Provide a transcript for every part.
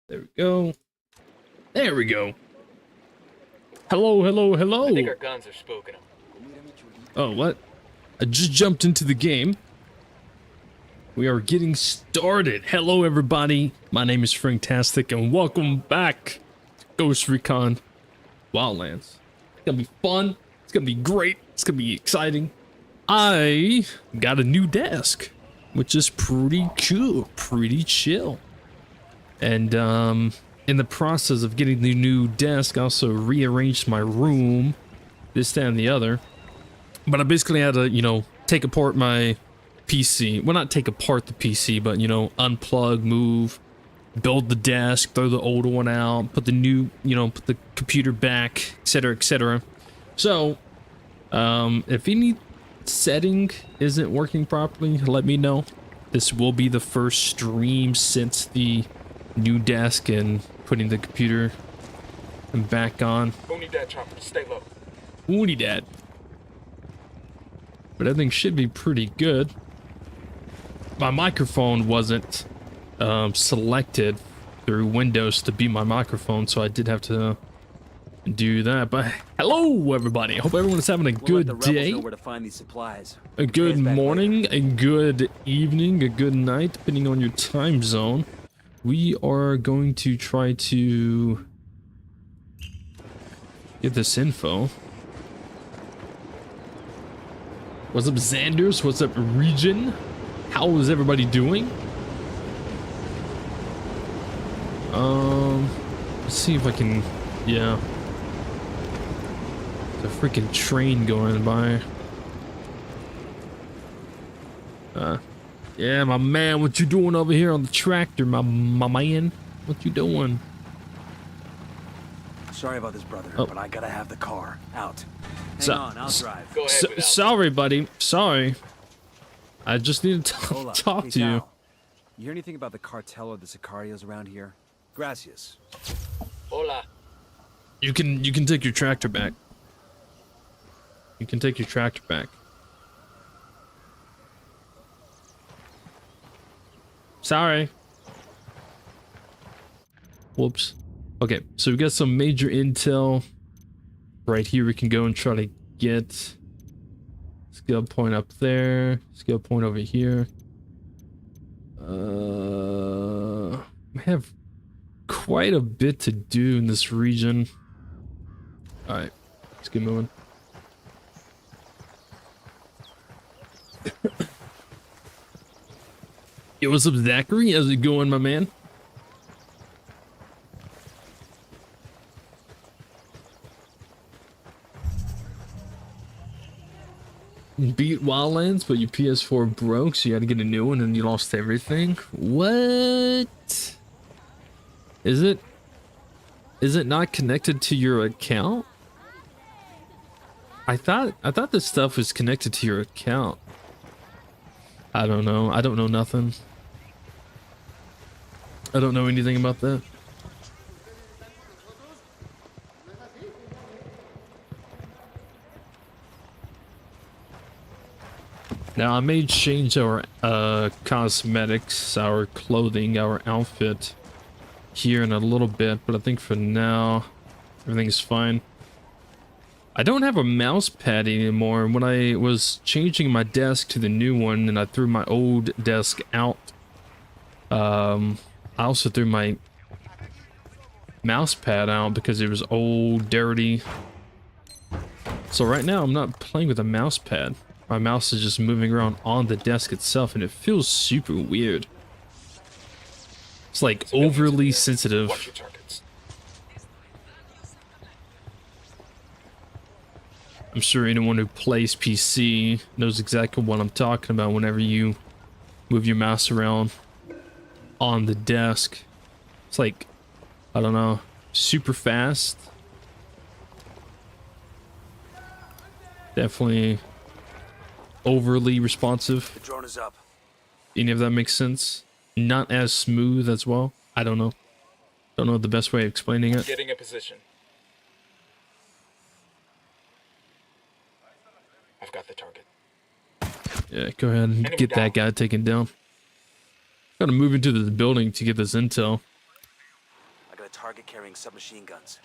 There we go. There we go. Hello, hello, hello. I think our guns are spooking them. Oh, what? I just jumped into the game. We are getting started. Hello, everybody. My name is FrankTastic, and welcome back to Ghost Recon Wildlands. It's gonna be fun. It's gonna be great. It's gonna be exciting. I got a new desk, which is pretty cool, pretty chill. And in the process of getting the new desk, I also rearranged my room, this, that, and the other. But I basically had to, you know, take apart my PC. Well, not take apart the PC, but, you know, unplug, move, build the desk, throw the older one out, put the new, you know, put the computer back, etc., etc. So, if any setting isn't working properly, let me know. This will be the first stream since the new desk and putting the computer back on. Who need that chopper? Stay low. Who need that? But everything should be pretty good. My microphone wasn't selected through Windows to be my microphone, so I did have to do that. But hello, everybody. I hope everyone's having a good day, know where to find these supplies. a good morning, a good evening, a good night, depending on your time zone. We are going to try to get this info. What's up, Xanders? What's up, Region? How is everybody doing? Let's see if I can, yeah. There's a freaking train going by. Yeah, my man, what you doing over here on the tractor, my man? What you doing? Sorry about this, brother, but I gotta have the car out. Hang So- on, I'll drive. Go ahead without Sorry, buddy. Sorry. I just need to Hola, talk hey, to you. Sal. You hear anything about the cartel or the Sicarios around here? Gracias. Hola. You can take your tractor back. You can take your tractor back. Sorry. Whoops. Okay, so we got some major intel. Right here we can go and try to get skill point up there, skill point over here. We have quite a bit to do in this region. All right, let's get moving. Yo, what's up, Zachary? How's it going, my man? Beat Wildlands, but your PS4 broke, so you had to get a new one and you lost everything. What? Is it not connected to your account? I thought this stuff was connected to your account. I don't know. I don't know nothing. I don't know anything about that. Now I may change our cosmetics, our clothing, our outfit here in a little bit, but I think for now everything's fine. I don't have a mouse pad anymore. When I was changing my desk to the new one and I threw my old desk out, I also threw my mouse pad out because it was old, dirty. So right now I'm not playing with a mouse pad. My mouse is just moving around on the desk itself and it feels super weird. It's like overly sensitive. Watch your targets. I'm sure anyone who plays PC knows exactly what I'm talking about whenever you move your mouse around on the desk. It's like, I don't know, super fast. Definitely overly responsive. The drone is up. Any of that makes sense? Not as smooth as well. I don't know. Don't know the best way of explaining it. Getting a position. I've got the target. Yeah, go ahead and Enemy get that down. guy taken down. Gotta move into this building to get this intel. carrying submachine guns.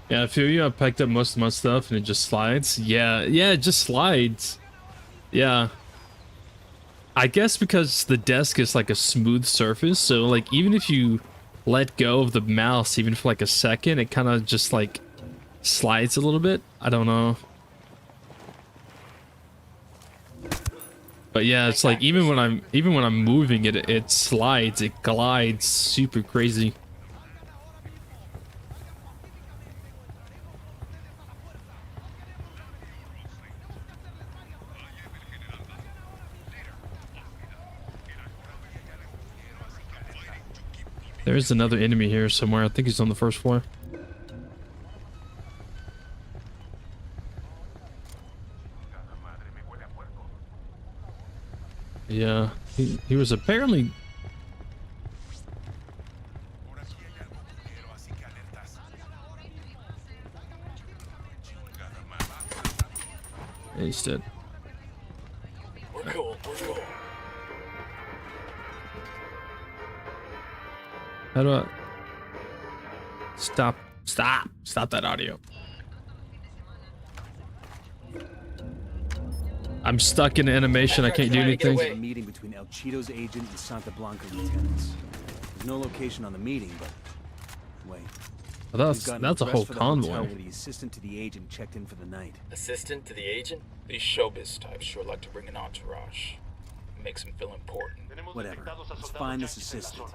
Yeah, I feel you. I packed up most of my stuff and it just slides. Yeah, it just slides. Yeah. I guess because the desk is like a smooth surface, so like even if you let go of the mouse even for like a second, it kind of just like slides a little bit. I don't know. But yeah, it's like even when I'm moving it, it slides, it glides super crazy. There's another enemy here somewhere. I think he's on the first floor. Yeah, he was apparently... Yeah, he's dead. We're cool. We're cool. How do I... Stop that audio. I'm stuck in animation. I can't do anything. A meeting between El Chido's agent and Santa Blanca lieutenants. There's no location on the meeting, but wait. Well, that's a whole convoy. Where the assistant to the agent checked in for the night. Assistant to the agent? These showbiz types sure like to bring an entourage. Makes him feel important. Whatever. Let's find this assistant.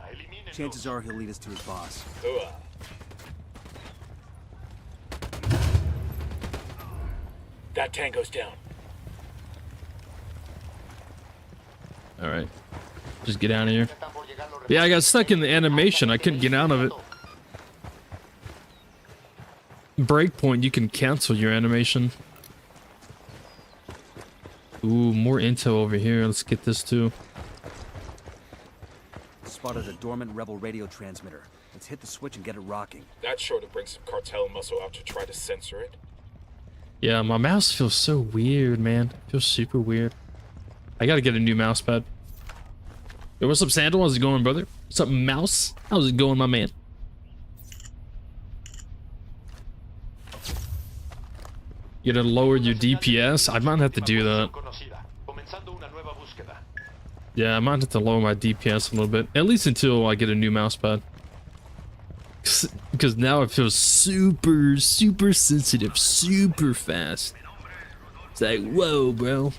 Chances are he'll lead us to his boss. That tango's down. All right, just get out of here. Yeah, I got stuck in the animation. I couldn't get out of it. Breakpoint, you can cancel your animation. Ooh, more intel over here. Let's get this too. Spotted a dormant rebel radio transmitter. Let's hit the switch and get it rocking. That's sure to bring some cartel muscle out to try to censor it. Yeah, my mouse feels so weird, man. It feels super weird. I gotta get a new mouse pad. Yo, what's up, Sandal? How's it going, brother? What's up, mouse? How's it going, my man? You gotta lower your DPS? I might have to do that. Yeah, I might have to lower my DPS a little bit. At least until I get a new mouse pad. Because now it feels super sensitive, super fast. It's like, whoa, bro.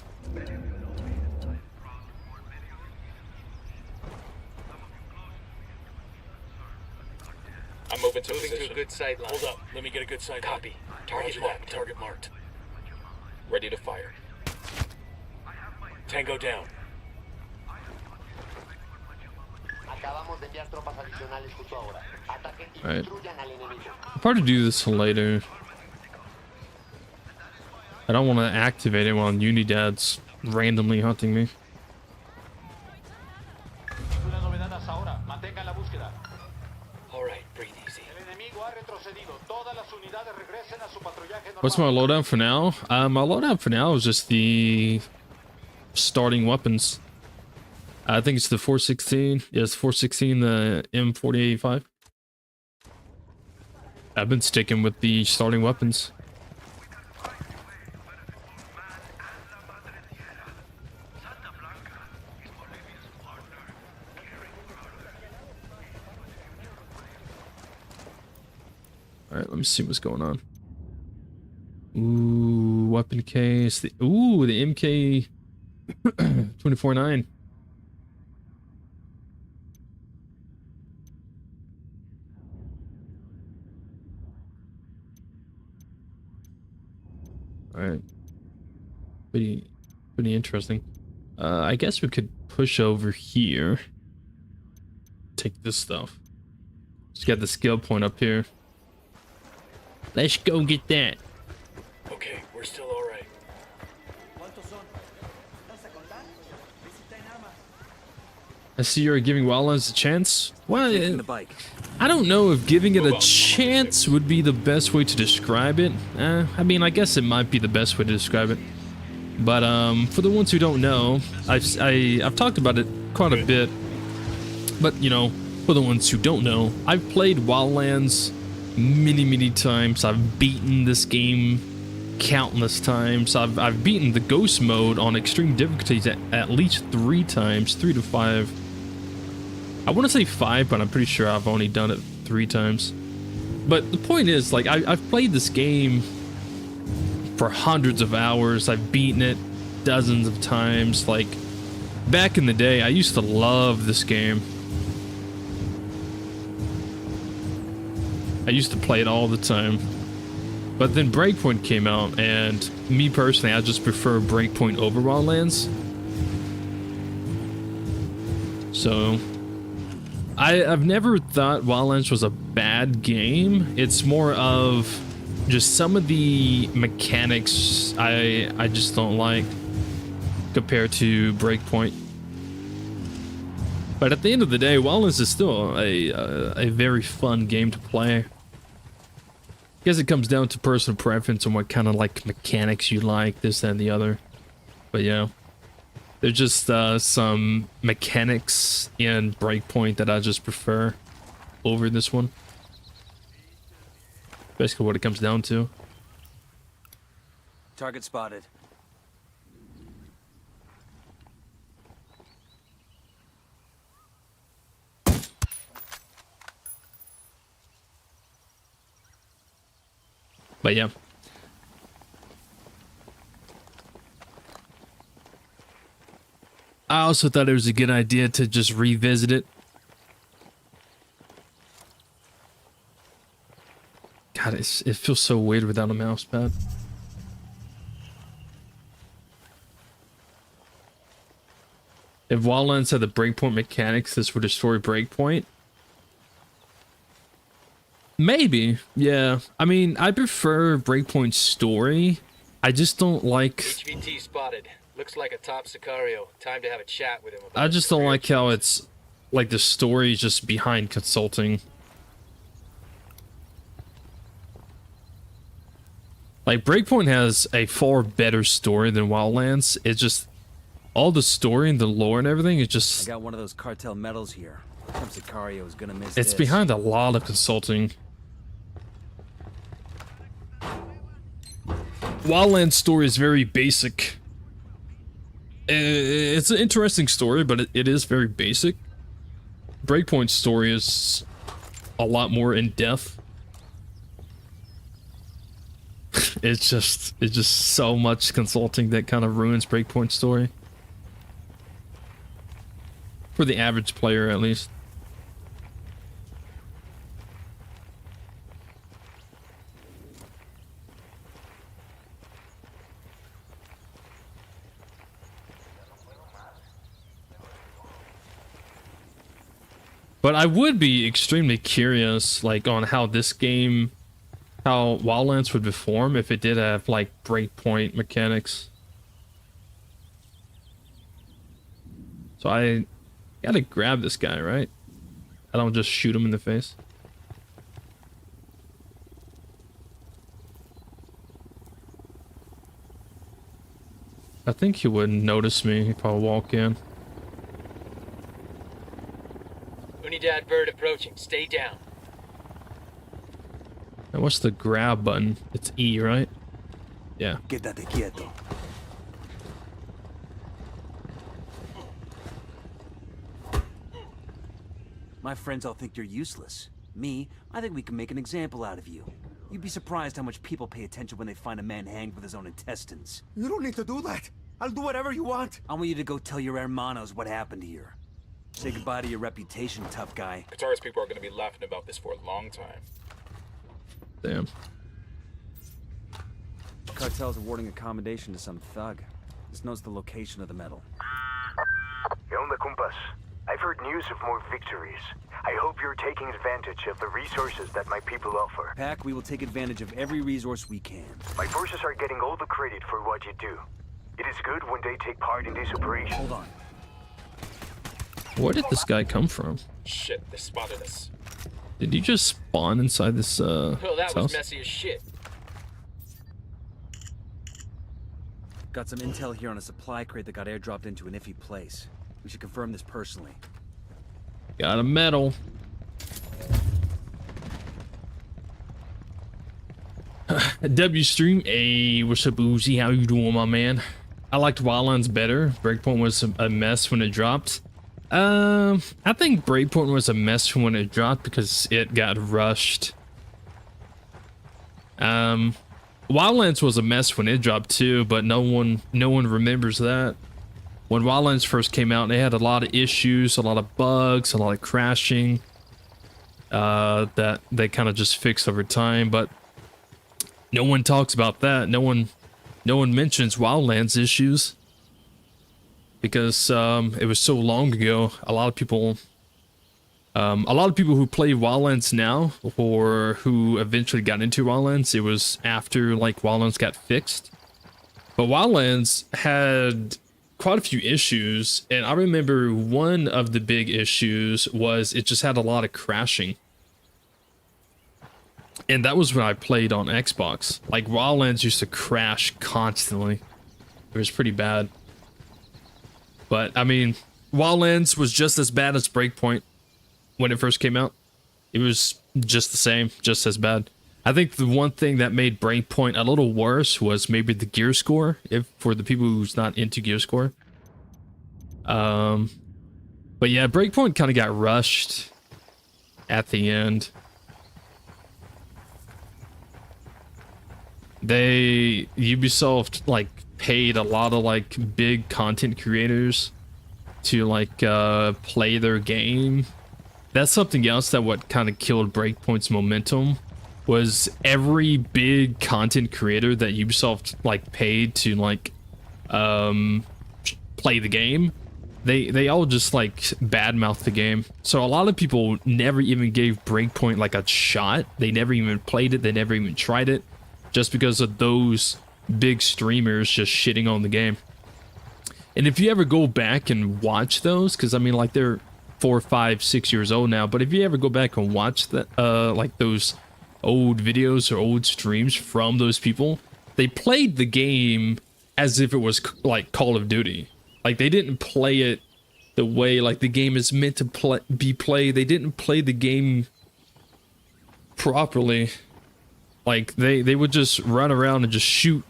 I'm moving to a good sight line. Hold up, let me get a good sight. Copy. Target marked. Target marked. Ready to fire. Tango down. Alright. I'll probably do this later. I don't want to activate it while Unidad's randomly hunting me. Alright, breathe easy. What's my loadout for now? My loadout for now is just the starting weapons. I think it's the 416. Yes, 416, the M4085. I've been sticking with the starting weapons. Alright, let me see what's going on. Ooh, weapon case. The MK 24-9. Alright. Pretty interesting. I guess we could push over here. Take this stuff. Just got the skill point up here. Let's go get that. Okay, we're still alright. I see you're giving Wildlands a chance. Well, Taking the bike. I don't know if giving it a chance would be the best way to describe it. I mean, I guess it might be the best way to describe it. But for the ones who don't know, I've talked about it quite a bit. But you know, for the ones who don't know, I've played Wildlands many times. I've beaten this game countless times. I've beaten the ghost mode on extreme difficulties at least 3 times, 3 to 5. I want to say 5, but I'm pretty sure I've only done it 3 times. But the point is, like, I've played this game for hundreds of hours. I've beaten it dozens of times. Like, back in the day, I used to love this game. I used to play it all the time. But then Breakpoint came out, and me personally, I just prefer Breakpoint over Wildlands. So I've never thought Wildlands was a bad game. It's more of just some of the mechanics I just don't like compared to Breakpoint. But at the end of the day, Wildlands is still a very fun game to play. I guess it comes down to personal preference and what kind of like mechanics you like, this, that, and the other. But yeah. There's just some mechanics in Breakpoint that I just prefer over this one. Basically what it comes down to. Target spotted. But yeah. I also thought it was a good idea to just revisit it. God, it feels so weird without a mouse pad. If Wildlands had the Breakpoint mechanics, this would destroy Breakpoint. Maybe, yeah. I mean, I prefer Breakpoint's story. I just don't like... HVT spotted. Looks like a top Sicario. Time to have a chat with him about I just don't like how it's... like, the story is just behind consulting. Like, Breakpoint has a far better story than Wildlands. It's just... all the story and the lore and everything is just... I got one of those cartel medals here. Some Sicario is gonna miss it's this. behind a lot of consulting. Wildlands story is very basic. It's an interesting story, but it is very basic. Breakpoint's story is a lot more in depth. It's just so much consulting that kind of ruins Breakpoint's story. For the average player, at least. But I would be extremely curious, like, on how this game, how Wildlands would perform if it did have, like, Breakpoint mechanics. So I gotta grab this guy, right? I don't just shoot him in the face. I think he wouldn't notice me if I walk in. Unidad bird approaching. Stay down. Now what's the grab button? It's E, right? Yeah. Quédate quieto. My friends all think you're useless. Me, I think we can make an example out of you. You'd be surprised how much people pay attention when they find a man hanged with his own intestines. You don't need to do that. I'll do whatever you want. I want you to go tell your hermanos what happened here. Say goodbye to your reputation, tough guy. Qatar's people are going to be laughing about this for a long time. Damn. Cartel's awarding accommodation to some thug. This knows the location of the medal. ¿Qué onda, compas? I've heard news of more victories. I hope you're taking advantage of the resources that my people offer. Pack, we will take advantage of every resource we can. My forces are getting all the credit for what you do. It is good when they take part in this operation. Hold on. Where did this guy come from? Shit, they spotted us. Did you just spawn inside this Oh, that was house? messy as shit. Got some intel here on a supply crate that got airdropped into an iffy place. We should confirm this personally. Got a medal. W stream. Hey, what's up, Uzi? How you doing, my man? I liked Wildlands better. Breakpoint was a mess when it dropped. I think Breakpoint was a mess when it dropped because it got rushed. Wildlands was a mess when it dropped too, but no one remembers that. When Wildlands first came out, they had a lot of issues, a lot of bugs, a lot of crashing. That they kind of just fixed over time, but no one talks about that. No one mentions Wildlands issues because it was so long ago. A lot of people who play Wildlands now, or who eventually got into Wildlands, it was after like Wildlands got fixed. But Wildlands had quite a few issues, and I remember one of the big issues was it just had a lot of crashing. And that was when I played on Xbox. Like, Wildlands used to crash constantly. It was pretty bad. But, I mean, Wildlands was just as bad as Breakpoint when it first came out. It was just the same, just as bad. I think the one thing that made Breakpoint a little worse was maybe the gear score, if for the people who's not into gear score. But yeah, Breakpoint kind of got rushed at the end. Ubisoft like paid a lot of like big content creators to like play their game. That's something else that what kind of killed Breakpoint's momentum, was every big content creator that Ubisoft like paid to like play the game. They all just like badmouth the game. So a lot of people never even gave Breakpoint like a shot. They never even played it. They never even tried it, just because of those big streamers just shitting on the game. And if you ever go back and watch those, because I mean, like, they're 4, 5, 6 years old now, but if you ever go back and watch that, like those old videos or old streams from those people, they played the game as if it was like Call of Duty. Like, they didn't play it the way like the game is meant to be played. They didn't play the game properly. Like, they would just run around and just shoot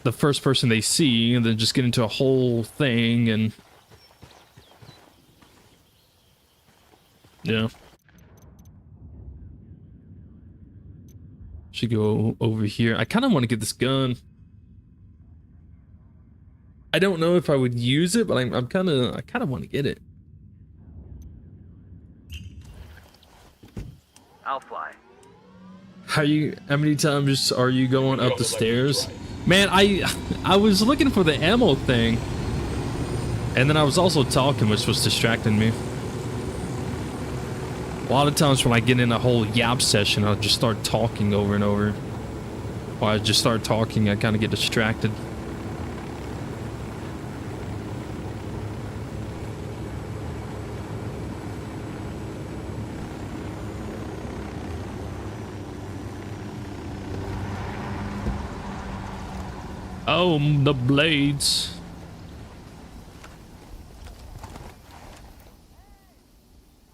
the first person they see, and then just get into a whole thing, and yeah. Should go over here. I kind of want to get this gun. I don't know if I would use it, but I kind of want to get it. I'll fly. How many times are you going up the stairs? Man, I was looking for the ammo thing, and then I was also talking, which was distracting me. A lot of times when I get in a whole yap session, I'll just start talking over and over. While I just start talking, I kind of get distracted. Oh, the blades.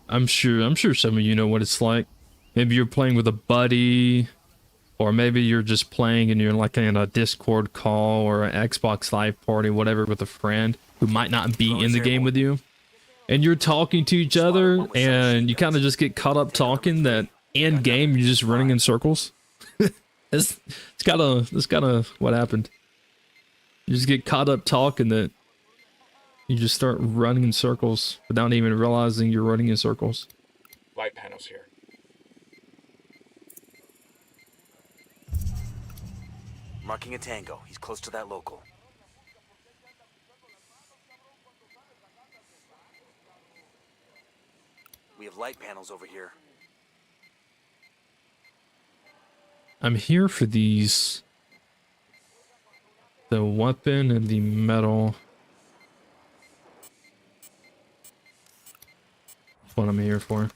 I'm sure some of you know what it's like. Maybe you're playing with a buddy, or maybe you're just playing and you're like in a Discord call or an Xbox Live party, whatever, with a friend who might not be in the game with you. And you're talking to each other, and you kind of just get caught up talking that in game you're just running in circles. It's kind of what happened. You just get caught up talking that you just start running in circles without even realizing you're running in circles. Light panels here. Marking a tango. He's close to that local. We have light panels over here. I'm here for these. The weapon and the metal. That's what I'm here for.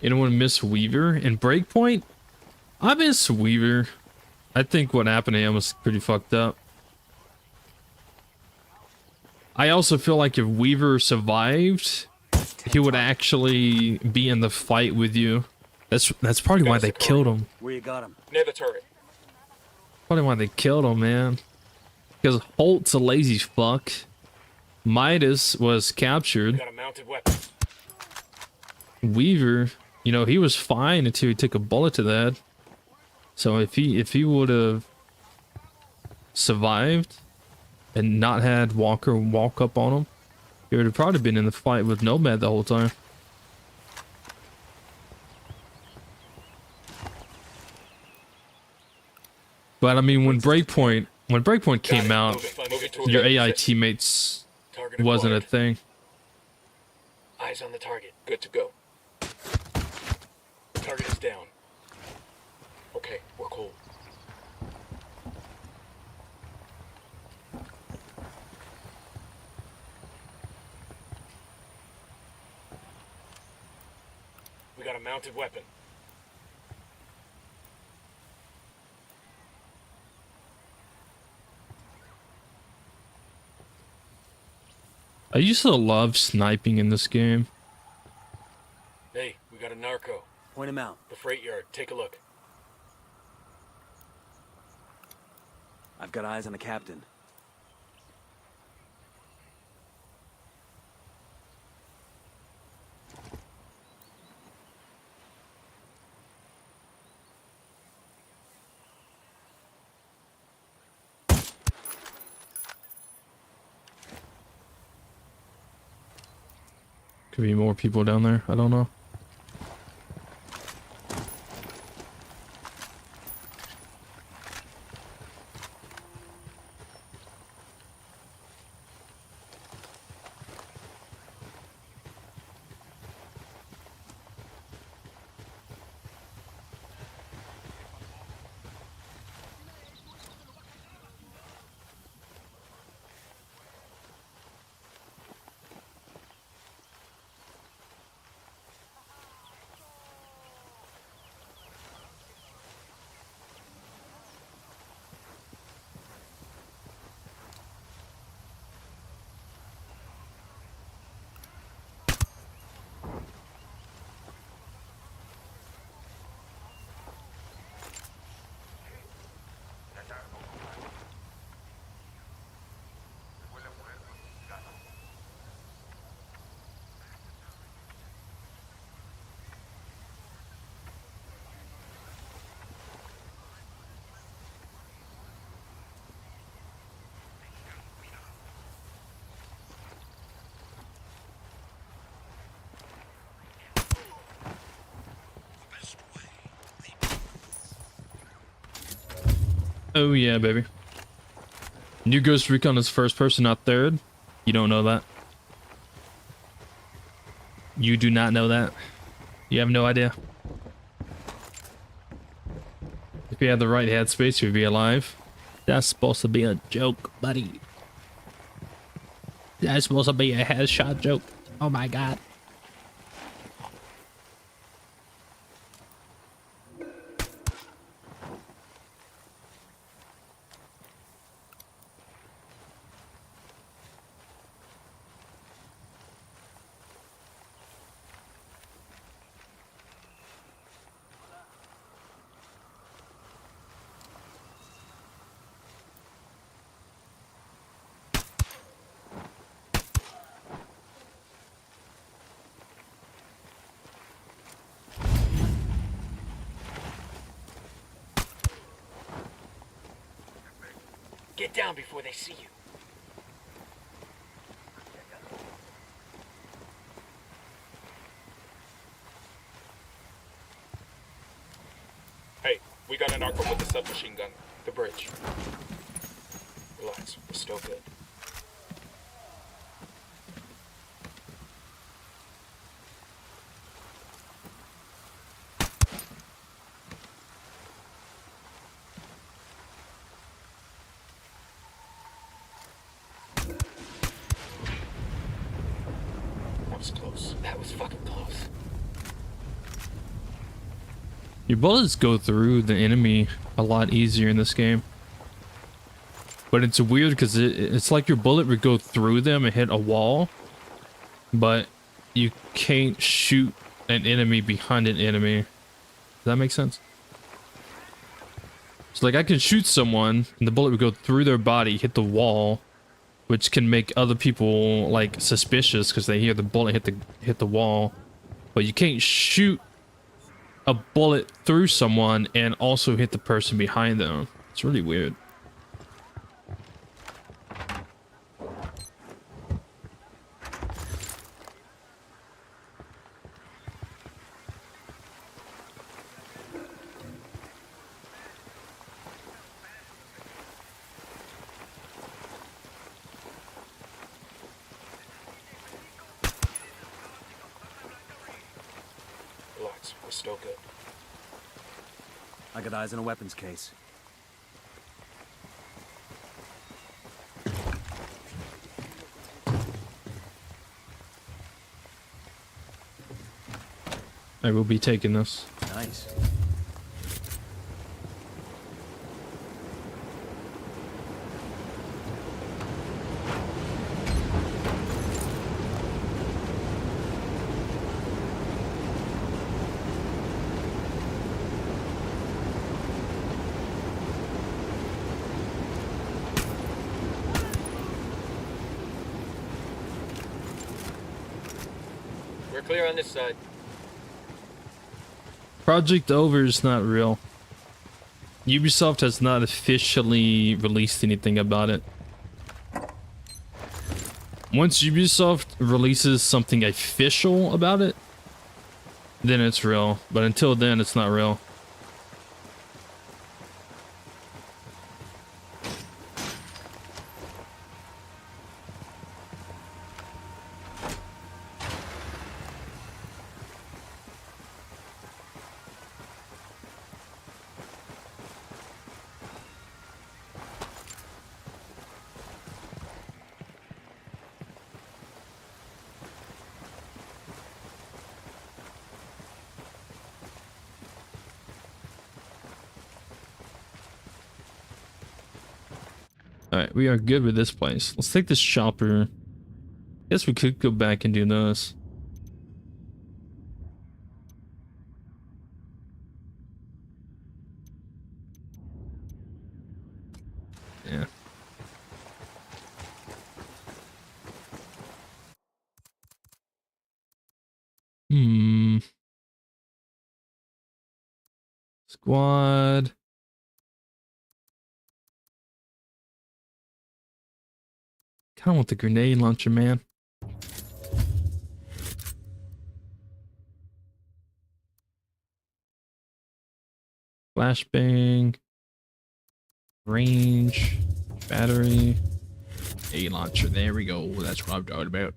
Anyone miss Weaver and Breakpoint? I miss Weaver. I think what happened to him was pretty fucked up. I also feel like if Weaver survived, he would actually be in the fight with you. That's probably why they killed him. Where you got him? Near the turret. Probably why they killed him, man. Because Holt's a lazy fuck. Midas was captured. Got a mounted weapon. Weaver, you know, he was fine until he took a bullet to the head. So if he would have survived and not had Walker walk up on him, he would have probably been in the fight with Nomad the whole time. But I mean, when Breakpoint came out, your AI teammates wasn't a thing. Eyes on the target. Good to go. Target is down. Okay, we're cool. We got a mounted weapon. I used to love sniping in this game. Hey, we got a narco. Point him out. The freight yard. Take a look. I've got eyes on the captain. Could be more people down there. I don't know. Oh yeah, baby. New Ghost Recon is first person, not third. You don't know that. You do not know that. You have no idea. If you had the right headspace, you'd be alive. That's supposed to be a joke, buddy. That's supposed to be a headshot joke. Oh my god. Get down before they see you. Hey, we got an narco with a submachine gun. The bridge. Relax, we're still good. That was close. That was fucking close. Your bullets go through the enemy a lot easier in this game. But it's weird because it's like your bullet would go through them and hit a wall. But you can't shoot an enemy behind an enemy. Does that make sense? So like I can shoot someone and the bullet would go through their body, hit the wall, which can make other people like suspicious because they hear the bullet hit the wall. But you can't shoot a bullet through someone and also hit the person behind them. It's really weird. Relax, we're still good. I got eyes on a weapons case. I will be taking this. Nice. We're clear on this side. Project Over is not real. Ubisoft has not officially released anything about it. Once Ubisoft releases something official about it, then it's real. But until then, it's not real. Alright, we are good with this place. Let's take this chopper. Guess we could go back and do this. Yeah. Squad. Kind of want the grenade launcher, man. Flashbang. Range. Battery. A launcher. There we go. That's what I'm talking about.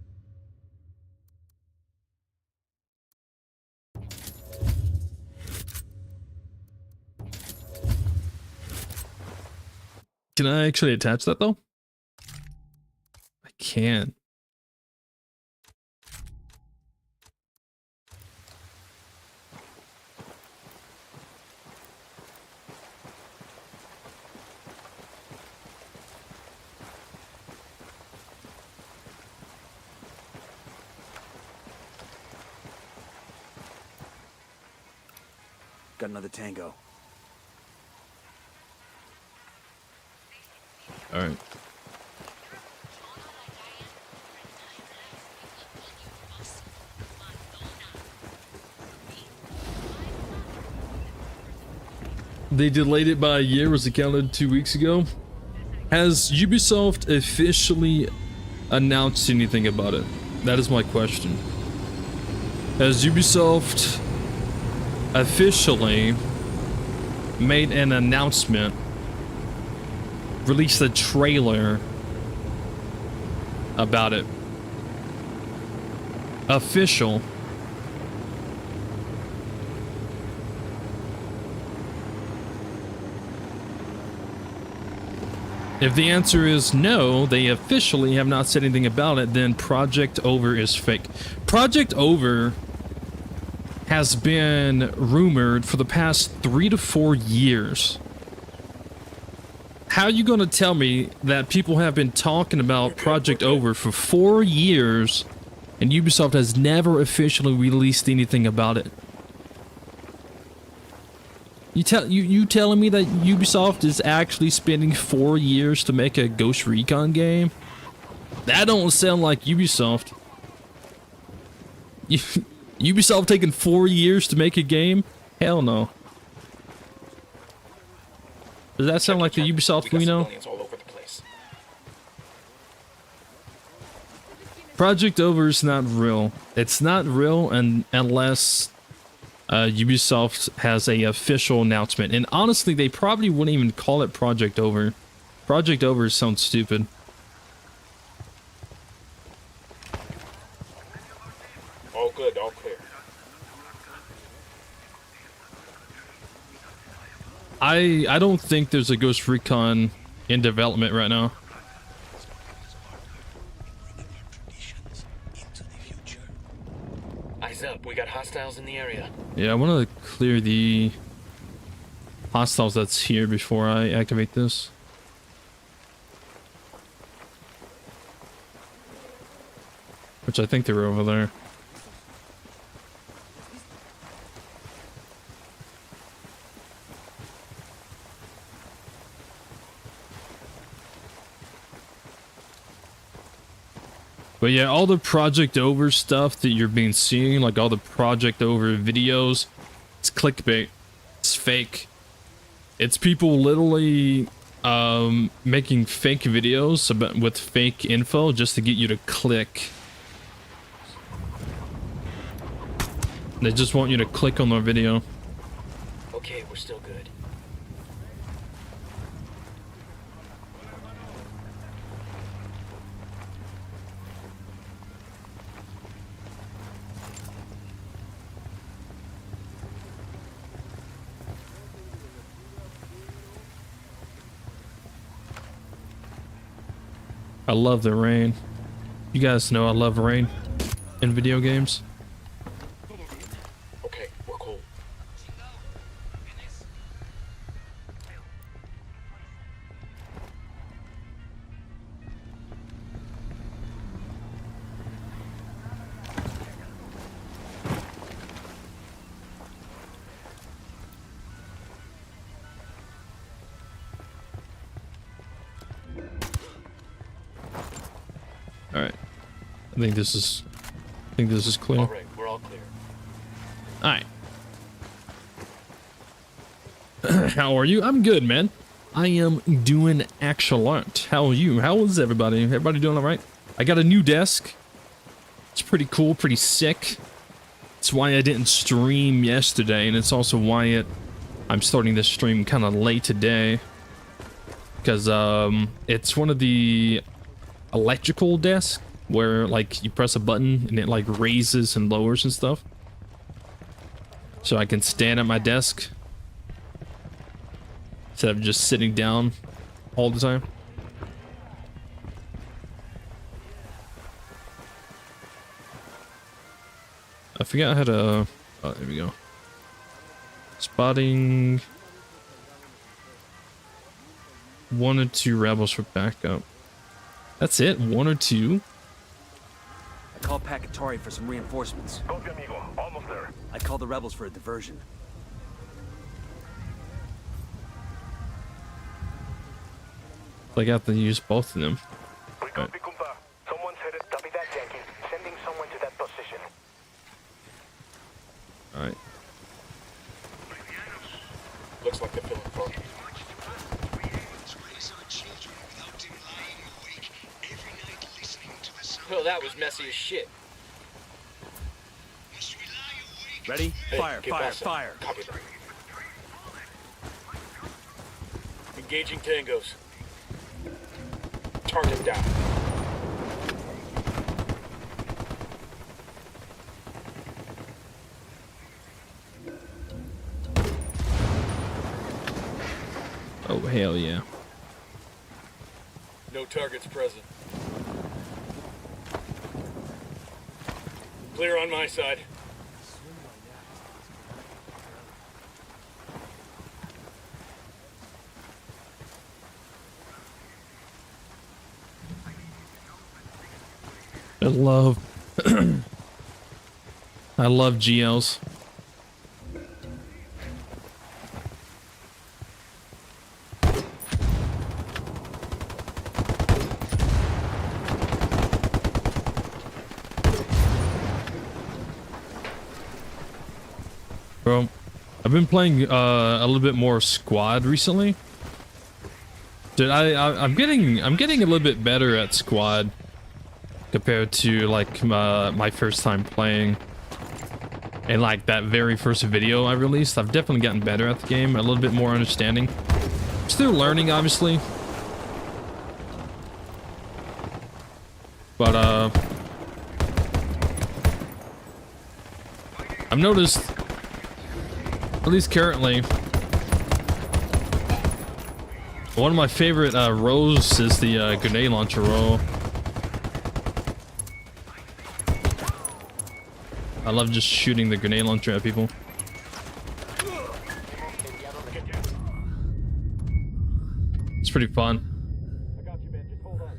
Can I actually attach that though? I can. Got another tango. All right. They delayed it by a year. Was it counted 2 weeks ago? Has Ubisoft officially announced anything about it? That is my question. Has Ubisoft officially made an announcement, released a trailer about it? Official. If the answer is no, they officially have not said anything about it, then Project Over is fake. Project Over has been rumored for the past 3 to 4 years. How are you going to tell me that people have been talking about Project Over for 4 years and Ubisoft has never officially released anything about it? You telling me that Ubisoft is actually spending 4 years to make a Ghost Recon game? That don't sound like Ubisoft. Ubisoft taking 4 years to make a game? Hell no. Does that sound like the Ubisoft we know? All over the place. Project Over is not real. It's not real unless Ubisoft has a official announcement. And honestly, they probably wouldn't even call it Project Over. Project Over sounds stupid. All good, all clear. I don't think there's a Ghost Recon in development right now. Eyes up, we got hostiles in the area. Yeah, I want to clear the hostiles that's here before I activate this. Which I think they're over there. But yeah, all the Project Over stuff that you're being seeing, like all the Project Over videos, it's clickbait. It's fake. It's people literally making fake videos with fake info just to get you to click. They just want you to click on their video. Okay, we're still good. I love the rain. You guys know I love rain in video games. Okay, we're cool. All right. I think this is clear. All right, we're all clear. All right. How are you? I'm good, man. I am doing excellent. How are you? How is everybody? Everybody doing all right? I got a new desk. It's pretty cool, pretty sick. It's why I didn't stream yesterday, and it's also why I'm starting this stream kind of late today. Because it's one of the electrical desks where like you press a button and it like raises and lowers and stuff. So I can stand at my desk instead of just sitting down all the time. I forgot how to... Oh, there we go. Spotting 1 or 2 rebels for backup. That's it? 1 or 2? I called Pacatori for some reinforcements. Copy, amigo. Almost there. I called the rebels for a diversion. I got to use both of them. We copy, Kumpa. Someone's headed. Copy that, Yankee. Sending someone to that position. Alright. Looks like they're feeling funky. Well, that was messy as shit. Ready? Hey, Fire, get fire, past that. fire. Copy that. Engaging tangos. Target down. Oh, hell yeah. No targets present. Clear on my side. I love I love GLs. Bro, I've been playing a little bit more squad recently. Dude, I'm getting a little bit better at squad compared to like my first time playing. And like that very first video I released, I've definitely gotten better at the game, a little bit more understanding. Still learning, obviously. But I've noticed, at least currently, one of my favorite roles is the grenade launcher role. I love just shooting the grenade launcher at people. It's pretty fun. I got you, man. Just hold on.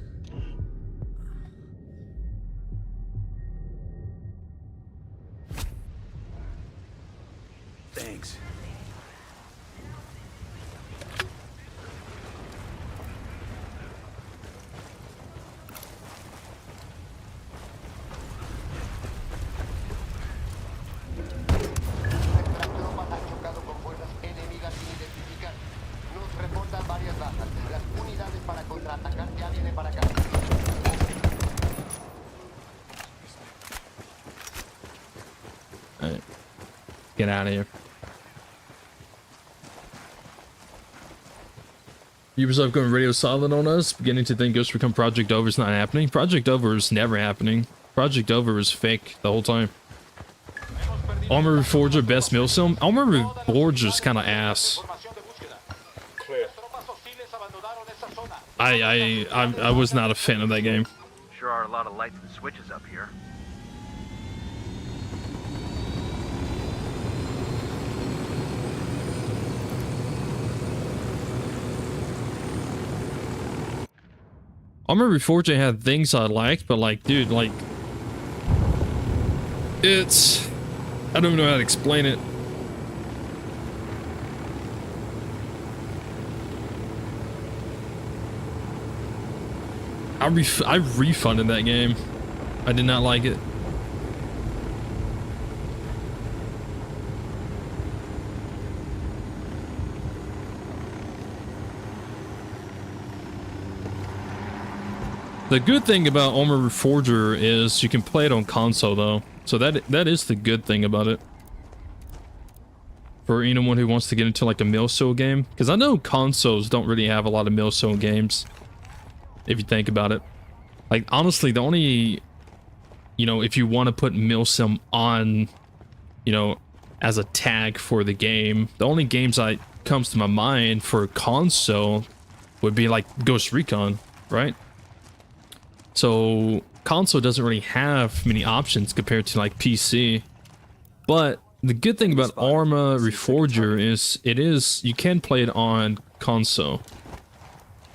Thanks. Alright. Get out of here. Ubisoft going radio silent on us, beginning to think Ghost Recon Project Over is not happening. Project Over is never happening. Project Over is fake the whole time. Armor Reforger best milsim. Armor Reforger is kind of ass. Clear. I was not a fan of that game. Sure are a lot of lights and switches up here. Armor Reforger had things I liked, but like, dude, like, it's, I don't even know how to explain it. I refunded that game. I did not like it. The good thing about Armor Reforger is you can play it on console though. So that is the good thing about it. For anyone who wants to get into like a milsim game. Because I know consoles don't really have a lot of milsim games. If you think about it. Like honestly, the only, you know, if you want to put milsim on, you know, as a tag for the game, the only games that comes to my mind for console would be like Ghost Recon, right? So console doesn't really have many options compared to like PC. But the good thing about Arma Reforger is you can play it on console.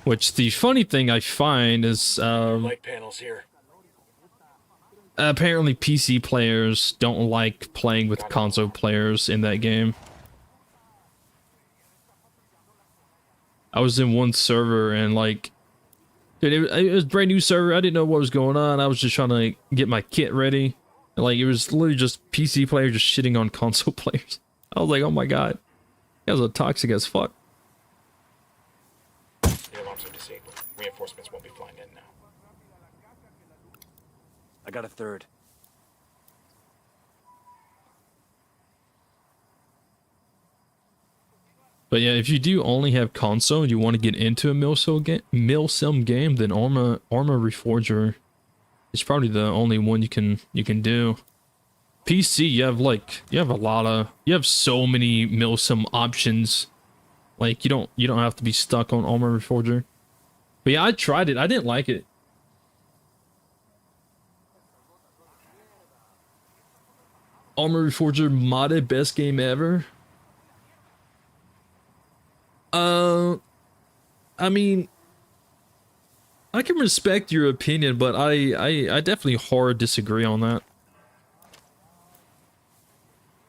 Which the funny thing I find is Light panels here. apparently PC players don't like playing with console players in that game. I was in one server and like, dude, it was a brand new server. I didn't know what was going on. I was just trying to like, get my kit ready. And, like, it was literally just PC players just shitting on console players. I was like, oh my god. You guys are toxic as fuck. The alarms are disabled. Reinforcements won't be flying in now. I got a third. But yeah, if you do only have console and you want to get into a milsim game, then Arma Reforger is probably the only one you can do. PC, you have so many milsim options. Like you don't have to be stuck on Arma Reforger. But yeah, I tried it. I didn't like it. Arma Reforger modded best game ever. I mean, I can respect your opinion, but I definitely hard disagree on that.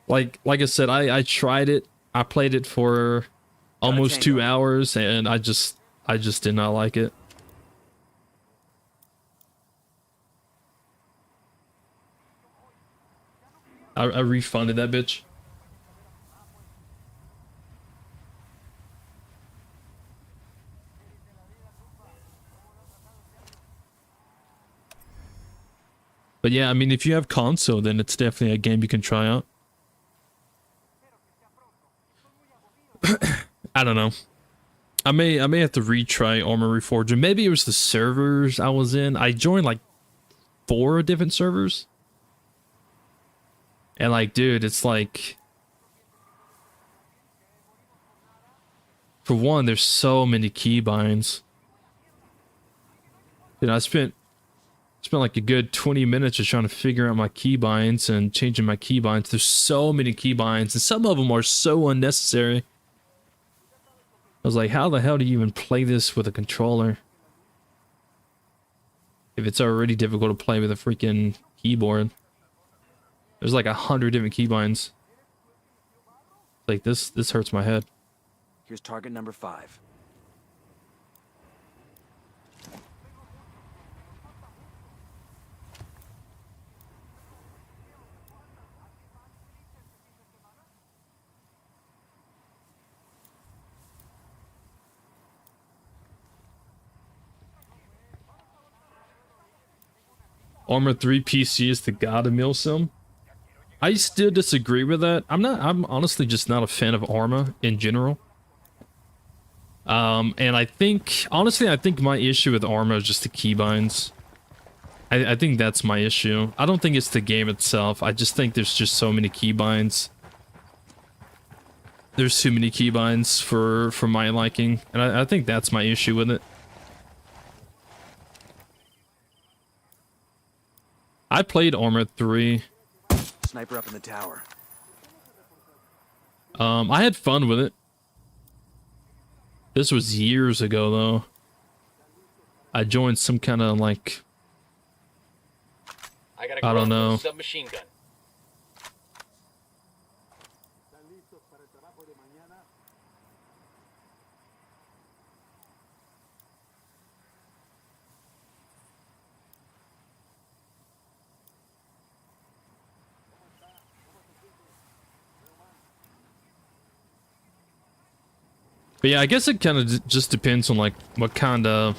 Like I said, I tried it. I played it for almost 2 hours, and I just did not like it. I refunded that bitch. But yeah, I mean, if you have console, then it's definitely a game you can try out. I don't know. I may have to retry Armor Reforged. Maybe it was the servers I was in. I joined like 4 different servers. And like, dude, it's like, for one, there's so many keybinds. You know, I spent like a good 20 minutes just trying to figure out my keybinds and changing my keybinds. There's so many keybinds, and some of them are so unnecessary. I was like, how the hell do you even play this with a controller? If it's already difficult to play with a freaking keyboard. There's like 100 different keybinds. Like, this hurts my head. Here's target number 5. Armor 3 PC is the god of Milsim. I still disagree with that. I'm honestly just not a fan of Arma in general. And I think, honestly, I think my issue with Arma is just the keybinds. I think that's my issue. I don't think it's the game itself. I just think there's just so many keybinds. There's too many keybinds for my liking, and I think that's my issue with it. I played Arma 3. Sniper up in the tower. I had fun with it. This was years ago, though. I joined some kind of, like, I don't know. Submachine gun. But yeah, I guess it kind of just depends on like what kind of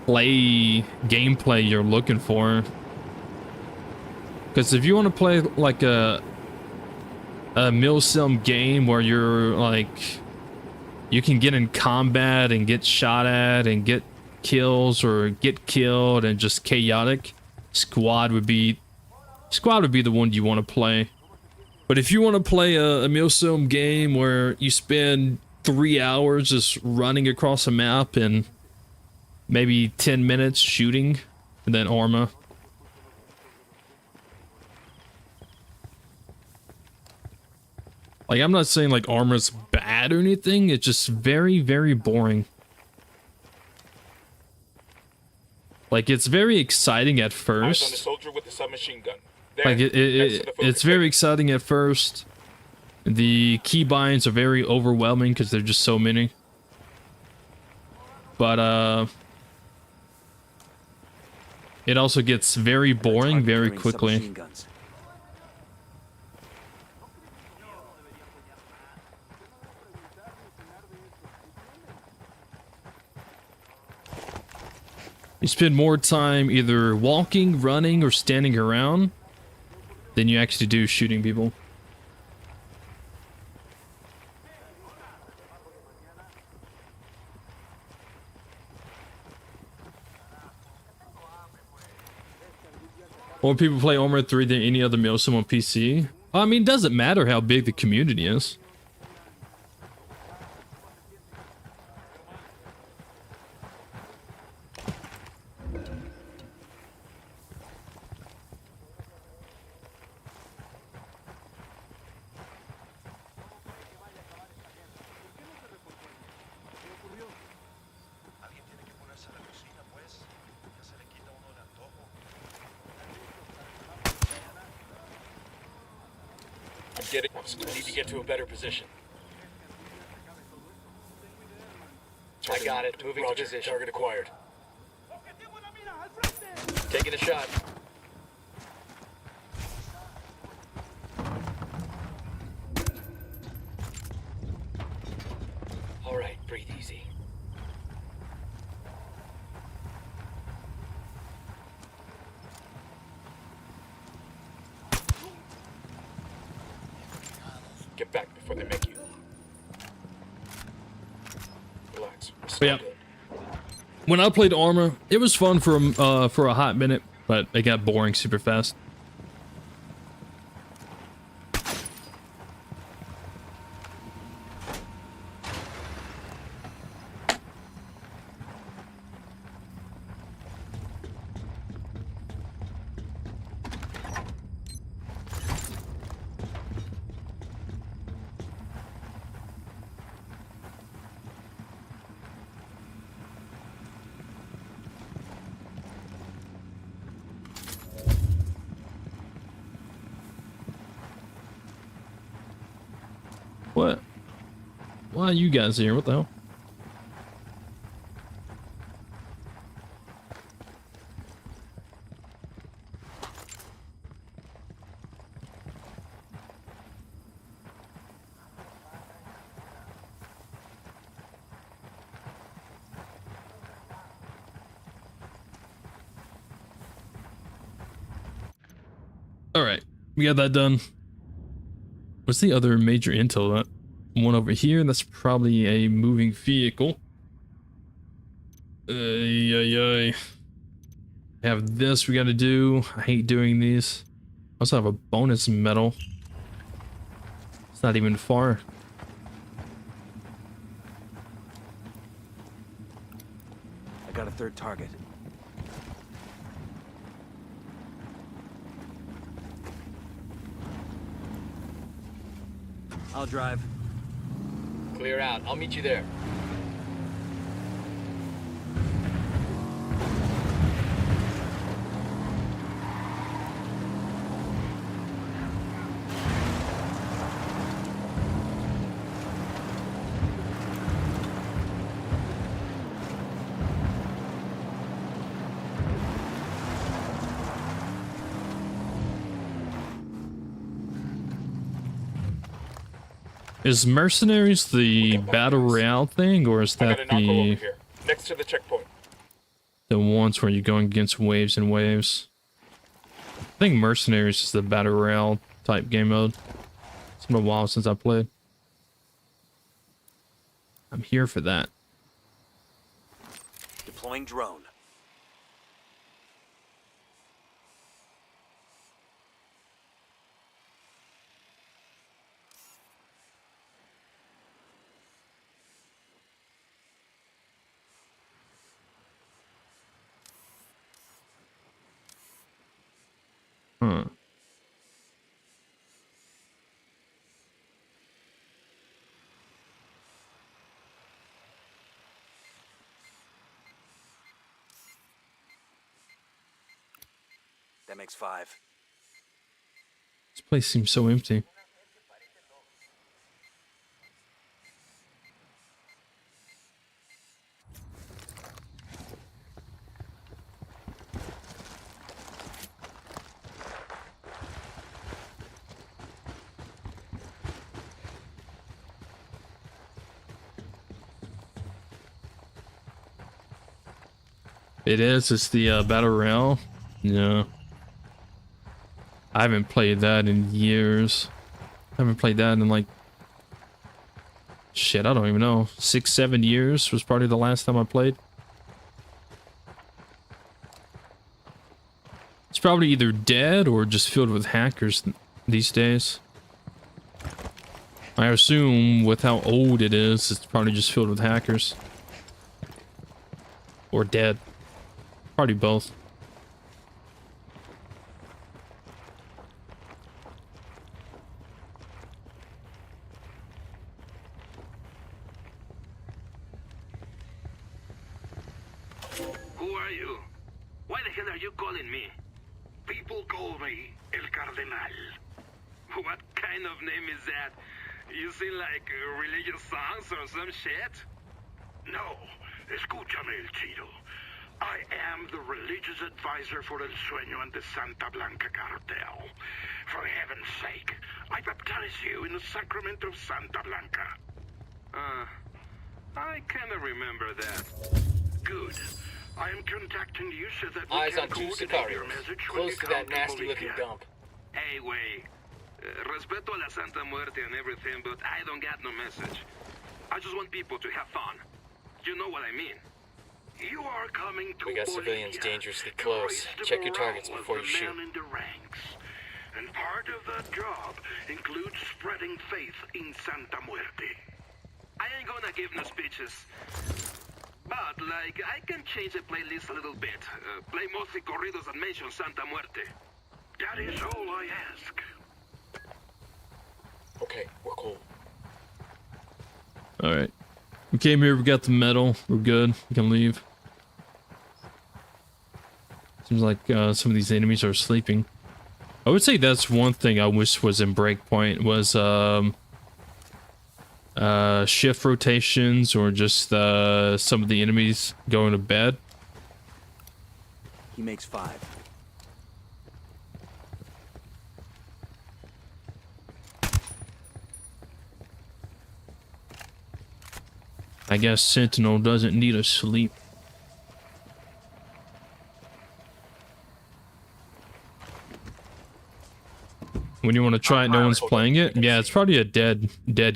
gameplay you're looking for. Because if you want to play like a milsim game where you're like, you can get in combat and get shot at and get kills or get killed and just chaotic, squad would be the one you want to play. But if you want to play a milsim game where you spend 3 hours just running across a map and maybe 10 minutes shooting, and then Arma. Like, I'm not saying like Arma's bad or anything, it's just very, very boring. Like, it's very exciting at first. Eyes on the soldier with the submachine gun. Like it's very exciting at first. The keybinds are very overwhelming because there's just so many. But it also gets very boring very quickly. You spend more time either walking, running, or standing around than you actually do shooting people. More people play Arma 3 than any other milsim on PC. I mean, it doesn't matter how big the community is. Get it. I need to get to a better position. I got it. Moving to position. Target acquired. Taking a shot. All right, breathe easy. Get back before they make you. Relax. We're still good. When I played Arma, it was fun for a hot minute, but it got boring super fast. What? Why are you guys here? What the hell? All right, we got that done. What's the other major intel? That one over here, that's probably a moving vehicle. Have this we gotta do. I hate doing these. I also have a bonus medal. It's not even far. I got a third target. I'll drive. Clear out. I'll meet you there. Is Mercenaries the battle royale thing, or is that the next to the checkpoint? The ones where you're going against waves and waves? I think Mercenaries is the battle royale type game mode. It's been a while since I played. I'm here for that. Deploying drone. Huh. That makes 5. This place seems so empty. It is. It's the battle royale. Yeah. I haven't played that in years. I haven't played that in like shit, I don't even know. 6-7 years was probably the last time I played. It's probably either dead or just filled with hackers these days. I assume with how old it is, it's probably just filled with hackers. Or dead. Probably both. Who are you? Why the hell are you calling me? People call me El Cardenal. What can kind of name is that? You sing like religious songs or some shit? No. Escúchame, el Chido. I am the religious advisor for El Sueño and the Santa Blanca cartel. For heaven's sake, I baptize you in the sacrament of Santa Blanca. I kinda remember that. Good. I am contacting you so that we Eyes can on two coordinate your Sicarios, message when close you to come that nasty Bolivia. looking dump. Hey, wey. Respeto a la Santa Muerte and everything, but I don't got no message. I just want people to have fun. You know what I mean? You are coming to We got civilians Bolivia dangerously to close. raise the Check your morale targets of before the you shoot. men in the ranks. And part of that job includes spreading faith in Santa Muerte. I ain't gonna give no speeches. But, like, I can change the playlist a little bit. Play mostly corridos that mention Santa Muerte. That is all I ask. Okay, we're cool. All right. We came here. We got the medal. We're good. We can leave. Seems like some of these enemies are sleeping. I would say that's one thing I wish was in Breakpoint was shift rotations or just some of the enemies going to bed. He makes 5. I guess Sentinel doesn't need a sleep. When you want to try it, no one's playing it. Yeah, it's probably a dead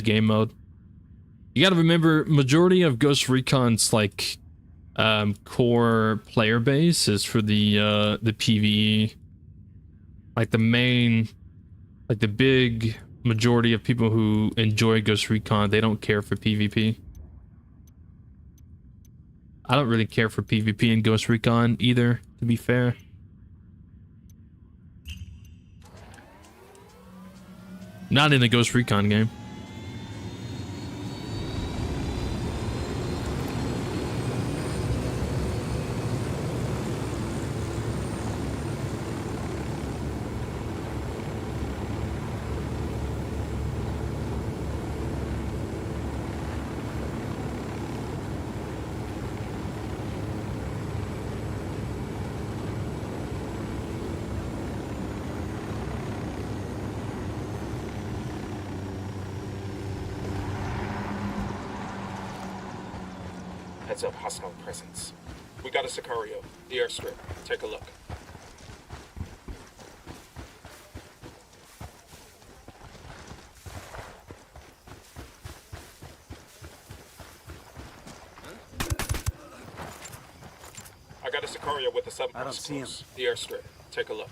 game mode. You gotta remember, majority of Ghost Recon's like core player base is for the PvE. Like the main, like the big majority of people who enjoy Ghost Recon, they don't care for PvP. I don't really care for PvP in Ghost Recon either, to be fair. Not in a Ghost Recon game. Heads up, hostile presence. We got a Sicario. The airstrip. Take a look. I got a Sicario with a sub. I don't see him. The airstrip. Take a look.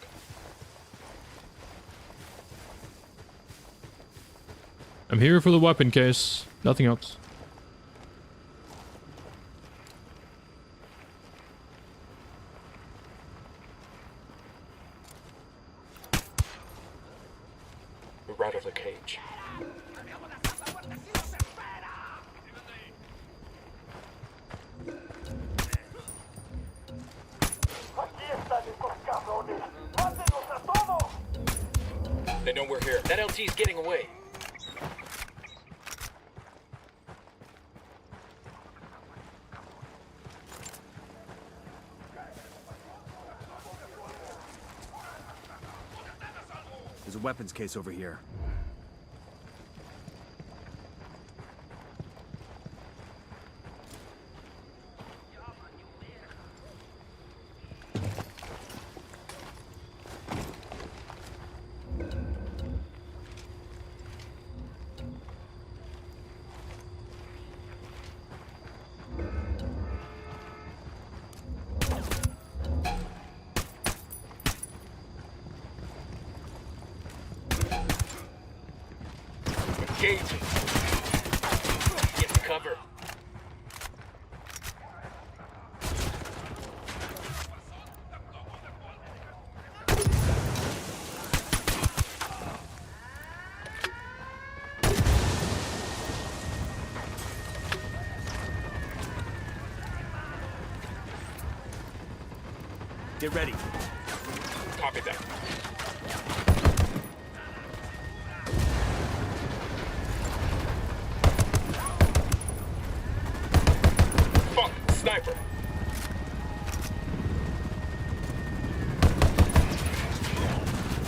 I'm here for the weapon case. Nothing else. We're out of the cage. They know we're here. That LT's getting away. There's a weapons case over here. Engaging. Get to cover. Get ready. Copy that.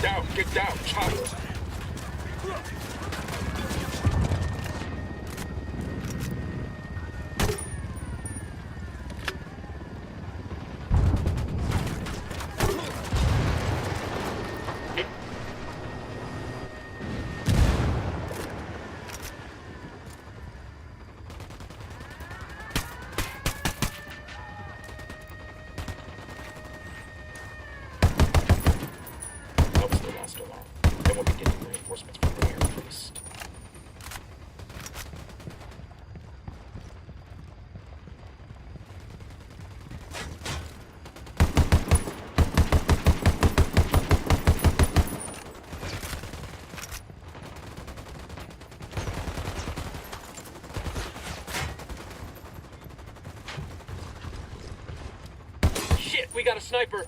Down, get down, chopper. We got a sniper.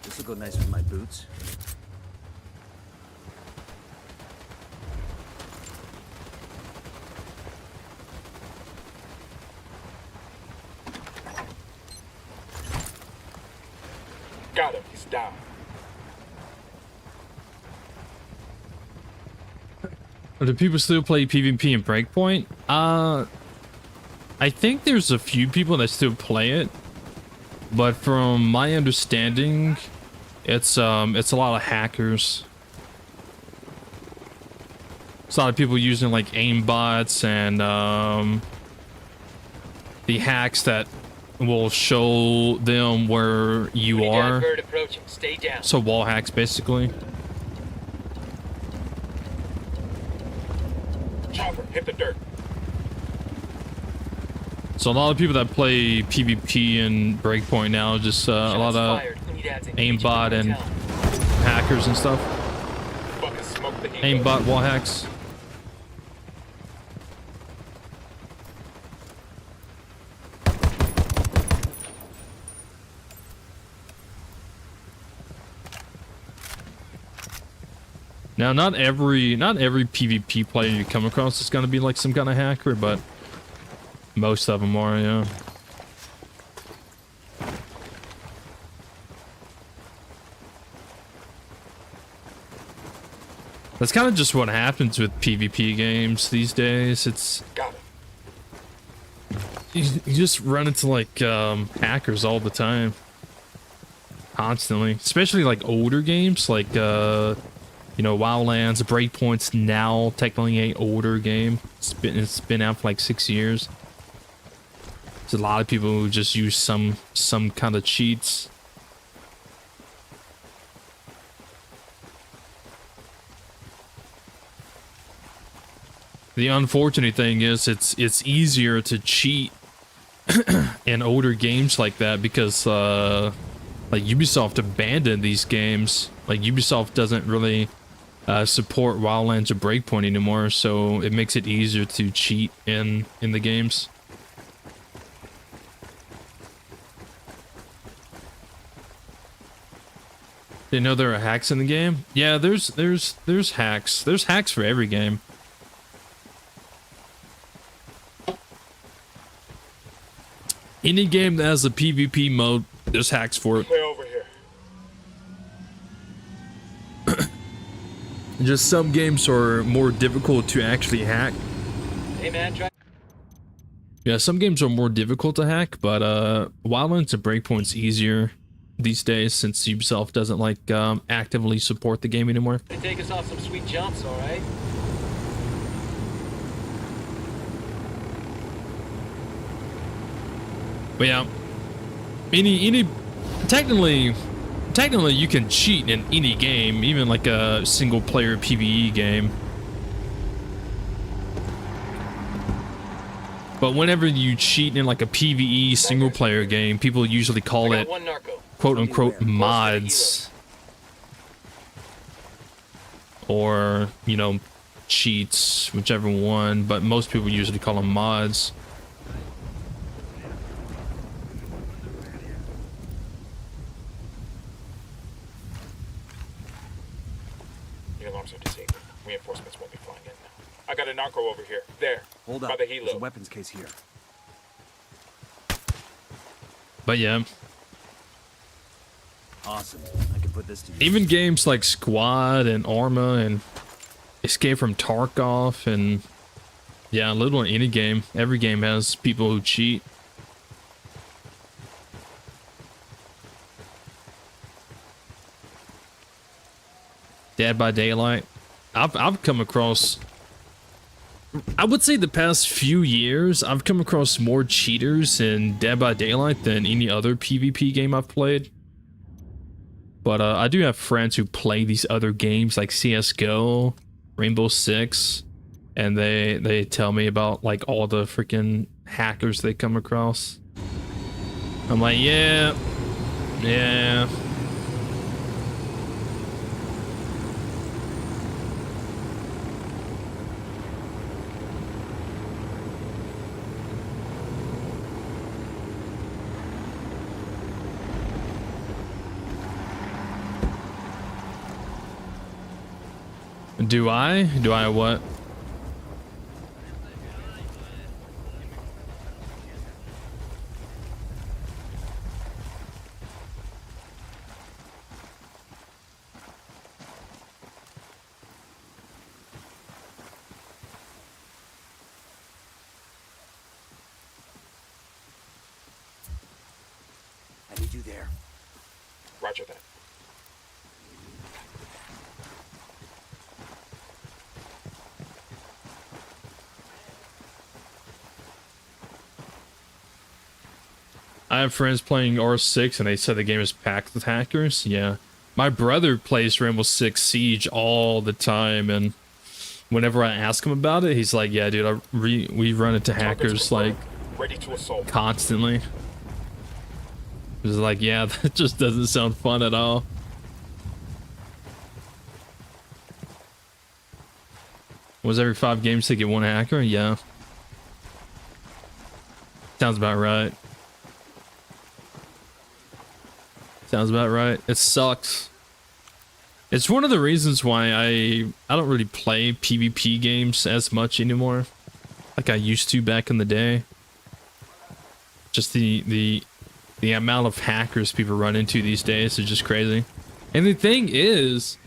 This will go nice with my boots. Got him. He's down. Do people still play PvP and Breakpoint? I think there's a few people that still play it, but from my understanding, it's a lot of hackers. It's a lot of people using like aimbots and the hacks that will show them where you are. Stay down. So wall hacks basically. Chopper, hit the dirt. So a lot of people that play PvP and Breakpoint now, just a lot of aimbot and hackers and stuff. Aimbot wall hacks. Now, not every PvP player you come across is gonna be like some kind of hacker, but most of them are, yeah. That's kind of just what happens with PvP games these days. It's got it. You just run into like hackers all the time, constantly, especially like older games like you know, Wildlands. Breakpoint's now technically an older game. It's been out for like 6 years. There's a lot of people who just use some kind of cheats. The unfortunate thing is it's easier to cheat in older games like that because like Ubisoft abandoned these games. Like Ubisoft doesn't really support Wildlands or Breakpoint anymore, so it makes it easier to cheat in the games. Didn't know there are hacks in the game? Yeah, there's hacks. There's hacks for every game. Any game that has a PvP mode, there's hacks for it. Clear over here. Just some games are more difficult to actually hack. Hey man, try. Yeah, some games are more difficult to hack, but Wildlands and Breakpoint's easier these days since Ubisoft doesn't like actively support the game anymore. They take us off some sweet jumps, all right? But yeah, any technically you can cheat in any game, even like a single player PvE game. But whenever you cheat in like a PvE single player game, people usually call it quote unquote mods. Or, you know, cheats, whichever one, but most people usually call them mods. Your alarms are disabled. Reinforcements won't be flying in now. I got a narco over here. There. Hold By up. the There's a helo. weapons case here. But yeah, Awesome. I can put this to use. even games like Squad and Arma and Escape from Tarkov and yeah, literally any game. Every game has people who cheat. Dead by Daylight. I've come across, I would say the past few years, I've come across more cheaters in Dead by Daylight than any other PvP game I've played. But I do have friends who play these other games like CSGO, Rainbow Six, and they tell me about like all the freaking hackers they come across. I'm like, yeah. Do I? Do I what? I need you there. Roger that. I have friends playing R6 and they said the game is packed with hackers. Yeah. My brother plays Rainbow Six Siege all the time, and whenever I ask him about it, he's like, yeah, dude, we run into hackers like Ready to assault. constantly. He's like, yeah, that just doesn't sound fun at all. Was every 5 games to get one hacker? Yeah. Sounds about right. Sounds about right. It sucks. It's one of the reasons why I don't really play PvP games as much anymore, like I used to back in the day. Just the amount of hackers people run into these days is just crazy. And the thing is,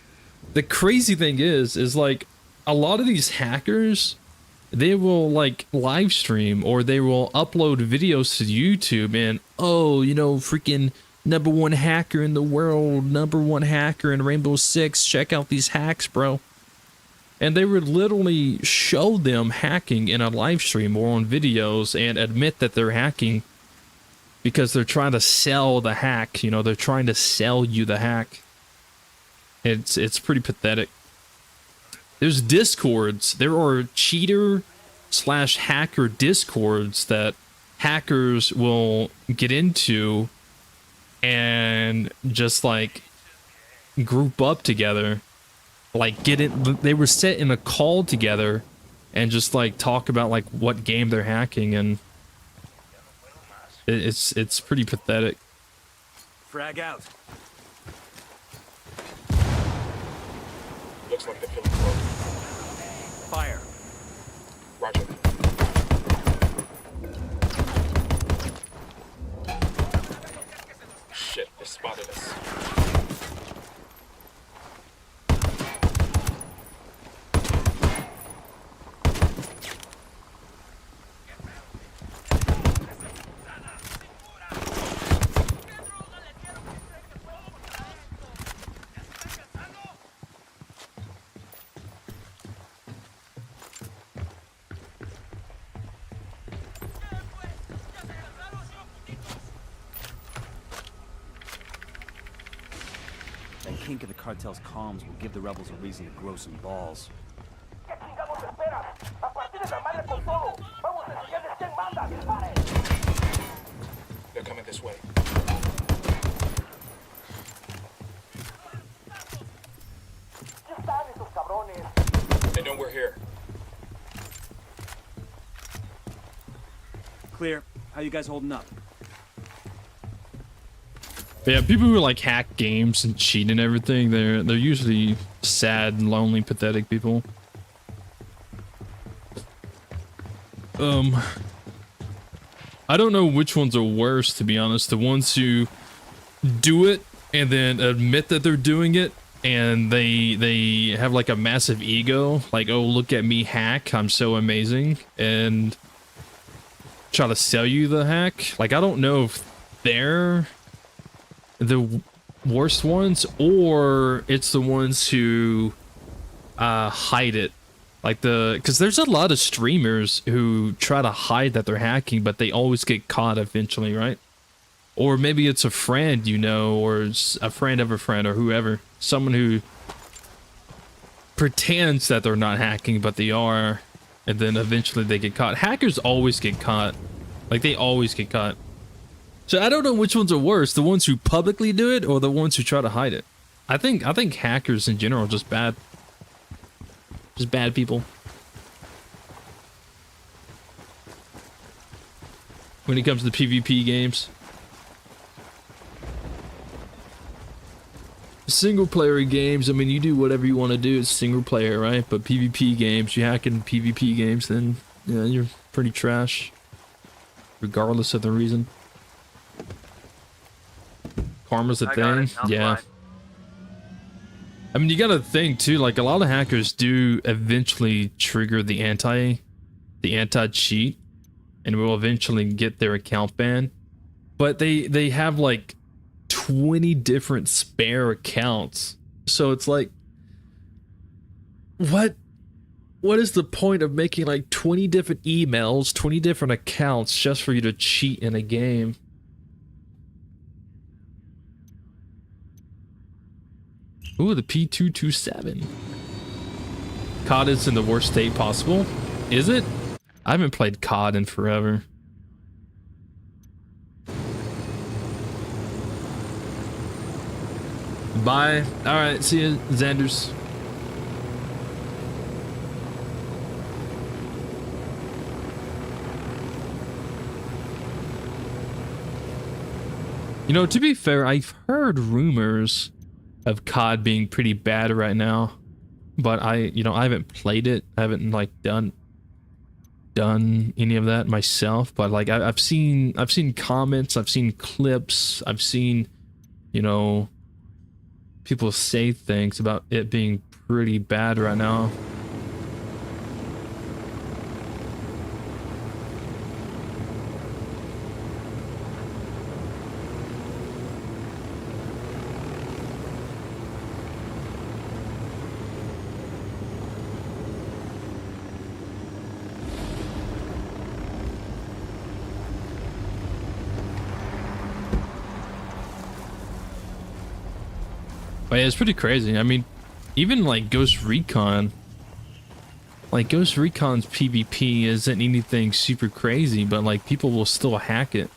the crazy thing is like a lot of these hackers, they will like live stream or they will upload videos to YouTube and, oh, you know, freaking #1 hacker in the world, #1 hacker in Rainbow Six, check out these hacks, bro. And they would literally show them hacking in a live stream or on videos and admit that they're hacking because they're trying to sell the hack. You know, they're trying to sell you the hack. It's pretty pathetic. There's discords. There are cheater/hacker discords that hackers will get into and just like group up together, like they were set in a call together and just like talk about like what game they're hacking, and it's pretty pathetic. Frag out. Looks like they're feeling close. Fire. Roger. Shit, they spotted us. That kink in the cartel's comms will give the rebels a reason to grow some balls. They're coming this way. They know we're here. Clear. How you guys holding up? But yeah, people who like hack games and cheat and everything, they're usually sad and lonely, pathetic people. I don't know which ones are worse, to be honest. The ones who do it and then admit that they're doing it, and they have like a massive ego, like, oh, look at me hack, I'm so amazing, and try to sell you the hack. Like, I don't know if they're the worst ones, or it's the ones who hide it. Like because there's a lot of streamers who try to hide that they're hacking, but they always get caught eventually, right? Or maybe it's a friend, you know, or it's a friend of a friend, or whoever. Someone who pretends that they're not hacking, but they are, and then eventually they get caught. Hackers always get caught. Like, they always get caught. So I don't know which ones are worse, the ones who publicly do it or the ones who try to hide it. I think hackers in general are just bad. Just bad people. When it comes to PvP games. Single player games, I mean, you do whatever you want to do. It's single player, right? But PvP games, you hack in PvP games, then yeah, you're pretty trash. Regardless of the reason. Karma's a thing. Yeah. I mean, you gotta think too, like, a lot of hackers do eventually trigger the anti-cheat, and will eventually get their account banned. But they have like 20 different spare accounts. So it's like, what is the point of making like 20 different emails, 20 different accounts just for you to cheat in a game? Ooh, the P227. COD is in the worst state possible. Is it? I haven't played COD in forever. Bye. Alright, see you, Xanders. You know, to be fair, I've heard rumors of COD being pretty bad right now, but I haven't played it. I haven't like done any of that myself, but like I've seen comments, I've seen clips, I've seen, you know, people say things about it being pretty bad right now. But yeah, it's pretty crazy. I mean, even like Ghost Recon's PvP isn't anything super crazy, but like people will still hack it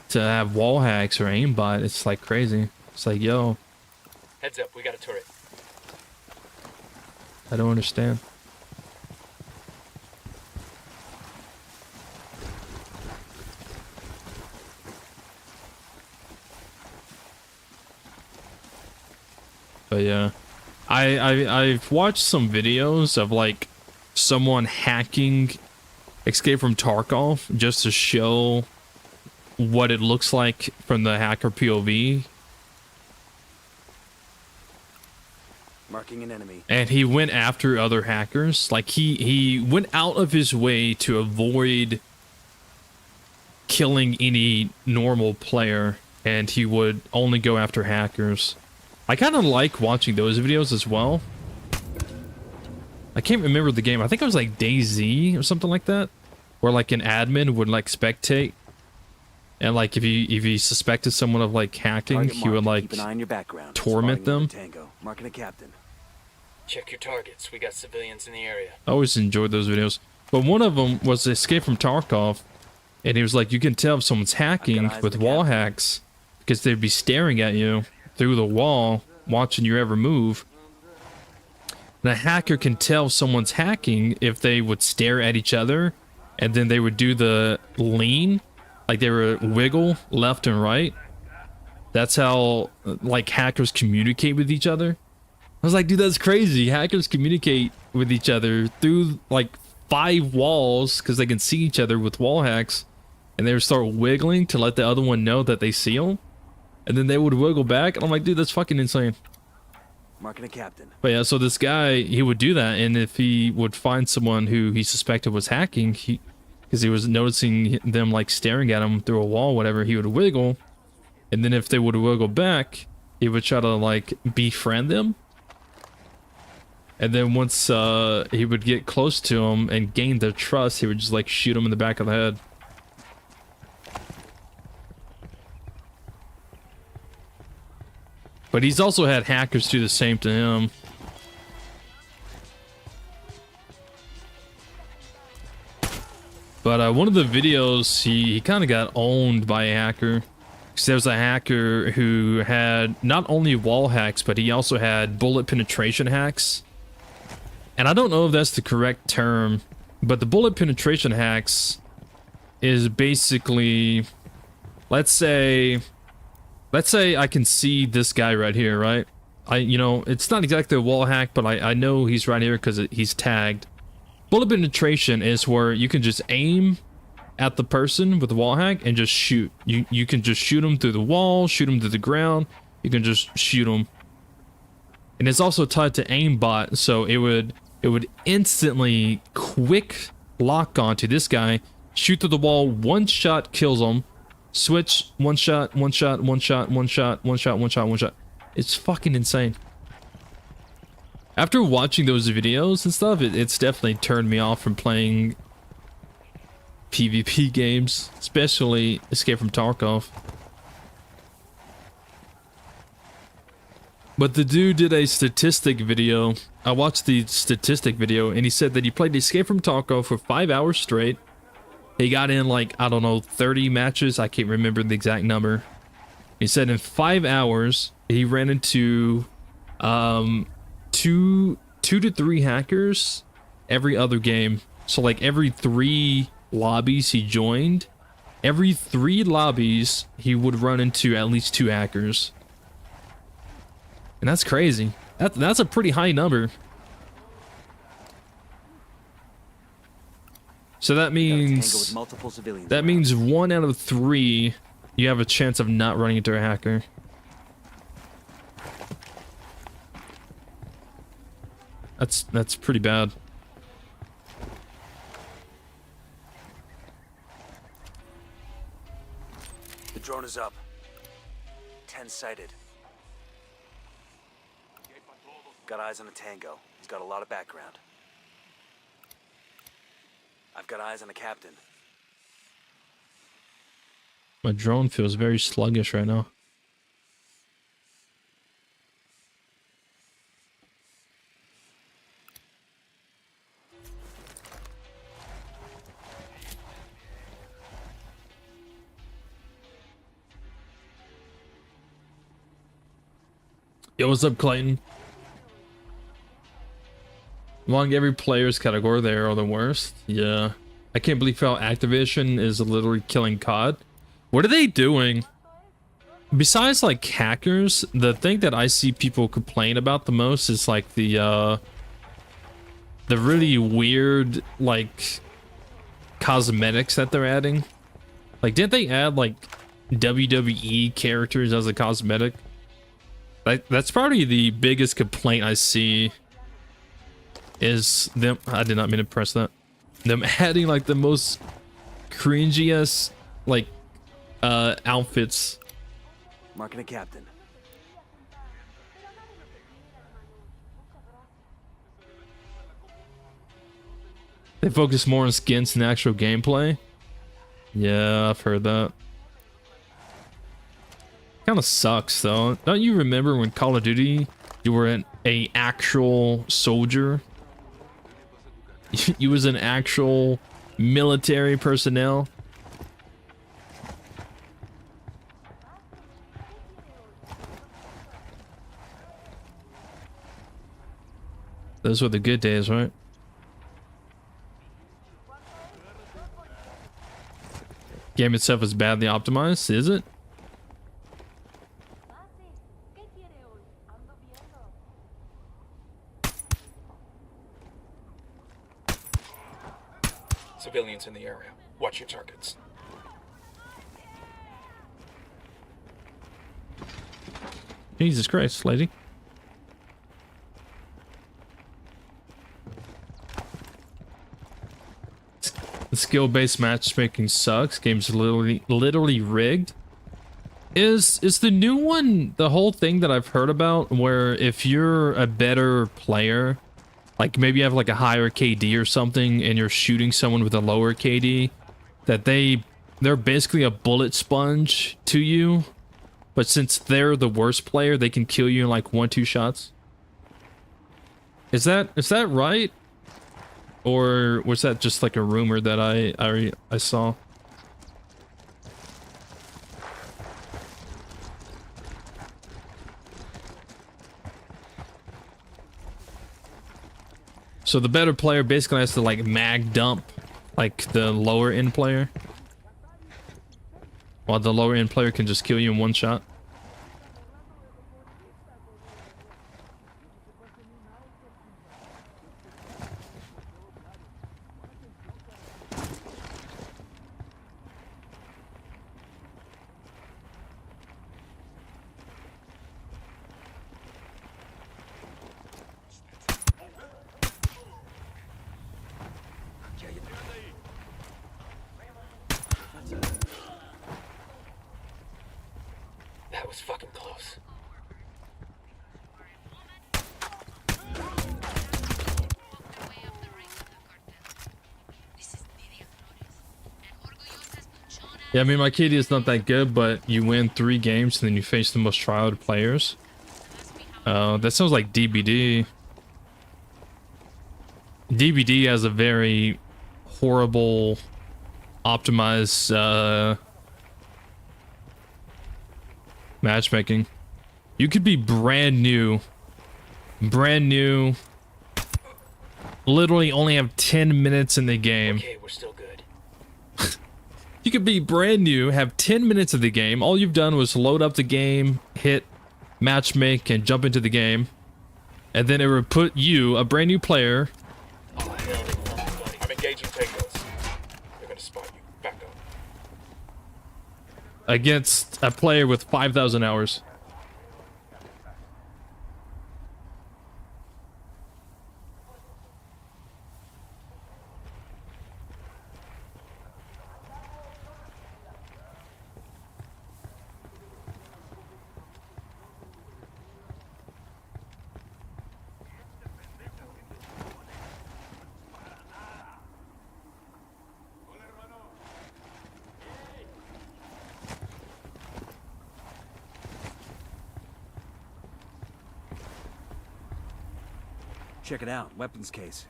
to have wall hacks or aimbot. It's like crazy. It's like, yo. Heads up, we got a turret. I don't understand. But yeah, I've watched some videos of like someone hacking Escape from Tarkov just to show what it looks like from the hacker POV. Marking an enemy. And he went after other hackers. Like he went out of his way to avoid killing any normal player, and he would only go after hackers. I kind of like watching those videos as well. I can't remember the game. I think it was like DayZ or something like that, where like an admin would like spectate, and like if he suspected someone of like hacking, he would like keep an eye on your background. torment them. Tango. Marking a captain. Check your targets. We got civilians in the area. I always enjoyed those videos. But one of them was Escape from Tarkov, and he was like, you can tell if someone's hacking with wall hacks because they'd be staring at you through the wall, watching your every move. And a hacker can tell someone's hacking if they would stare at each other, and then they would do the lean, like they would wiggle left and right. That's how like hackers communicate with each other. I was like, dude, that's crazy. Hackers communicate with each other through like 5 walls because they can see each other with wall hacks, and they would start wiggling to let the other one know that they see them, and then they would wiggle back. And I'm like, dude, that's fucking insane. Marking a captain. But yeah, so this guy, he would do that, and if he would find someone who he suspected was hacking, because he was noticing them like staring at him through a wall, whatever, he would wiggle, and then if they would wiggle back, he would try to like befriend them. And then once he would get close to them and gain their trust, he would just like shoot them in the back of the head. But he's also had hackers do the same to him. But one of the videos, he kind of got owned by a hacker. Because there was a hacker who had not only wall hacks, but he also had bullet penetration hacks. And I don't know if that's the correct term, but the bullet penetration hacks is basically, let's say I can see this guy right here, right? You know, it's not exactly a wall hack, but I know he's right here because he's tagged. Bullet penetration is where you can just aim at the person with the wall hack and just shoot. You can just shoot them through the wall, shoot them to the ground. You can just shoot them. And it's also tied to aimbot, so it would instantly quick lock onto this guy, shoot through the wall, one shot kills him, switch, one shot, one shot, one shot, one shot, one shot, one shot, one shot. It's fucking insane. After watching those videos and stuff, it's definitely turned me off from playing PvP games, especially Escape from Tarkov. But the dude did a statistic video. I watched the statistic video, and he said that he played Escape from Tarkov for 5 hours straight. He got in like, I don't know, 30 matches. I can't remember the exact number. He said in 5 hours, he ran into two to three hackers every other game. So like every 3 lobbies he joined, every 3 lobbies, he would run into at least 2 hackers. And that's crazy. That's a pretty high number. So that means 1 out of 3 you have a chance of not running into a hacker. That's pretty bad. The drone is up. 10 sighted. Got eyes on a tango. He's got a lot of background. I've got eyes on a captain. My drone feels very sluggish right now. Yo, what's up, Clayton? Among every player's category, they are the worst. Yeah. I can't believe how Activision is literally killing COD. What are they doing? Besides, like, hackers, the thing that I see people complain about the most is, like, the really weird, like, cosmetics that they're adding. Like, didn't they add, like, WWE characters as a cosmetic? That's probably the biggest complaint I see. Is them, I did not mean to press that, them adding like the most cringiest like outfits. Marking a captain. They focus more on skins than actual gameplay. Yeah, I've heard that. Kind of sucks though. Don't you remember when Call of Duty you were an actual soldier? You was an actual military personnel. Those were the good days, right? Game itself is badly optimized, is it? Civilians in the area. Watch your targets. Jesus Christ, lady. The skill-based matchmaking sucks. Game's literally rigged. Is the new one the whole thing that I've heard about, where if you're a better player, like maybe you have like a higher KD or something, and you're shooting someone with a lower KD, that they're basically a bullet sponge to you, but since they're the worst player, they can kill you in like 1-2 shots? Is that right? Or was that just like a rumor that I saw? So the better player basically has to like mag dump like the lower end player, while the lower end player can just kill you in 1 shot. That was fucking close. Yeah, I mean, my KD is not that good, but you win 3 games and then you face the most trialed players. That sounds like DBD. DBD has a very horrible optimized matchmaking. You could be brand new, literally only have 10 minutes in the game. Okay, we're still good. You could be brand new, have 10 minutes of the game. All you've done was load up the game, hit matchmake, and jump into the game. And then it would put you, a brand new player. Oh, hell, they found me, buddy. I'm engaging takeouts. They're gonna spot you. Back up. Against a player with 5,000 hours. Check it out, weapons case.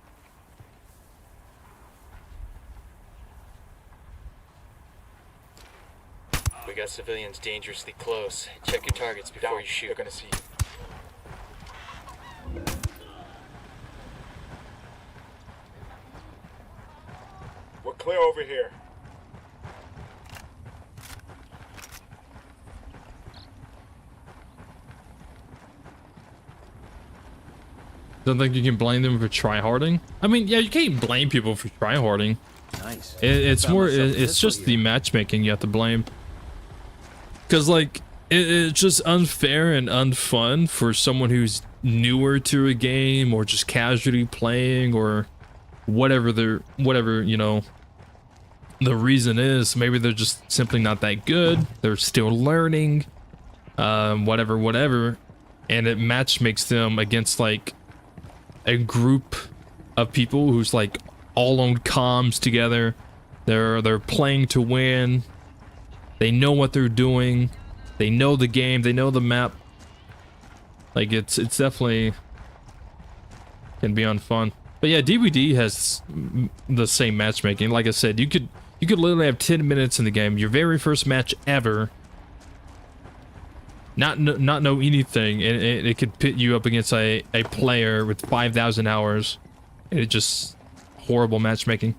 We got civilians dangerously close. Check your targets before you shoot. They're gonna see you. We're clear over here. Don't think you can blame them for tryharding. I mean, yeah, you can't blame people for tryharding. Nice. It's more, it's just the matchmaking you have to blame. Because, like, it's just unfair and unfun for someone who's newer to a game or just casually playing or whatever you know, the reason is. Maybe they're just simply not that good. They're still learning, whatever. And it matchmakes them against, like, a group of people who's like all on comms together. They're playing to win. They know what they're doing. They know the game. They know the map. Like it's definitely can be unfun. But yeah, DBD has the same matchmaking. Like I said, you could literally have 10 minutes in the game, your very first match ever. Not know anything, and it could pit you up against a player with 5,000 hours, and it's just horrible matchmaking.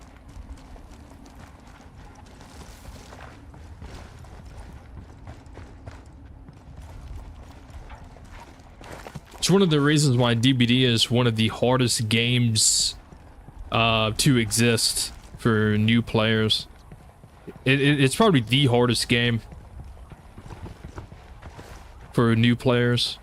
It's one of the reasons why DBD is one of the hardest games to exist for new players. It's probably the hardest game for new players.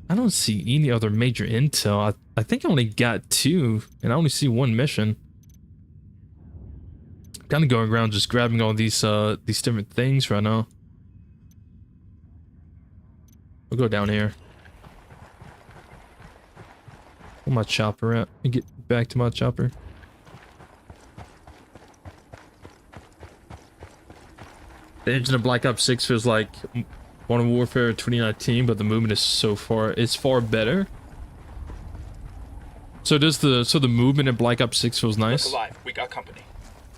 I don't see any other major intel. I think I only got 2, and I only see 1 mission. I'm kind of going around just grabbing all these different things right now. I'll go down here. Where my chopper at? Let me get back to my chopper. The engine of Black Ops 6 feels like Modern Warfare 2019, but the movement is it's far better. So the movement in Black Ops 6 feels nice. Look alive. We got company.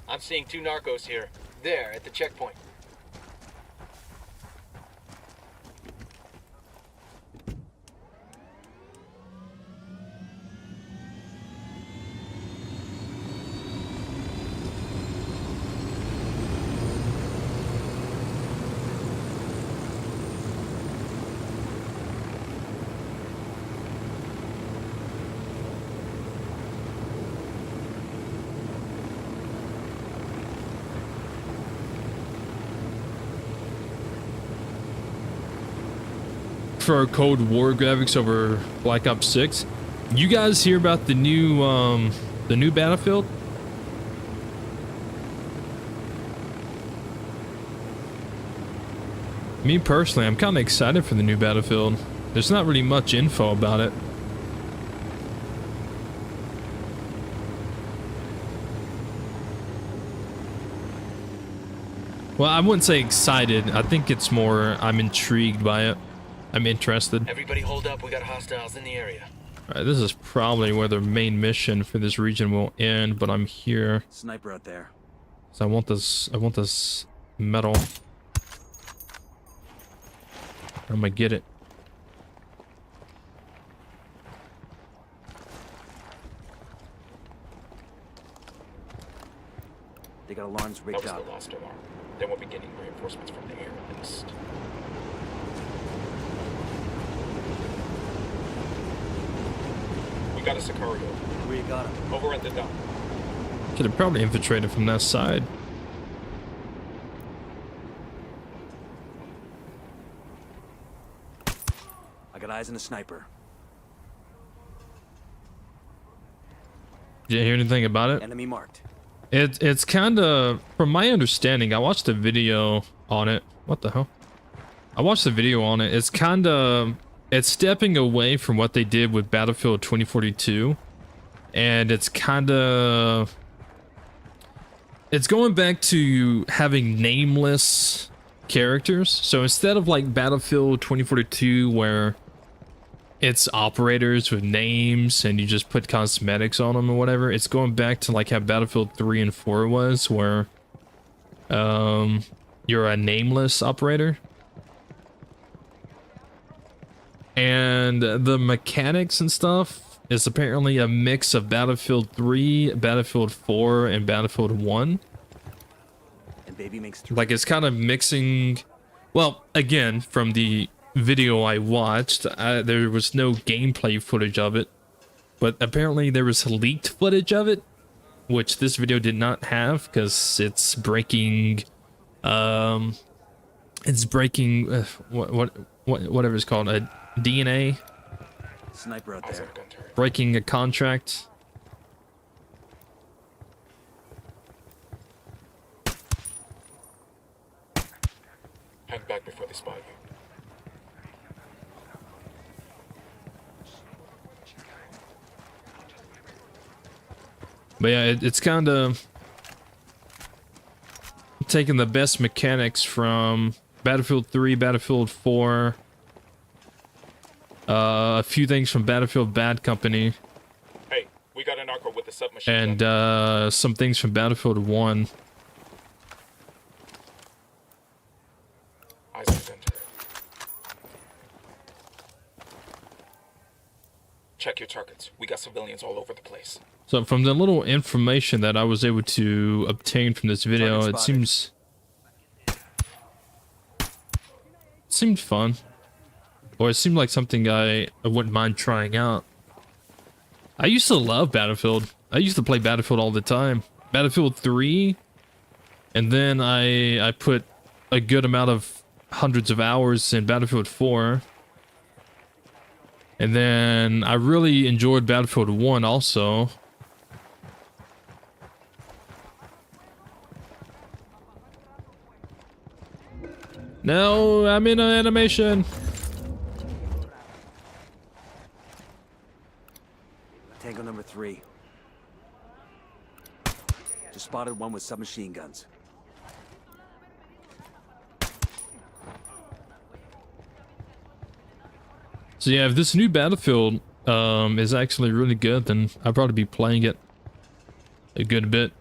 I'm seeing 2 narcos here. There, at the checkpoint. For our Cold War graphics over Black Ops 6. You guys hear about the new Battlefield? Me personally, I'm kind of excited for the new Battlefield. There's not really much info about it. Well, I wouldn't say excited. I think it's more I'm intrigued by it. I'm interested. Everybody hold up. We got hostiles in the area. Alright, this is probably where the main mission for this region will end, but I'm here. Sniper out there. So I want this metal. I'm gonna get it. They got alarms rigged That up. was the lost alarm. Then we'll be getting reinforcements from the air at least. We got a Sicario. Where you got him? Over at the dock. Could have probably infiltrated from that side. I got eyes on a sniper. Did you hear anything about it? Enemy marked. It's kind of, from my understanding, I watched a video on it. What the hell? I watched the video on it. It's kind of, it's stepping away from what they did with Battlefield 2042. And it's kind of, it's going back to having nameless characters. So instead of like Battlefield 2042 where it's operators with names and you just put cosmetics on them or whatever, it's going back to like how Battlefield 3 and 4 was, where you're a nameless operator. And the mechanics and stuff is apparently a mix of Battlefield 3, Battlefield 4, and Battlefield 1. And baby makes 3. Like, it's kind of mixing. Well, again, from the video I watched, there was no gameplay footage of it, but apparently there was leaked footage of it, which this video did not have, because it's breaking whatever it's called, a DNA, Sniper out there. breaking a contract. Hang back before they spot you. But yeah, it's kind of taking the best mechanics from Battlefield 3, Battlefield 4, a few things from Battlefield Bad Company, Hey, we got a narco with a submachine gun. and some things from Battlefield 1. Eyes on the gun turret. Check your targets. We got civilians all over the place. So from the little information that I was able to obtain from this video, Target it spotted. seems seemed fun. Or it seemed like something I wouldn't mind trying out. I used to love Battlefield. I used to play Battlefield all the time. Battlefield 3. And then I put a good amount of hundreds of hours in Battlefield 4. And then I really enjoyed Battlefield 1 also. No, I'm in an animation. Tango number 3. Just spotted one with submachine guns. So yeah, if this new Battlefield is actually really good, then I'll probably be playing it a good bit.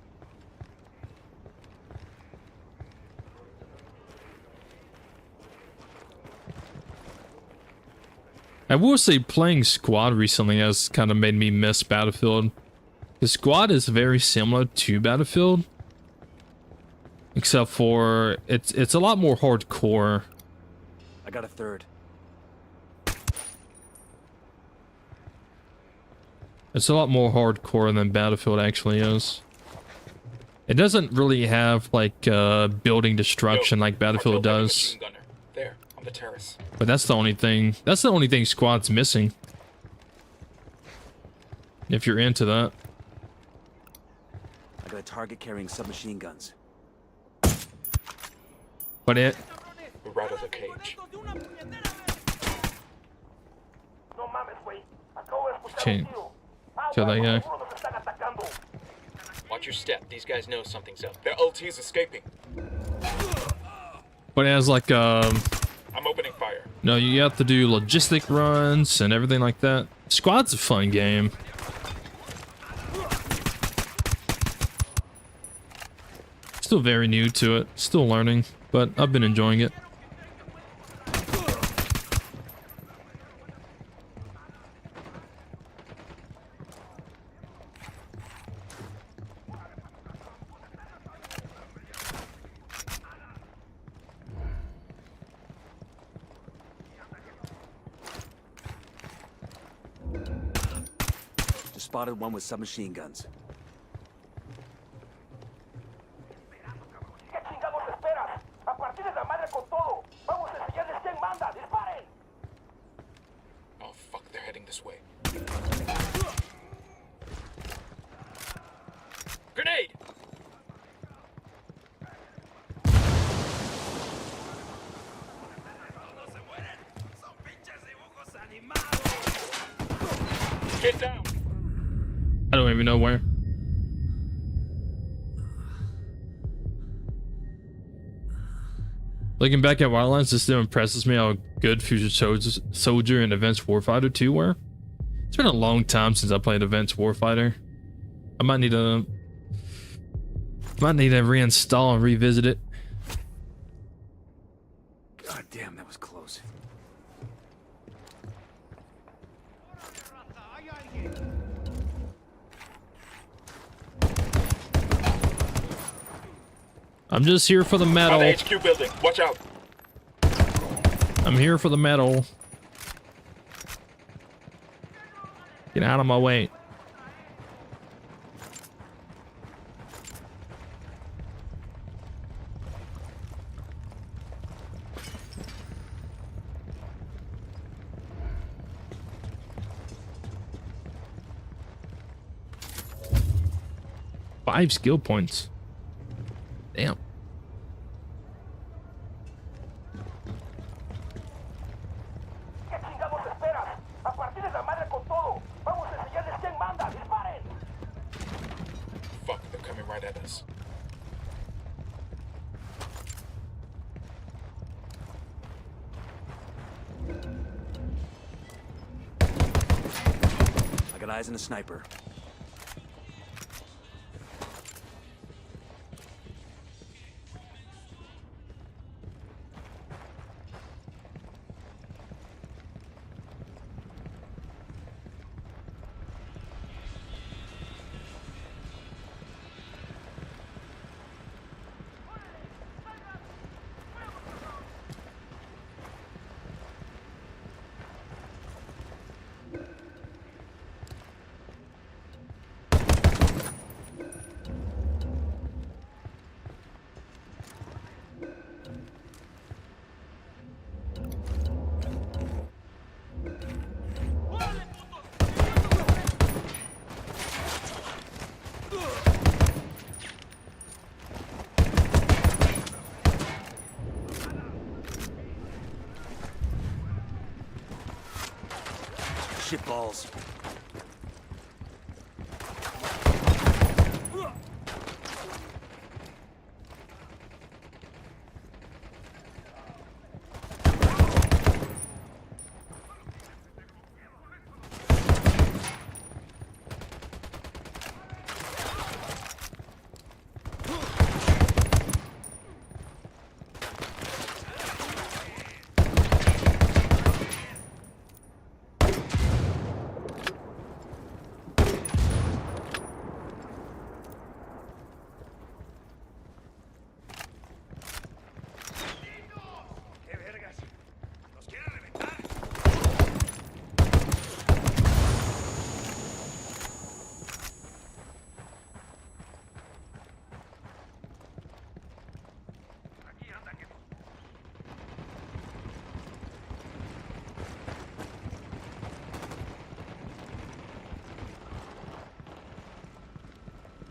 I will say playing Squad recently has kind of made me miss Battlefield. The Squad is very similar to Battlefield, except for it's a lot more hardcore. I got a third. It's a lot more hardcore than Battlefield actually is. It doesn't really have like building destruction like Battlefield does. There, on the terrace. But that's the only thing. That's the only thing Squad's missing. If you're into that. I got a target carrying submachine guns. But it. We're out of the cage. Can't kill that guy. Watch your step. These guys know something's up. Their LT's escaping. But it has like I'm opening fire. no, you have to do logistic runs and everything like that. Squad's a fun game. Still very new to it. Still learning, but I've been enjoying it. Just spotted one with submachine guns. Oh fuck, they're heading this way. Grenade! Get down! I don't even know where. Looking back at Wildlands, this still impresses me how good Future Soldier and Advanced Warfighter 2 were. It's been a long time since I played Advanced Warfighter. I might need to reinstall and revisit it. God damn, that was close. I'm just here for the medal. On the HQ building. Watch out. I'm here for the medal. Get out of my way. Five skill points. Damn. Fuck, they're coming right at us. I got eyes on a sniper. shitballs.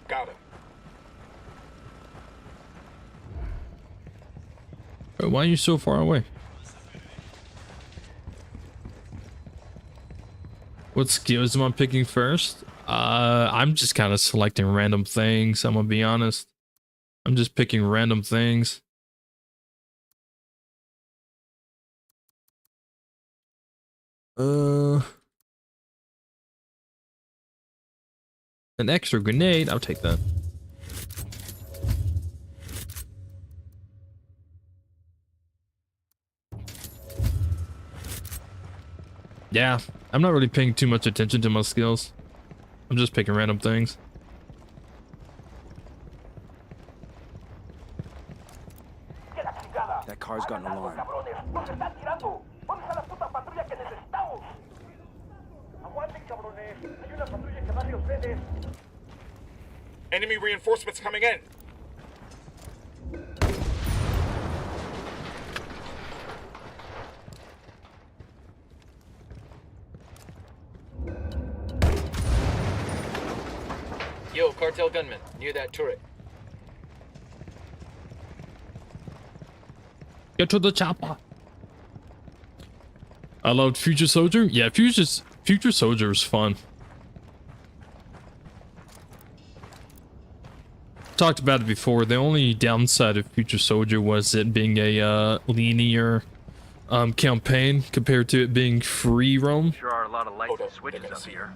Got him. Why are you so far away? What skills am I picking first? I'm just kind of selecting random things, I'm gonna be honest. I'm just picking random things. An extra grenade, I'll take that. Yeah, I'm not really paying too much attention to my skills. I'm just picking random things. That car's got an alarm. Enemy reinforcements coming in. Yo, cartel gunman, near that turret. Get to the chopper. I loved Future Soldier. Yeah, Future Soldier is fun. Talked about it before. The only downside of Future Soldier was it being a linear campaign compared to it being free roam. Sure are a lot of lights and switches up here.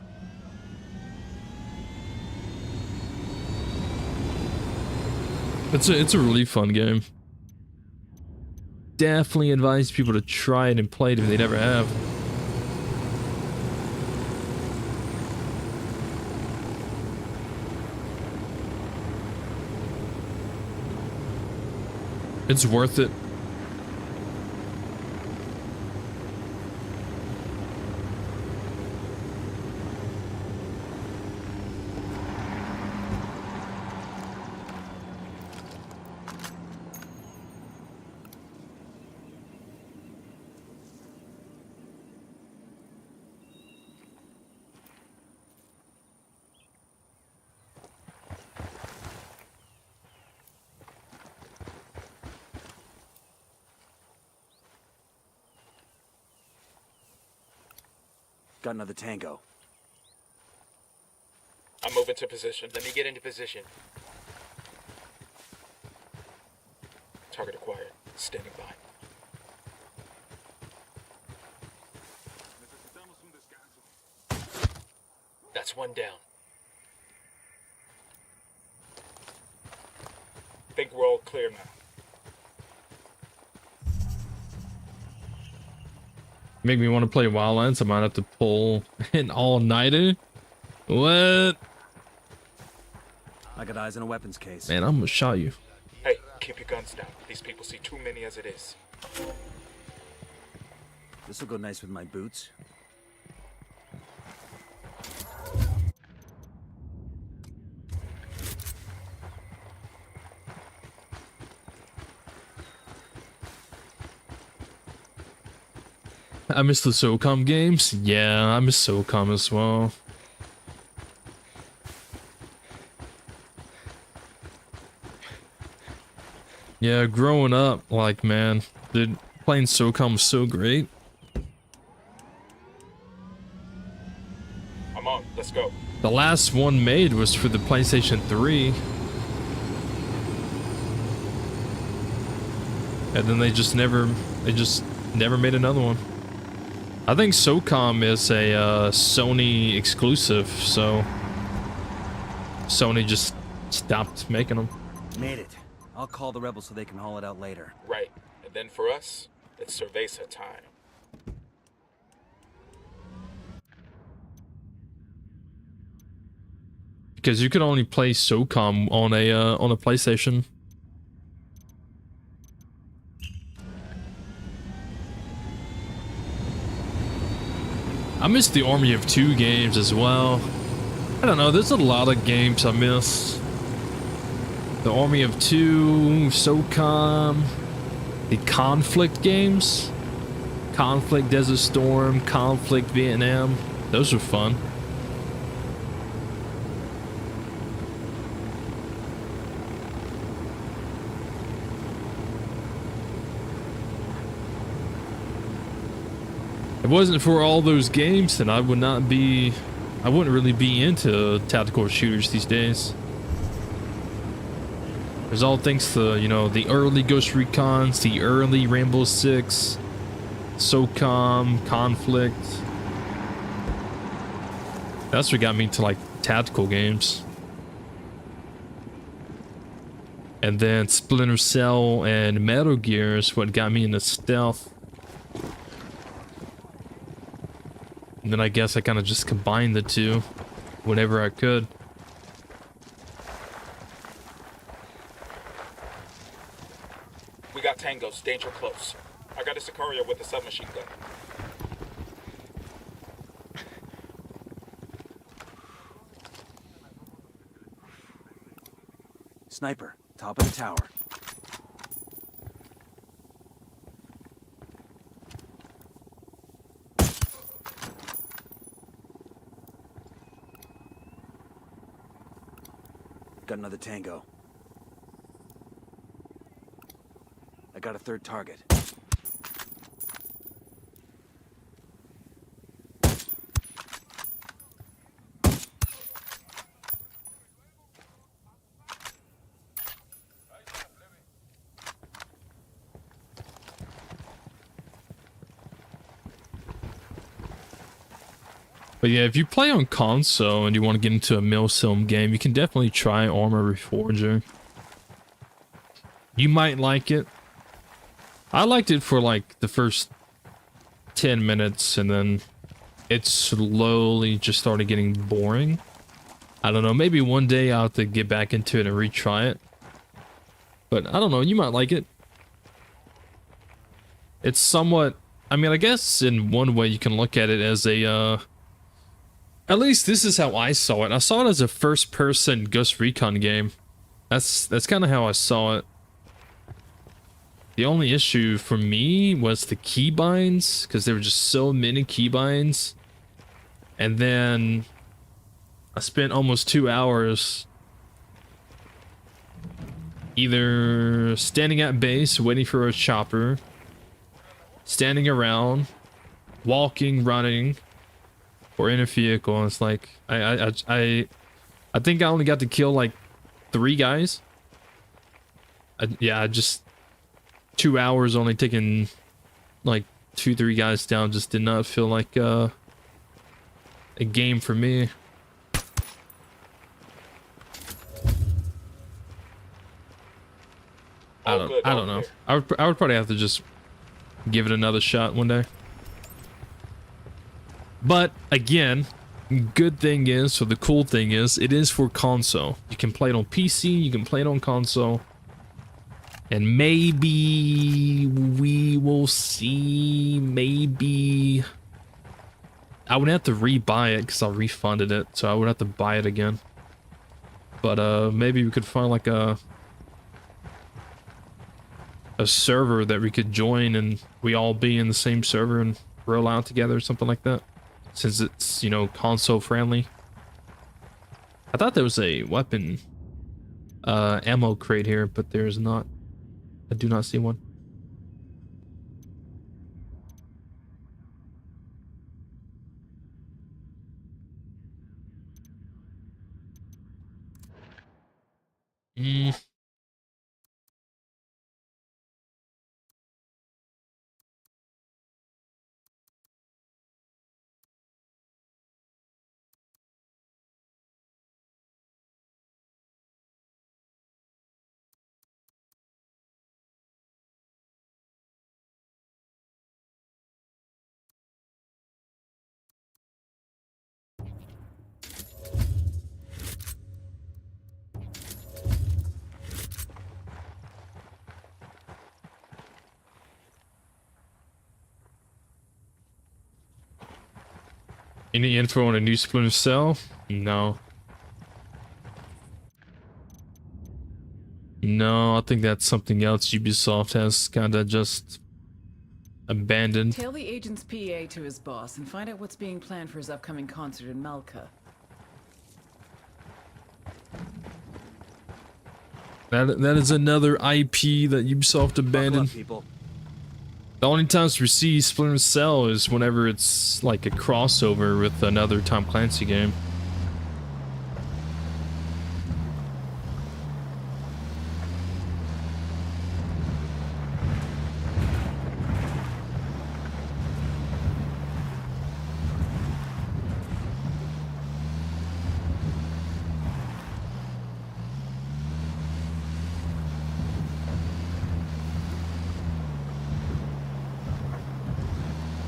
It's a really fun game. Definitely advise people to try it and play it if they never have. It's worth it. Got another tango. I'm moving to position. Let me get into position. Target acquired. Standing by. That's one down. Think we're all clear now. Make me want to play Wildlands. I might have to pull an all-nighter. What? I got eyes on a weapons case. Man, I'm gonna shot you. Hey, keep your guns down. These people see too many as it is. This'll go nice with my boots. I miss the SOCOM games. Yeah, I miss SOCOM as well. Yeah, growing up, like, man, dude, playing SOCOM was so great. Let's go. The last one made was for the PlayStation 3. And then they just never made another one. I think SOCOM is a Sony exclusive, so Sony just stopped making them. Made it. I'll call the rebels so they can haul it out later. Right. And then for us, it's Cerveza time. Because you could only play SOCOM on a PlayStation. I miss the Army of Two games as well. I don't know, there's a lot of games I miss. The Army of Two, SOCOM, the Conflict games. Conflict Desert Storm, Conflict Vietnam. Those were fun. If it wasn't for all those games, then I wouldn't really be into tactical shooters these days. There's all thanks to, you know, the early Ghost Recons, the early Rainbow Six, SOCOM, Conflict. That's what got me into, like, tactical games. And then Splinter Cell and Metal Gear is what got me into stealth. And then I guess I kind of just combined the two whenever I could. We got tangos, danger close. I got a Sicario with a submachine gun. Sniper, top of the tower. Got another tango. I got a third target. But yeah, if you play on console and you want to get into a Milsim game, you can definitely try Armor Reforger. You might like it. I liked it for like the first 10 minutes and then it slowly just started getting boring. I don't know, maybe one day I'll have to get back into it and retry it. But I don't know, you might like it. It's somewhat, I mean, I guess in one way you can look at it as a, at least this is how I saw it. I saw it as a first-person Ghost Recon game. That's kind of how I saw it. The only issue for me was the keybinds, because there were just so many keybinds. And then I spent almost 2 hours either standing at base waiting for a chopper, standing around, walking, running, or in a vehicle. And it's like I think I only got to kill like 3 guys. Yeah, just 2 hours only taking like 2-3 guys down just did not feel like a game for me. I don't know. I would probably have to just give it another shot one day. But again, good thing is, so the cool thing is, it is for console. You can play it on PC, you can play it on console. And maybe we will see, maybe I would have to rebuy it because I refunded it, so I would have to buy it again. But maybe we could find like a server that we could join and we all be in the same server and roll out together or something like that. Since it's, you know, console friendly. I thought there was a weapon ammo crate here, but there's not. I do not see one. Any info on a new Splinter Cell? No. No, I think that's something else Ubisoft has kinda just abandoned. Tell the agent's PA to his boss and find out what's being planned for his upcoming concert in Malka. That is another IP that Ubisoft Buckle abandoned. up, people. The only times we see Splinter Cell is whenever it's like a crossover with another Tom Clancy game.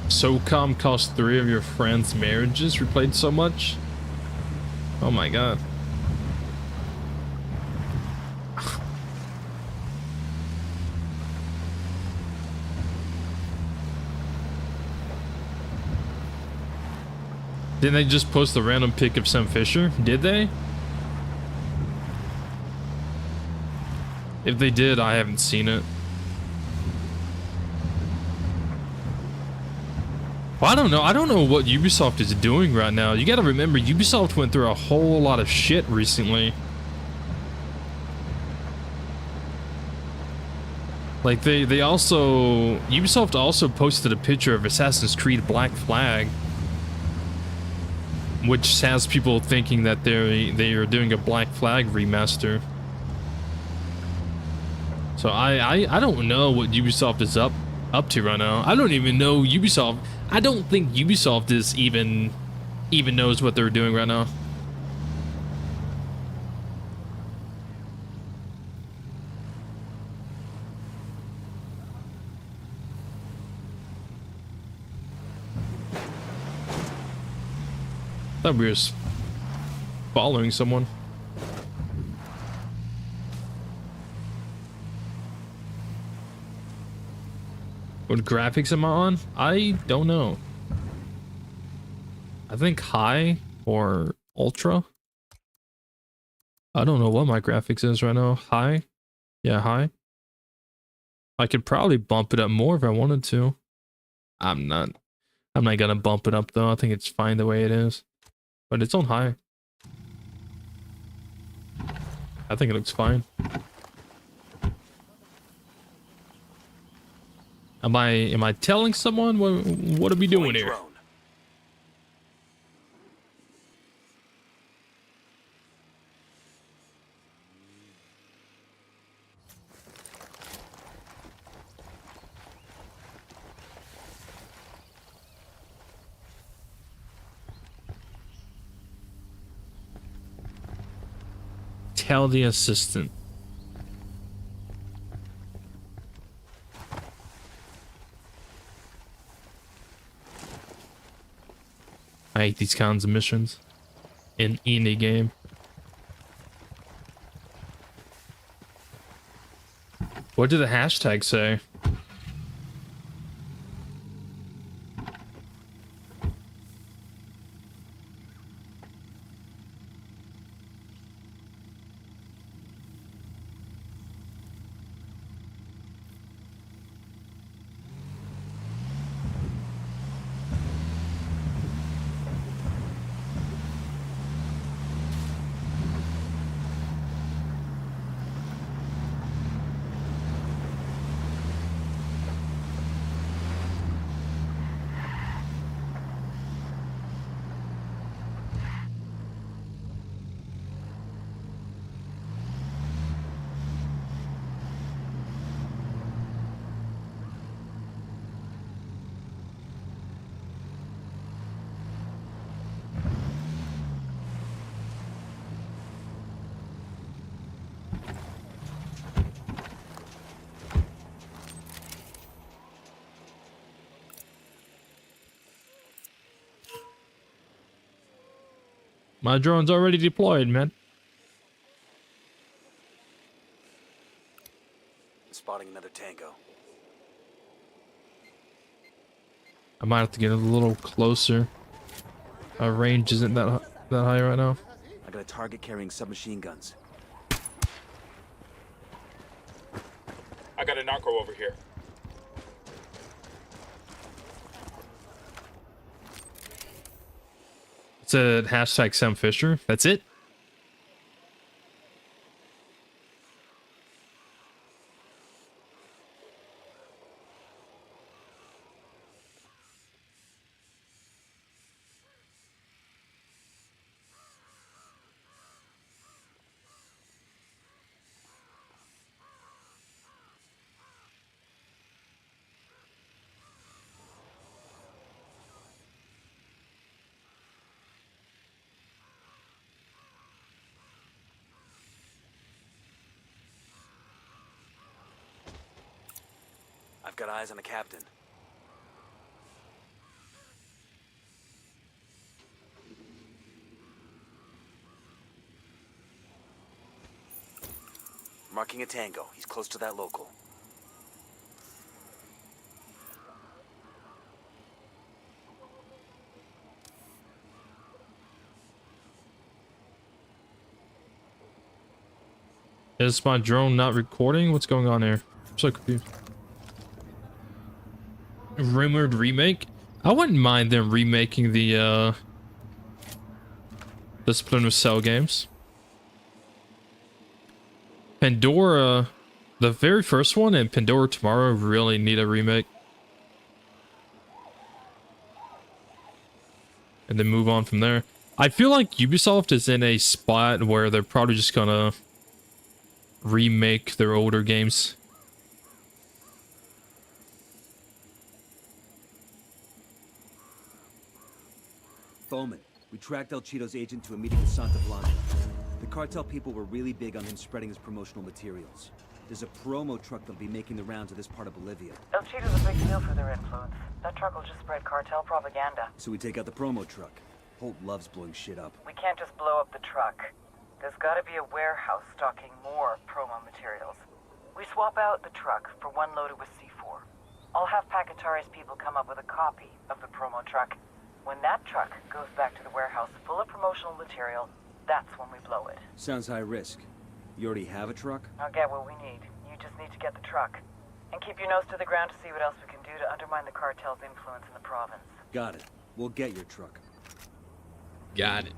SOCOM cost 3 of your friends' marriages replayed so much? Oh my god. Didn't they just post a random pic of Sam Fisher? Did they? If they did, I haven't seen it. Well, I don't know. I don't know what Ubisoft is doing right now. You gotta remember, Ubisoft went through a whole lot of shit recently. Like, Ubisoft also posted a picture of Assassin's Creed Black Flag, which has people thinking that they are doing a Black Flag remaster. So I don't know what Ubisoft is up to right now. I don't even know Ubisoft. I don't think Ubisoft is even knows what they're doing right now. Thought we were following someone. What graphics am I on? I don't know. I think high or ultra. I don't know what my graphics is right now. High? Yeah, high. I could probably bump it up more if I wanted to. I'm not gonna bump it up though. I think it's fine the way it is. But it's on high. I think it looks fine. Am I telling someone what are we doing here? Drone. Tell the assistant. I hate these kinds of missions in any game. What did the hashtag say? My drone's already deployed, man. Spotting another tango. I might have to get a little closer. Our range isn't that high right now. I got a target carrying submachine guns. I got a narco over here. It's a hashtag Sam Fisher. That's it. I've got eyes on the captain. Marking a tango. He's close to that local. Is my drone not recording? What's going on here? I'm so confused. Rumored remake? I wouldn't mind them remaking the Splinter Cell games. Pandora, the very first one, and Pandora Tomorrow really need a remake. And then move on from there. I feel like Ubisoft is in a spot where they're probably just gonna remake their older games. Bowman, we tracked El Chido's agent to a meeting in Santa Blanca. The cartel people were really big on him spreading his promotional materials. There's a promo truck that'll be making the rounds of this part of Bolivia. El Chido's a big deal for their influence. That truck will just spread cartel propaganda. So we take out the promo truck. Holt loves blowing shit up. We can't just blow up the truck. There's gotta be a warehouse stocking more promo materials. We swap out the truck for one loaded with C4. I'll have Pacatari's people come up with a copy of the promo truck. When that truck goes back to the warehouse full of promotional material, that's when we blow it. Sounds high risk. You already have a truck? I'll get what we need. You just need to get the truck. And keep your nose to the ground to see what else we can do to undermine the cartel's influence in the province. Got it. We'll get your truck. Got it.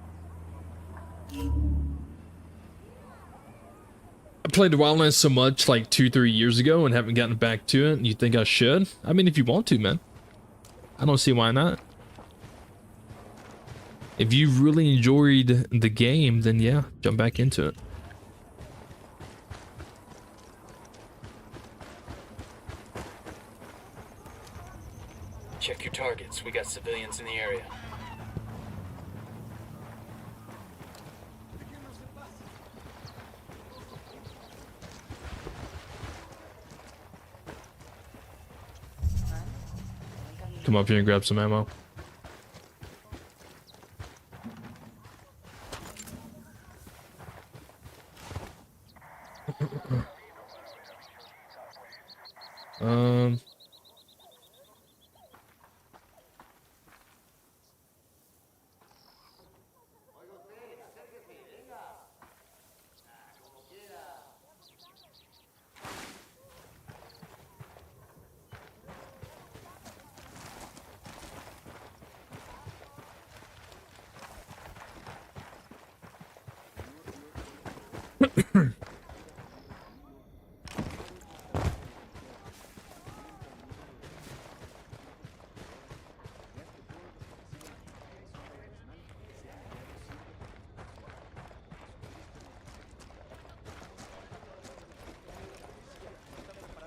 I played Wildlands so much like 2-3 years ago and haven't gotten back to it. You think I should? I mean, if you want to, man. I don't see why not. If you really enjoyed the game, then yeah, jump back into it. Check your targets. We got civilians in the area. Come up here and grab some ammo.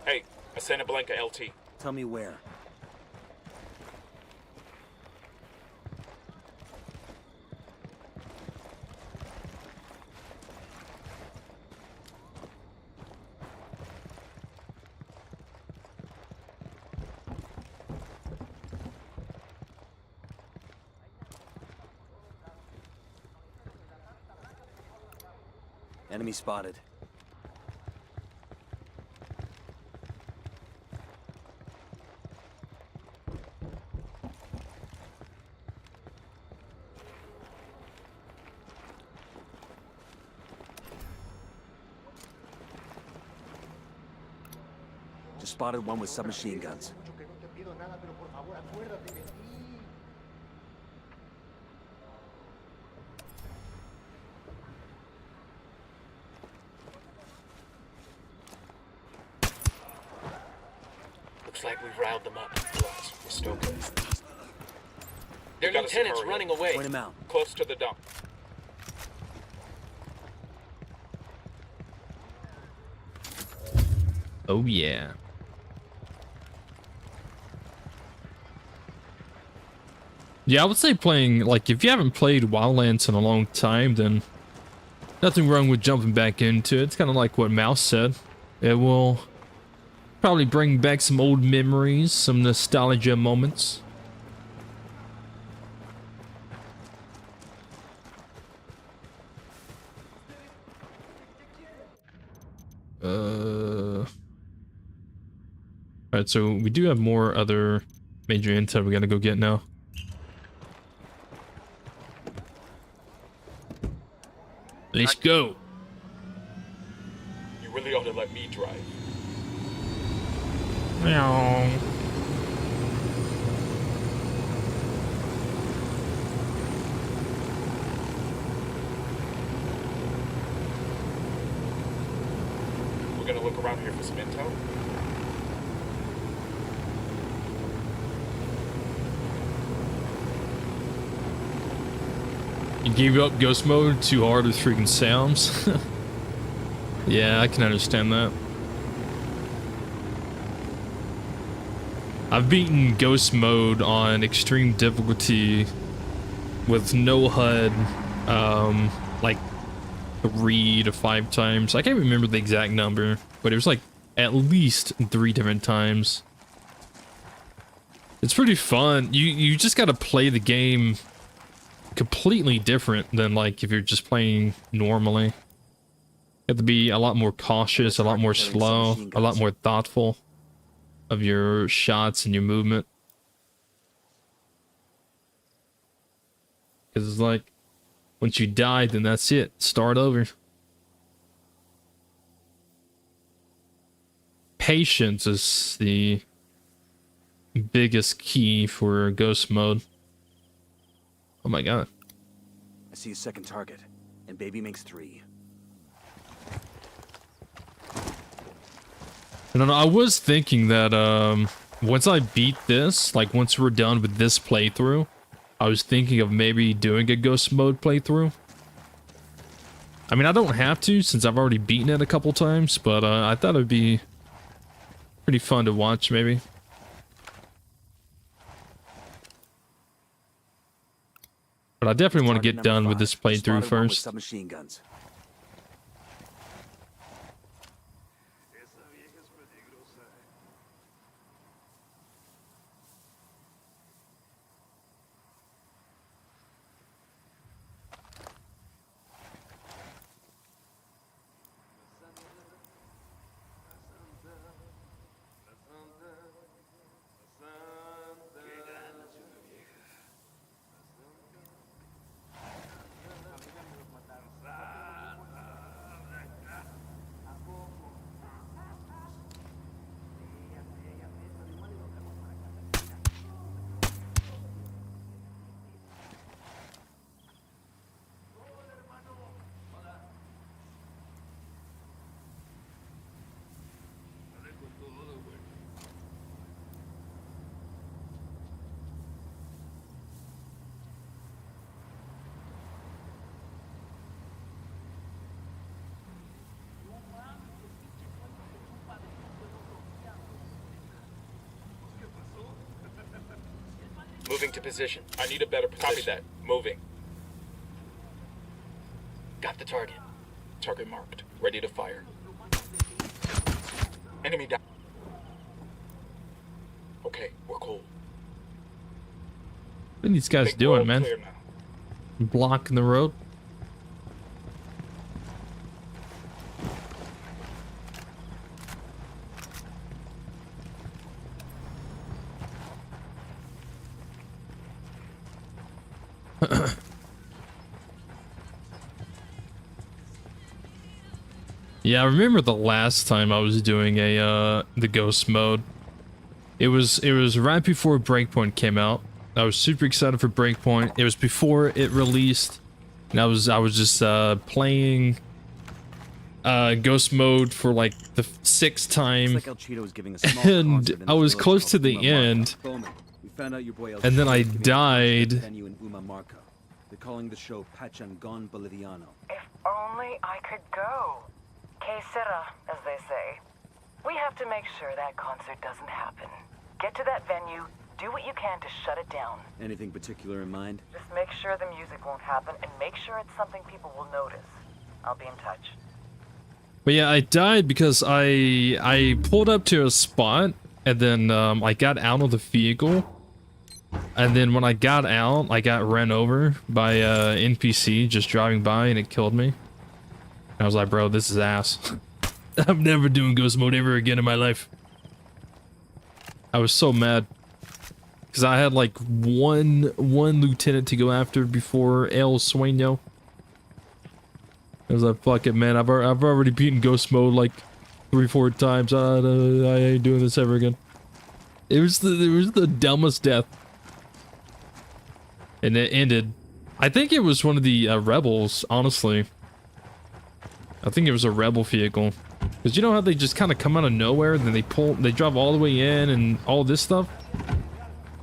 Hey, I sent a Blanca LT. Tell me where. Enemy spotted. Just spotted one with submachine guns. Looks like we've riled them up. Plus, we're still good. Their lieutenant's running away. Point him out. Close to the dump. Oh yeah. Yeah, I would say playing, like, if you haven't played Wildlands in a long time, then nothing wrong with jumping back into it. It's kind of like what Mouse said. It will probably bring back some old memories, some nostalgia moments. Alright, so we do have more other major intel we gotta go get now. Let's go. You really ought to let me drive. Meow. We're gonna look around here for some intel. You gave up ghost mode too hard with freaking sounds. Yeah, I can understand that. I've beaten ghost mode on extreme difficulty with no HUD, like 3 to 5 times. I can't remember the exact number, but it was like at least 3 different times. It's pretty fun. You just gotta play the game completely different than like if you're just playing normally. You have to be a lot more cautious, a lot more slow, a lot more thoughtful of your shots and your movement. Because it's like, once you die, then that's it. Start over. Patience is the biggest key for ghost mode. Oh my god. I see a second target, and baby makes 3. I don't know, I was thinking that once I beat this, like once we're done with this playthrough, I was thinking of maybe doing a ghost mode playthrough. I mean, I don't have to since I've already beaten it a couple times, but I thought it'd be pretty fun to watch maybe. But I definitely want to get done with this playthrough first. Submachine guns. Moving to position. I need a better position. Copy that. Moving. Got the target. Target marked. Ready to fire. Enemy down. Okay, we're cool. What are these guys Big doing, world man? clear now. Blocking the road? Yeah, I remember the last time I was doing the ghost mode. It was right before Breakpoint came out. I was super excited for Breakpoint. It was before it released, and I was just playing ghost mode for like the 6th time, and I was close to the end, and then I died. They're calling the show Pachangon Boliviano. If only I could go. Que sera, as they say. We have to make sure that concert doesn't happen. Get to that venue, do what you can to shut it down. Anything particular in mind? Just make sure the music won't happen, and make sure it's something people will notice. I'll be in touch. But yeah, I died because I pulled up to a spot, and then I got out of the vehicle, and then when I got out, I got ran over by NPC just driving by, and it killed me. And I was like, bro, this is ass. I'm never doing ghost mode ever again in my life. I was so mad because I had like one lieutenant to go after before El Sueño. I was like, fuck it, man. I've already beaten ghost mode like 3-4 times. I ain't doing this ever again. It was the dumbest death, and it ended. I think it was one of the rebels. Honestly, I think it was a rebel vehicle. Because you know how they just kind of come out of nowhere, and then they drive all the way in and all this stuff?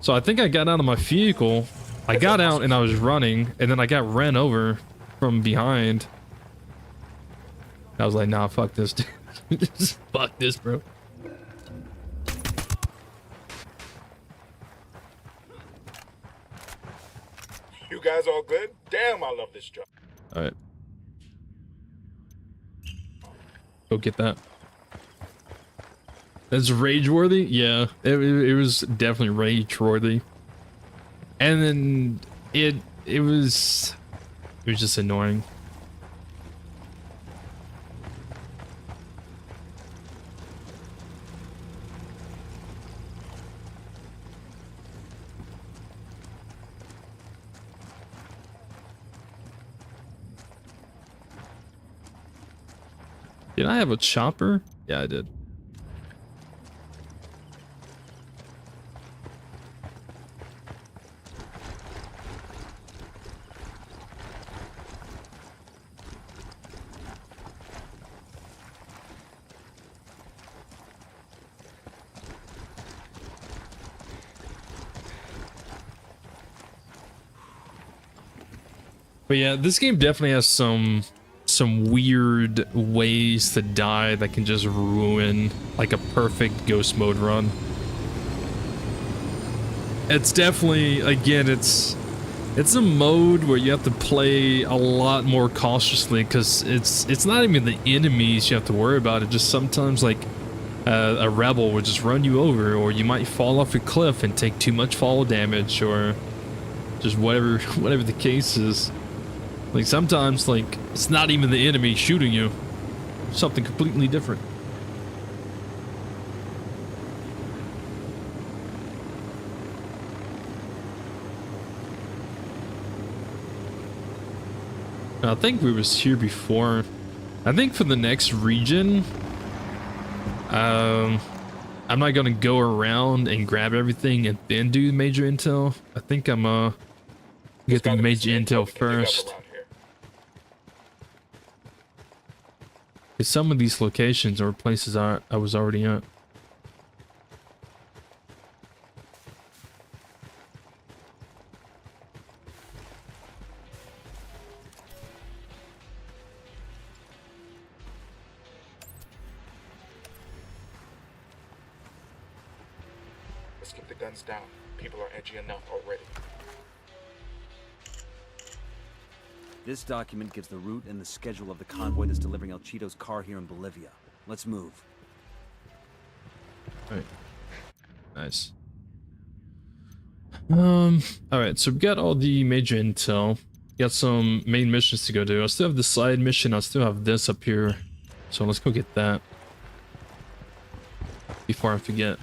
So I think I got out of my vehicle, I got out and I was running, and then I got ran over from behind. I was like, nah, fuck this, dude. Fuck this, bro. You guys all good? Damn, I love this job. Alright. Go get that. That's rage worthy? Yeah, it was definitely rage worthy. And then it was just annoying. Did I have a chopper? Yeah, I did. But yeah, this game definitely has some weird ways to die that can just ruin like a perfect ghost mode run. It's definitely, again, it's a mode where you have to play a lot more cautiously, because it's not even the enemies you have to worry about. It just sometimes like a rebel will just run you over, or you might fall off a cliff and take too much fall damage, or just whatever the case is. Like sometimes, like, it's not even the enemy shooting you. Something completely different. I think we was here before. I think for the next region, I'm not gonna go around and grab everything and then do major intel. I think I'm get the major intel first. Because some of these locations or places I was already at. Let's keep the guns down. People are edgy enough already. This document gives the route and the schedule of the convoy that's delivering El Chido's car here in Bolivia. Let's move. Alright. Nice. Alright, so we've got all the major intel. Got some main missions to go do. I still have the side mission. I still have this up here. So let's go get that before I forget.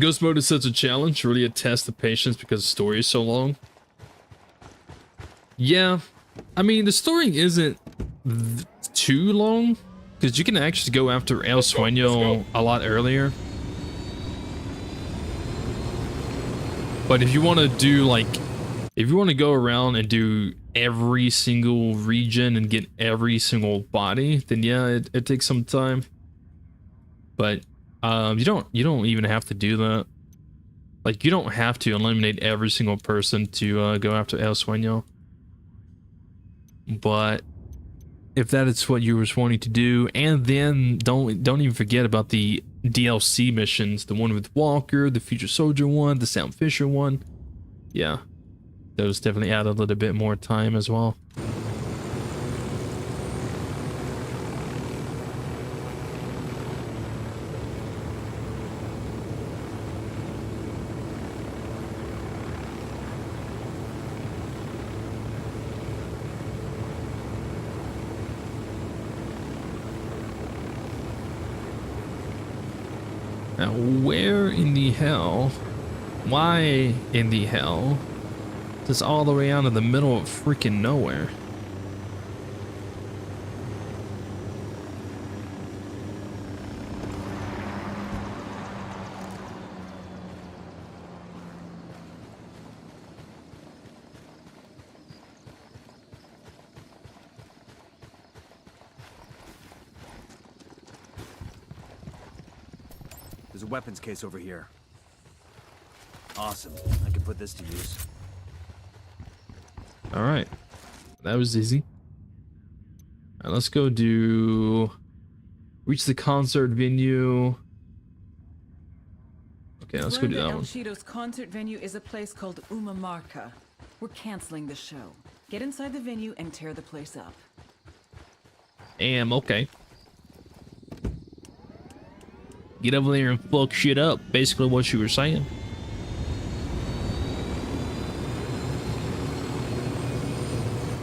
Ghost mode is such a challenge, really a test of patience because the story is so long. Yeah, I mean, the story isn't too long, because you can actually go after El Sueño a lot earlier. But if you want to do, like, if you want to go around and do every single region and get every single body, then yeah, it takes some time. But you don't even have to do that. Like, you don't have to eliminate every single person to go after El Sueño. But if that is what you were wanting to do, and then don't even forget about the DLC missions, the one with Walker, the Future Soldier one, the Sam Fisher one. Yeah, those definitely add a little bit more time as well. Now, where in the hell, why in the hell, just all the way out in the middle of freaking nowhere? There's a weapons case over here. Awesome. I can put this to use. All right, that was easy. All right, let's go do reach the concert venue. Okay, let's go do that one. Chido's concert venue is a place called Umamarca. We're canceling the show. Get inside the venue and tear the place up. Okay. Get over there and fuck shit up. Basically what you were saying.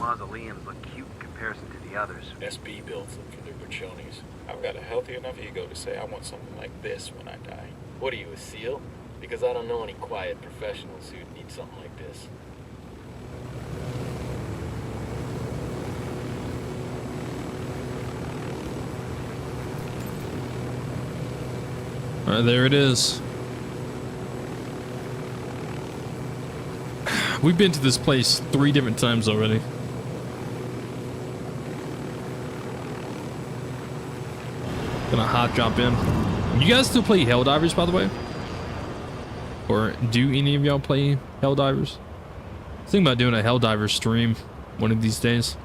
Mausoleums look cute in comparison to the others. SB builds them for their pachonis. I've got a healthy enough ego to say I want something like this when I die. What are you, a SEAL? Because I don't know any quiet professionals who'd need something like this. All right, there it is. We've been to this place 3 different times already. Gonna hot drop in. You guys still play Helldivers, by the way? Or do any of y'all play Helldivers? I was thinking about doing a Helldiver stream one of these days.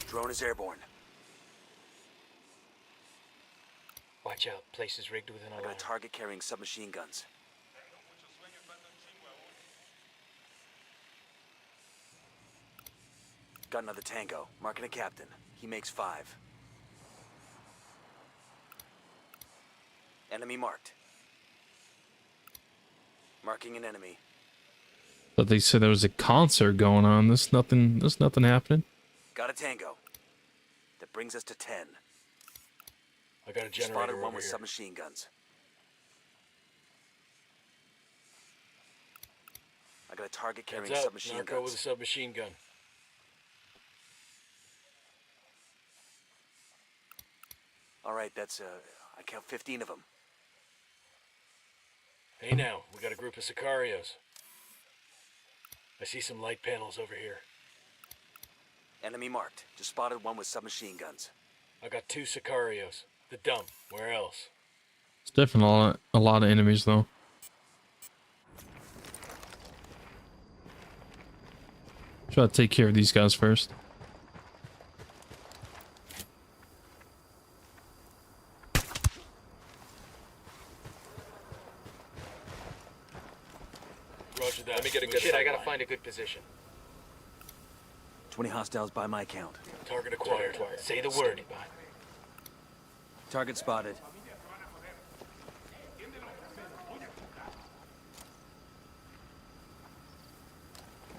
Drone is airborne. Watch out, place is rigged within I a got line. a target carrying submachine guns. Got another tango. Marking a captain. He makes 5. Enemy marked. Marking an enemy. But they said there was a concert going on. There's nothing happening. Got a tango. That brings us to 10. I got a generator Spotted one over with here. submachine guns. I got a target carrying Heads up, submachine narco guns. with a submachine gun. All right, that's I count 15 of them. Hey now, we got a group of Sicarios. I see some light panels over here. Enemy marked. Just spotted one with submachine guns. I got 2 Sicarios. The dump. Where else? It's definitely a lot of enemies though. Try to take care of these guys first. Roger that. Let me get a good Shit, I sight gotta line. find a good position. 20 hostiles by my count. Target acquired. Say the word. Target spotted.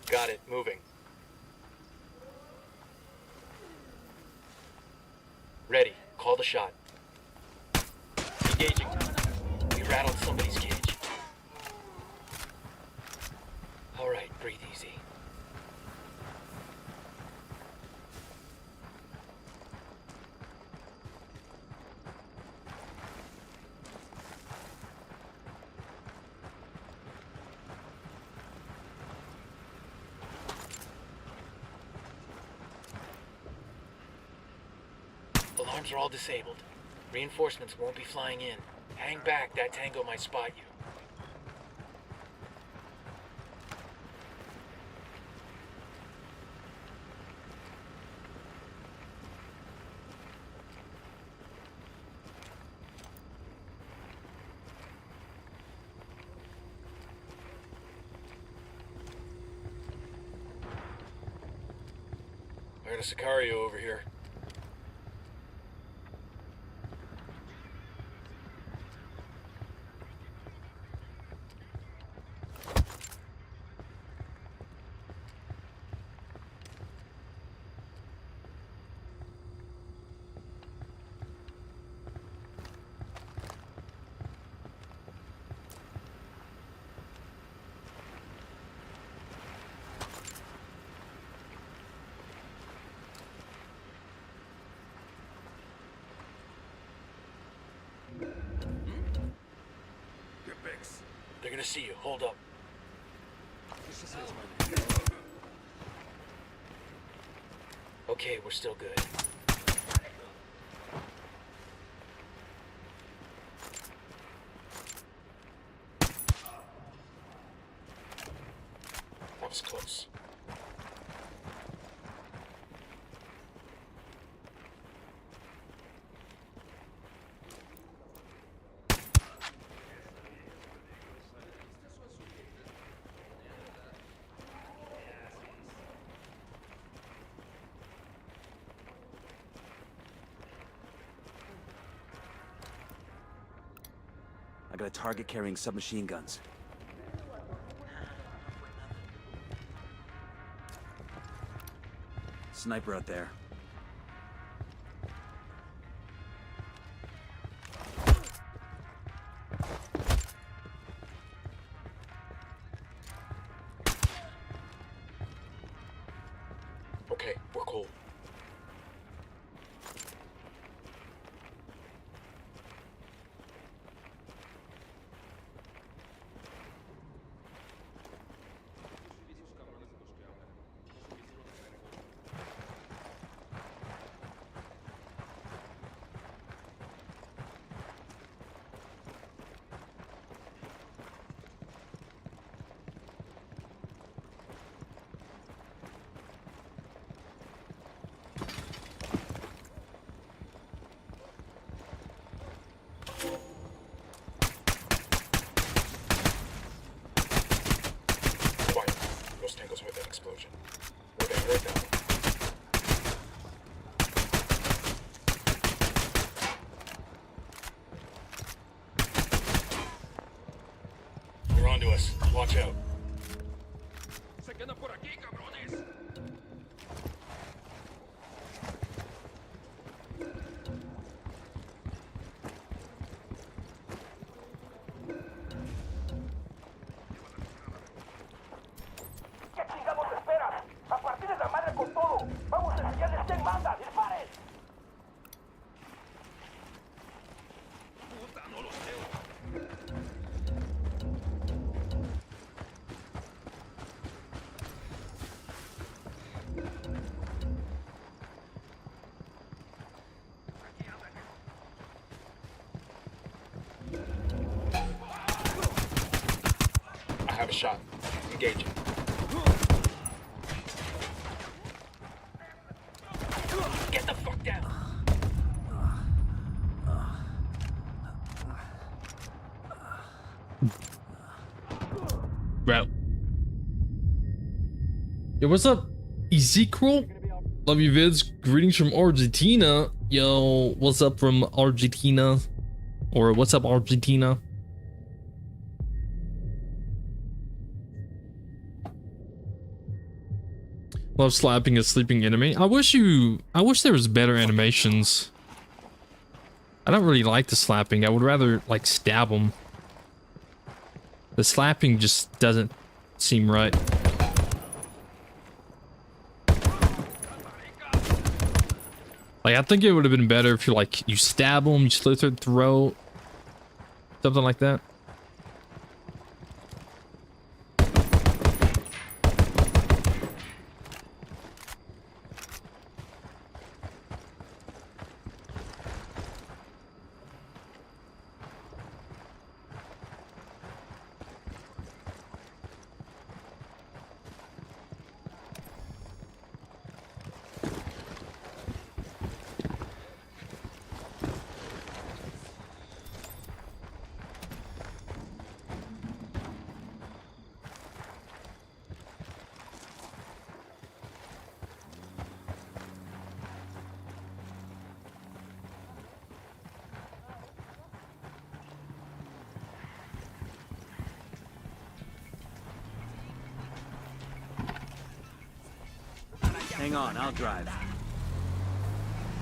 Got it. Moving. Ready. Call the shot. Engaging. We rattled somebody's cage. All right, breathe easy. Alarms are all disabled. Reinforcements won't be flying in. Hang back, that tango might spot you. I got a Sicario over here. They're gonna see you. Hold up. Okay, we're still good. That was close. I got a target carrying submachine guns. Sniper out there. Okay, we're cool. Quiet. Those tangos heard that explosion. Or they heard that one. They're onto us. Watch out. Se quedan por aquí, cabrones. ¿Qué chingados esperas? ¡A partir de la madre con todo! ¡Vamos a enseñarles quién manda! ¡Disparen! Puta, no los veo. I have a shot. Engaging. Get the fuck down. Route. Yo, what's up, Ezekiel? Love you, vids. Greetings from Argentina. Yo, what's up from Argentina? Or what's up, Argentina? Love slapping a sleeping enemy. I wish there was better animations. I don't really like the slapping. I would rather like stab them. The slapping just doesn't seem right. Like, I think it would have been better if you stab them, you slit their throat, something like that. Hang on, I'll drive.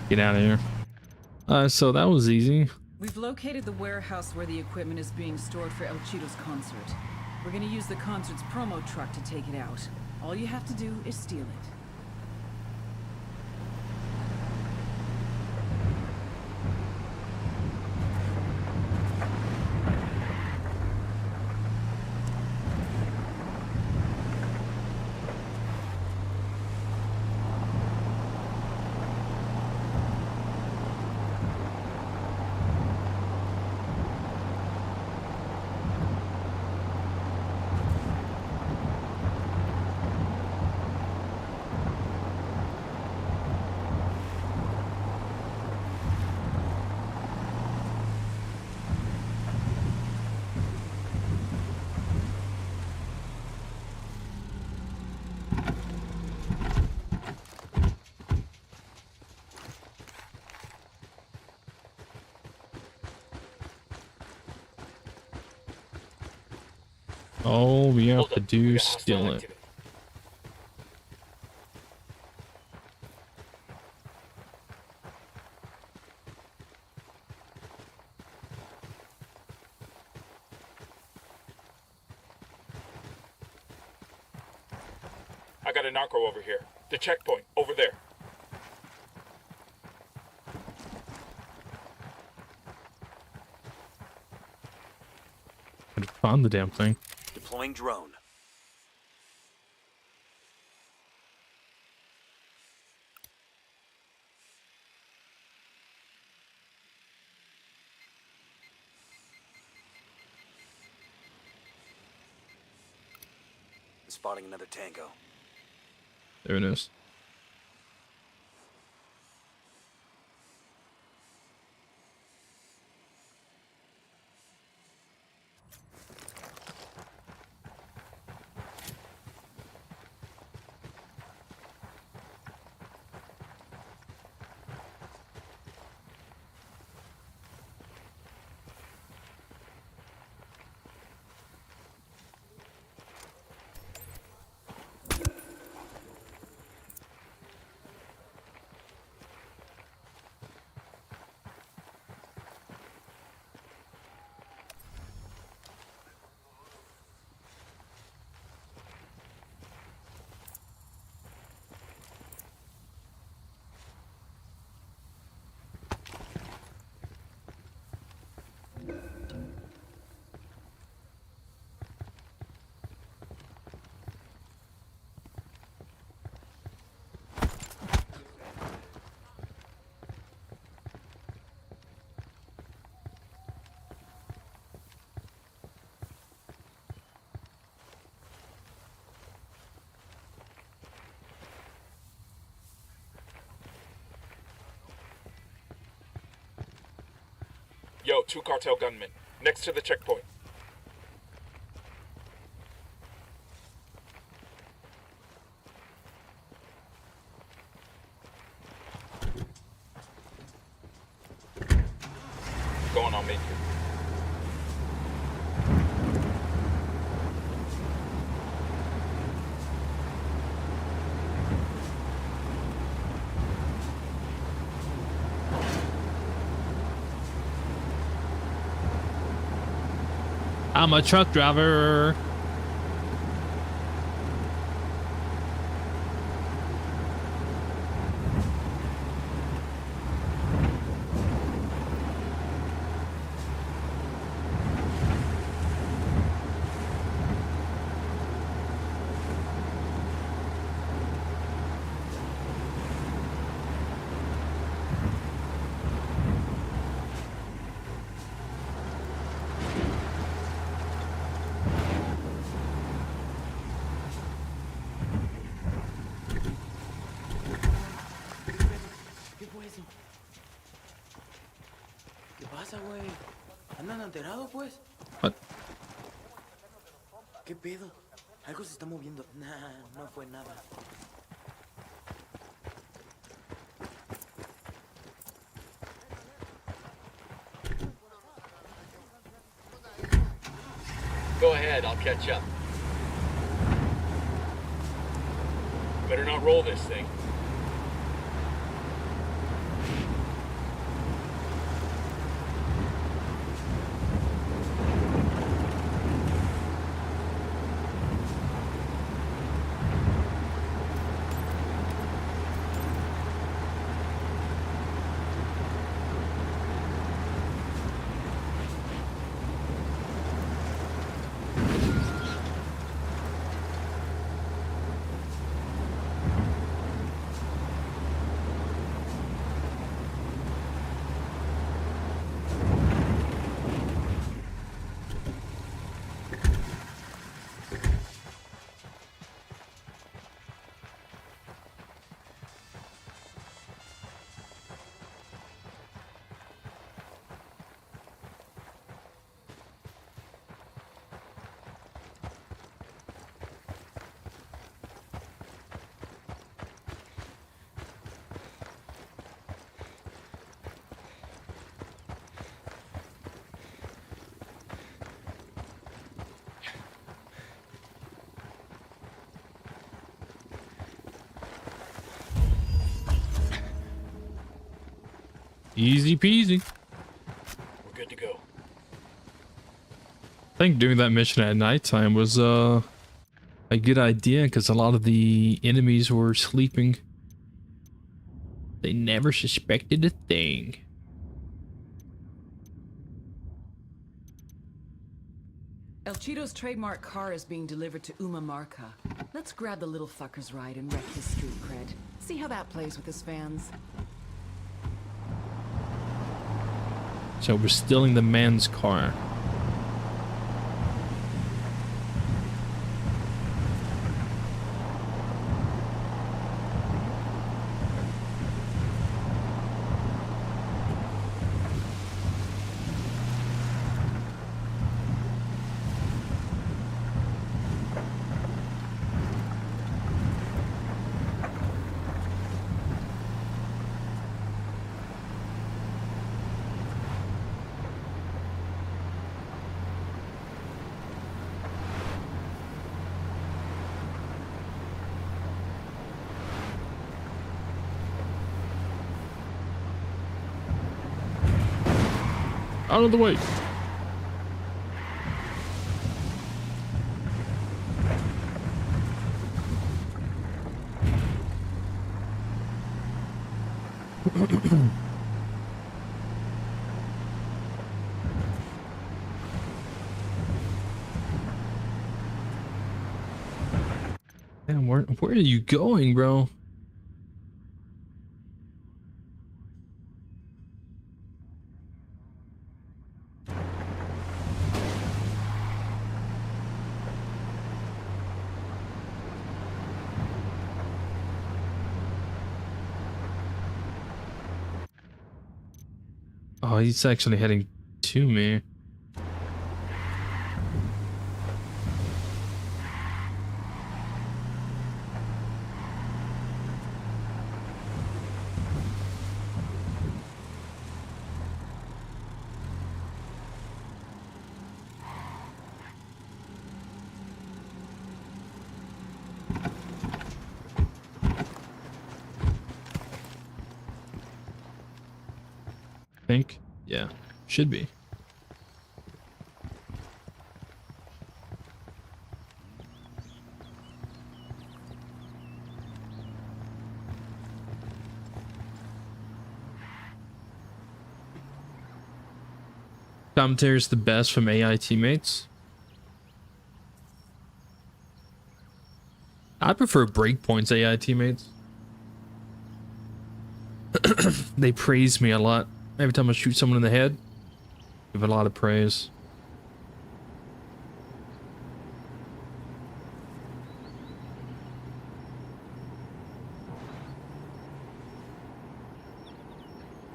Get out of here. So that was easy. We've located the warehouse where the equipment is being stored for El Chido's concert. We're gonna use the concert's promo truck to take it out. All you have to do is steal it. All we have to do is steal it. I got a narco over here. The checkpoint, over there. I found the damn thing. Deploying drone. Spotting another tango. There it is. Yo, 2 cartel gunmen, next to the checkpoint. I'm a truck driver. ¿Andan alterados, pues? What? ¿Qué pedo? Algo se está moviendo. Nah, no fue nada. Go ahead, I'll catch up. Better not roll this thing. Easy peasy. We're good to go. I think doing that mission at nighttime was a good idea because a lot of the enemies were sleeping. They never suspected a thing. El Chido's trademark car is being delivered to Uma Marca. Let's grab the little fucker's ride and wreck his street cred. See how that plays with his fans. So we're stealing the man's car. Out of the way. Damn, where are you going, bro? Oh, he's actually heading to me. Think? Yeah, should be. Commentary is the best from AI teammates. I prefer Breakpoint's AI teammates. They praise me a lot. Every time I shoot someone in the head, give a lot of praise.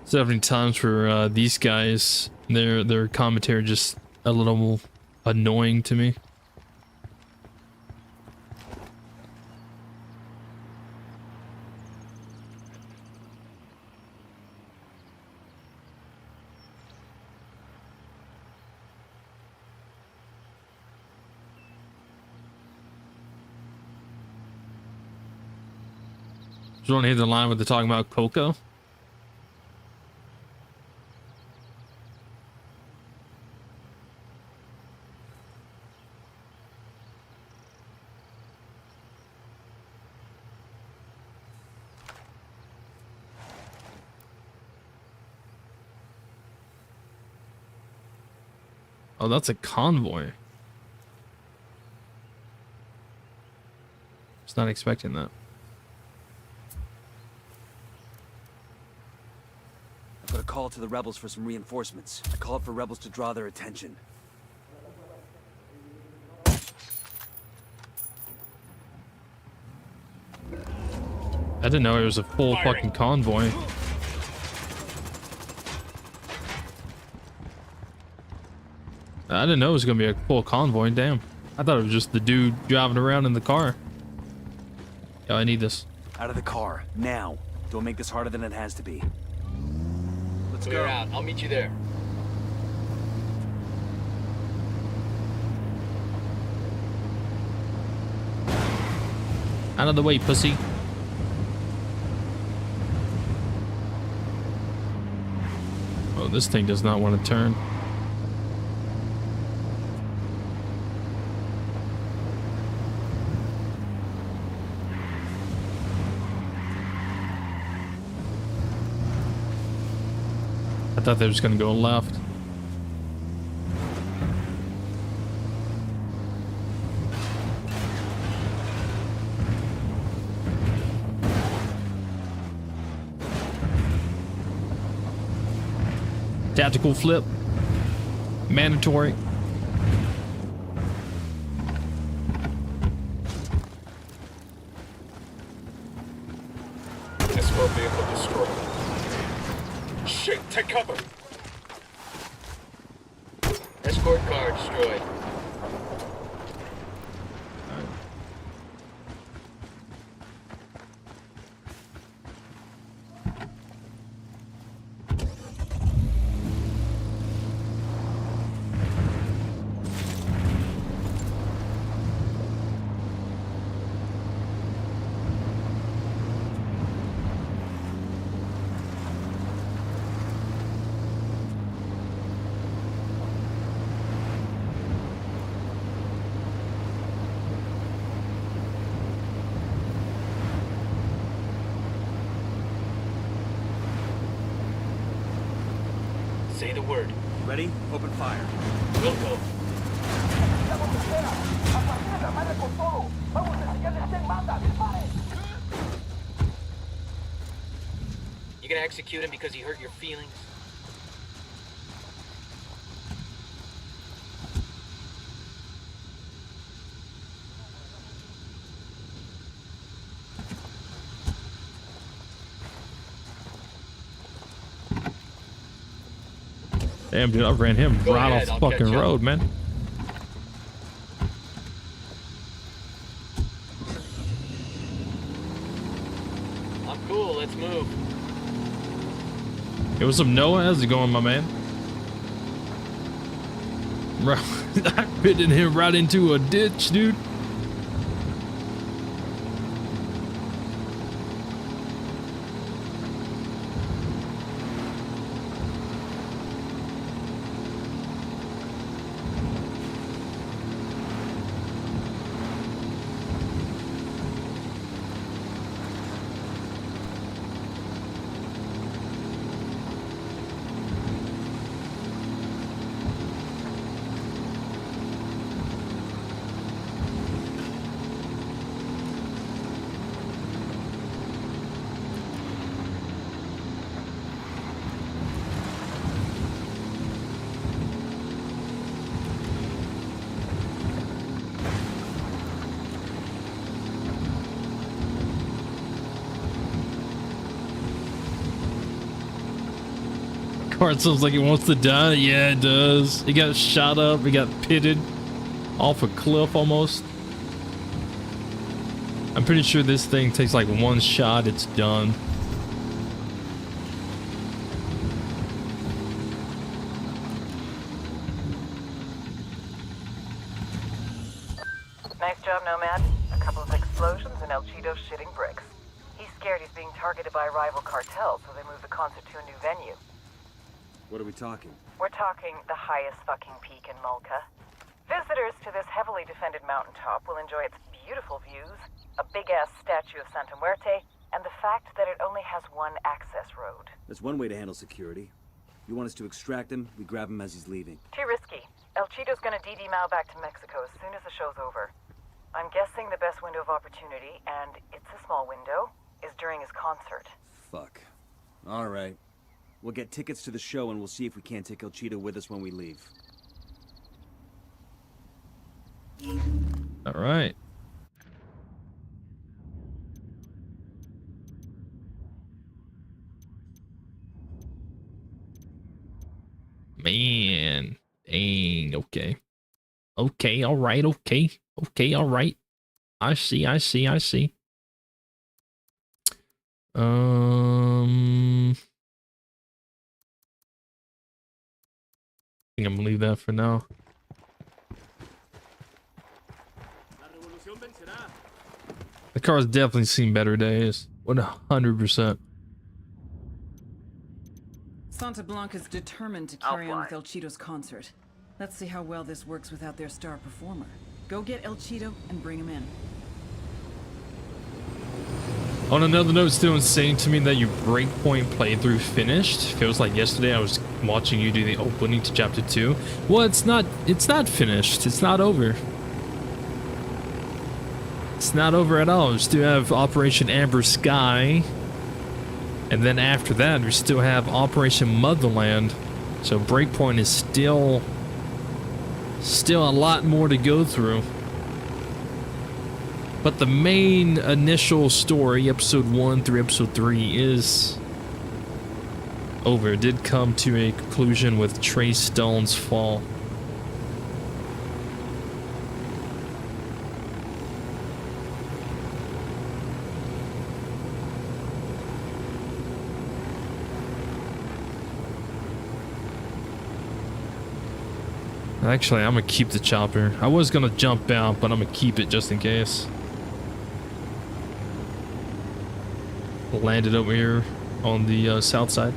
So many times for these guys, their commentary just a little annoying to me. Just want to hit the line with the talking about Coco. Oh, that's a convoy. Just not expecting that. I've got a call to the rebels for some reinforcements. I call up for rebels to draw their attention. I didn't know it was a full fucking convoy. I didn't know it was gonna be a full convoy. Damn, I thought it was just the dude driving around in the car. Yo, I need this. Out of the car now. Don't make this harder than it has to be. Let's Clear go. out. I'll meet you there. Out of the way, pussy. Oh, this thing does not want to turn. I thought they were just gonna go left. Tactical flip. Mandatory. Escort vehicle destroyed. Shit, take cover. Escort car destroyed. Say the word. Ready? Open fire. We'll go. You gonna execute him because he hurt your feelings? Damn, dude, I ran him Go right ahead, off I'll the fucking catch up. road, man. I'm cool, let's move. Hey, what's up, Noah? How's it going, my man? Bro, I pitted him right into a ditch, dude. car sounds like it wants to die. Yeah, it does. It got shot up. It got pitted off a cliff almost. I'm pretty sure this thing takes like one shot. It's done. Nice job, Nomad. A couple of explosions and El Chido's shitting bricks. He's scared he's being targeted by a rival cartel, so they moved the concert to a new venue. What are we talking? We're talking the highest fucking peak in Malca. Visitors to this heavily defended mountaintop will enjoy its beautiful views, a big-ass statue of Santa Muerte, and the fact that it only has one access road. That's one way to handle security. You want us to extract him, we grab him as he's leaving. Too risky. El Chido's gonna DD Mao back to Mexico as soon as the show's over. I'm guessing the best window of opportunity, and it's a small window, is during his concert. Fuck. Alright. We'll get tickets to the show and we'll see if we can't take El Chido with us when we leave. All right. Man. Dang. Okay. Okay. All right. Okay. Okay. All right. I see. I see. I see. I think I'm gonna leave that for now. The car's definitely seen better days. 100%. Santa Blanca's determined to carry on with El Chido's concert. Let's see how well this works without their star performer. Go get El Chido and bring him in. On another note, it's still insane to me that your Breakpoint playthrough finished. Feels like yesterday I was watching you do the opening to chapter 2. Well, it's not finished. It's not over. It's not over at all. We still have Operation Amber Sky. And then after that, we still have Operation Motherland. So Breakpoint is still a lot more to go through. But the main initial story, episode 1 through episode 3, is over. It did come to a conclusion with Trey Stone's fall. Actually, I'm gonna keep the chopper. I was gonna jump out, but I'm gonna keep it just in case. Landed over here on the south side.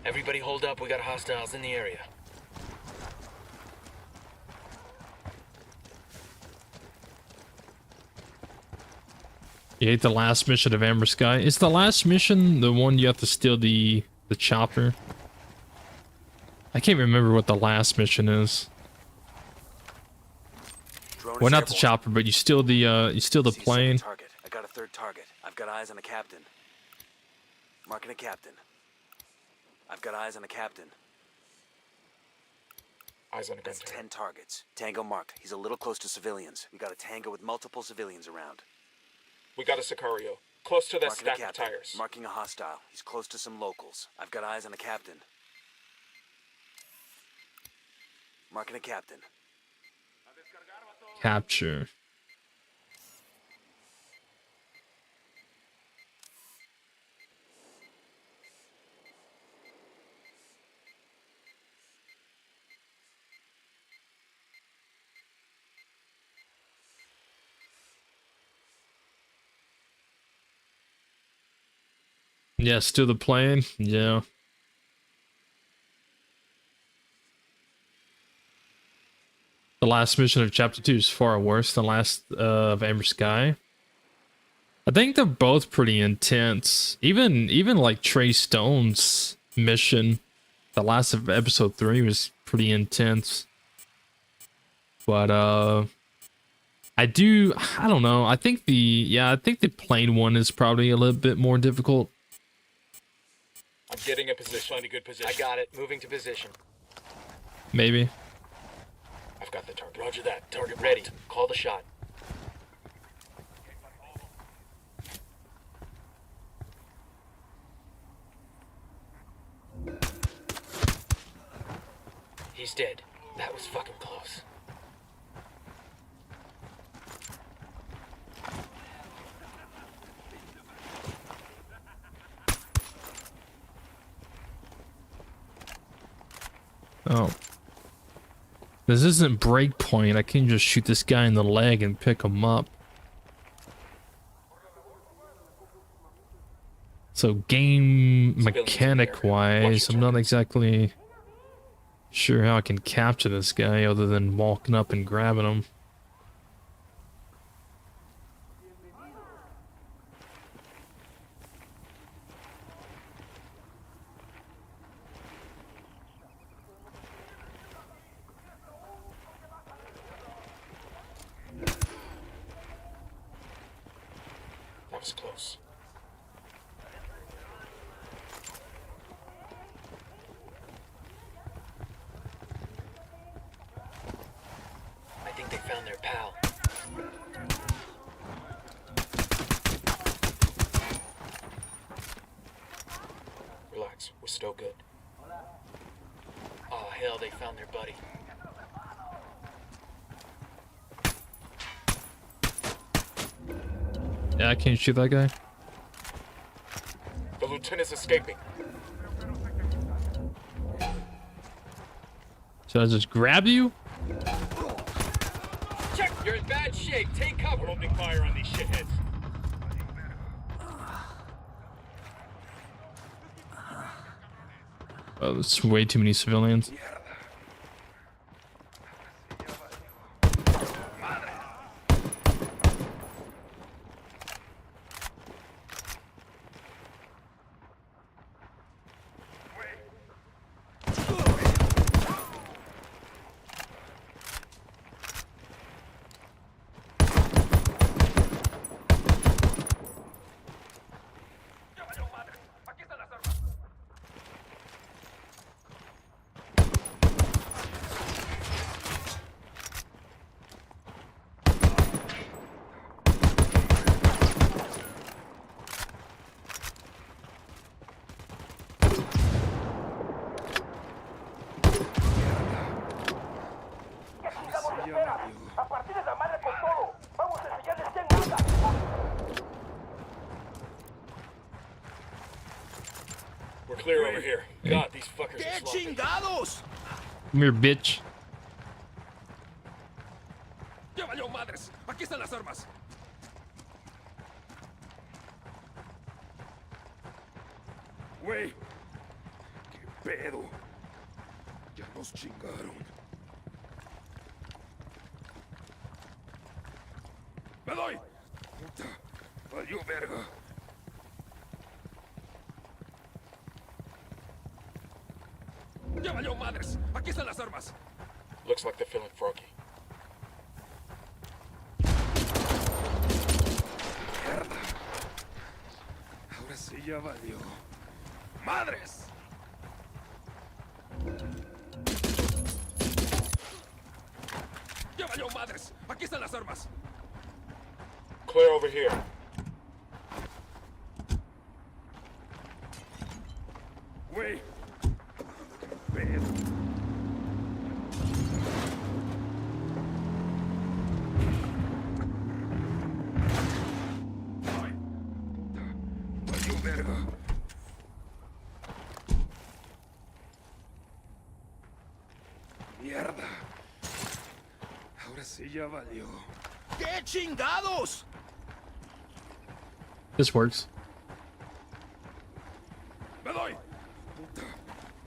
Everybody hold up, we got hostiles in the area. You hate the last mission of Amber Sky? Is the last mission the one you have to steal the chopper? I can't remember what the last mission is. Well, not the chopper, but you steal the plane. Target. I got a third target. I've got eyes on a captain. Marking a captain. I've got eyes on a captain. Eyes on a gun. That's 10 targets. Tango marked. He's a little close to civilians. We got a tango with multiple civilians around. We got a Sicario. Close to that Marking stack a of captain. tires. Marking a hostile. He's close to some locals. I've got eyes on a captain. Marking a captain. Capture. Yeah, steal the plane. Yeah. The last mission of chapter 2 is far worse than last of Amber Sky. I think they're both pretty intense. Even like Trey Stone's mission, the last of episode 3 was pretty intense. But I don't know. I think the plane one is probably a little bit more difficult. I'm getting a position. Find a good position. I got it. Moving to position. Maybe. I've got the target. Roger that. Target ready. Call the shot. He's dead. That was fucking close. Oh. This isn't Breakpoint. I can just shoot this guy in the leg and pick him up. So game mechanic wise, I'm not exactly sure how I can capture this guy other than walking up and grabbing him. That was close. I think they found their pal. Relax, we're still good. Oh hell, they found their buddy. Yeah, I can't shoot that guy. The lieutenant's escaping. Should I just grab you? Check! You're in bad shape. Take cover. We're opening fire on these shitheads. Oh, there's way too many civilians. We're clear over here. God, these fuckers are sloppy. Come here, bitch. ¡Ya valió madres! ¡Aquí están las armas! Güey, qué pedo. Ya nos chingaron. ¡Me doy! Puta, valió verga. ¡Ya valió madres! ¡Aquí están las armas! Looks like they're feeling froggy. Mierda. Ahora sí ya valió. ¡Madres! ¡Ya valió madres! ¡Aquí están las armas! Clear over here. Güey. Pedo. Ay. Valió verga. Mierda. Ahora sí ya valió. ¡Qué chingados! This works. ¡Me doy! Puta,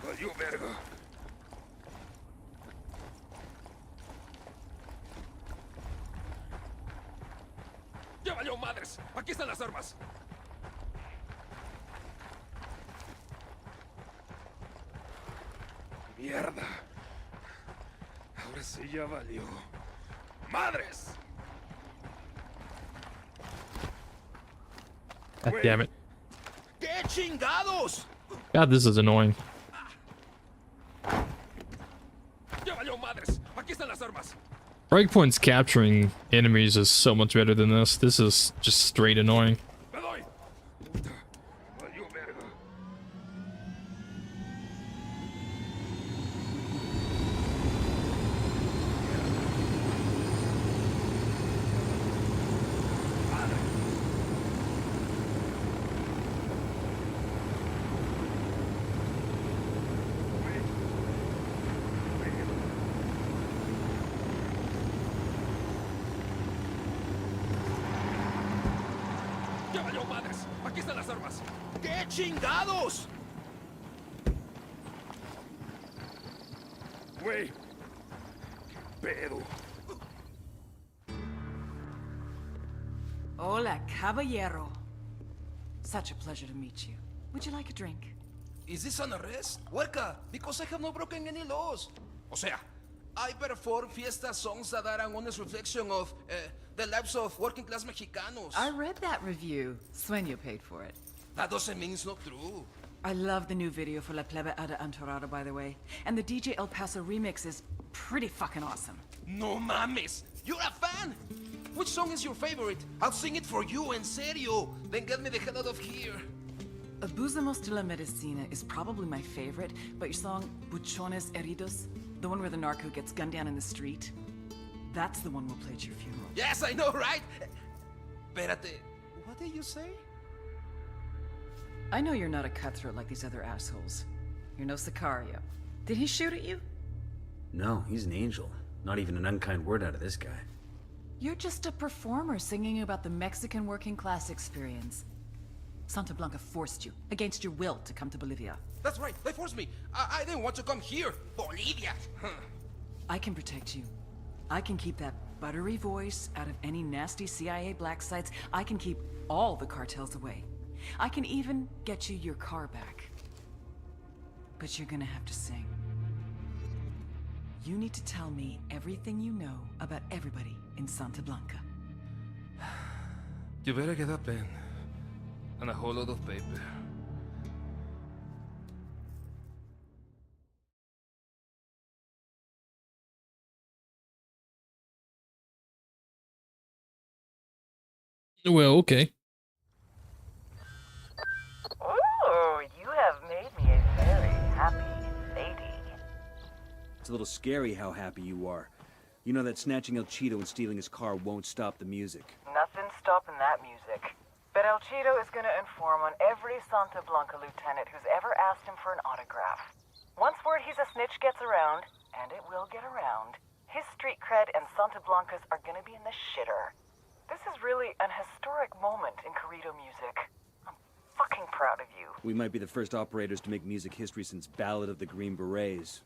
valió verga. ¡Ya valió madres! Aquí están las armas. Mierda. Ahora sí ya valió. ¡Madres! God damn it. ¡Qué chingados! God, this is annoying. ¡Ya valió madres! Aquí están las armas. Breakpoint's capturing enemies is so much better than this. This is just straight annoying. ¡Me doy! Puta, valió verga. ¡Ya valió madres! Aquí están las armas. ¡Qué chingados! Güey. ¿Qué pedo? Hola, caballero. Such a pleasure to meet you. Would you like a drink? Is this an arrest? Huerca, because I have not broken any laws. O sea, I perform fiesta songs that are an honest reflection of the lives of working class Mexicanos. I read that review. Sueño paid for it. That doesn't mean it's not true. I love the new video for La Plebe Ada Antorada, by the way. And the DJ El Paso remix is pretty fucking awesome. No mames! You're a fan! Which song is your favorite? I'll sing it for you, en serio. Then get me the hell out of here. Abusamos de la Medicina is probably my favorite, but your song Buchones Heridos, the one where the narco gets gunned down in the street, that's the one we'll play at your funeral. Yes, I know, right? Espérate, what did you say? I know you're not a cutthroat like these other assholes. You're no Sicario. Did he shoot at you? No, he's an angel. Not even an unkind word out of this guy. You're just a performer singing about the Mexican working class experience. Santa Blanca forced you, against your will, to come to Bolivia. That's right, they forced me. I didn't want to come here. Bolivia. I can protect you. I can keep that buttery voice out of any nasty CIA black sites. I can keep all the cartels away. I can even get you your car back. But you're gonna have to sing. You need to tell me everything you know about everybody in Santa Blanca. You better get a pen and a whole lot of paper. Well, okay. Ooh, you have made me a very happy lady. It's a little scary how happy you are. You know that snatching El Chido and stealing his car won't stop the music. Nothing's stopping that music. But El Chido is gonna inform on every Santa Blanca lieutenant who's ever asked him for an autograph. Once word he's a snitch gets around, and it will get around, his street cred and Santa Blanca's are gonna be in the shitter. This is really an historic moment in Corrido music. I'm fucking proud of you. We might be the first operators to make music history since Ballad of the Green Berets.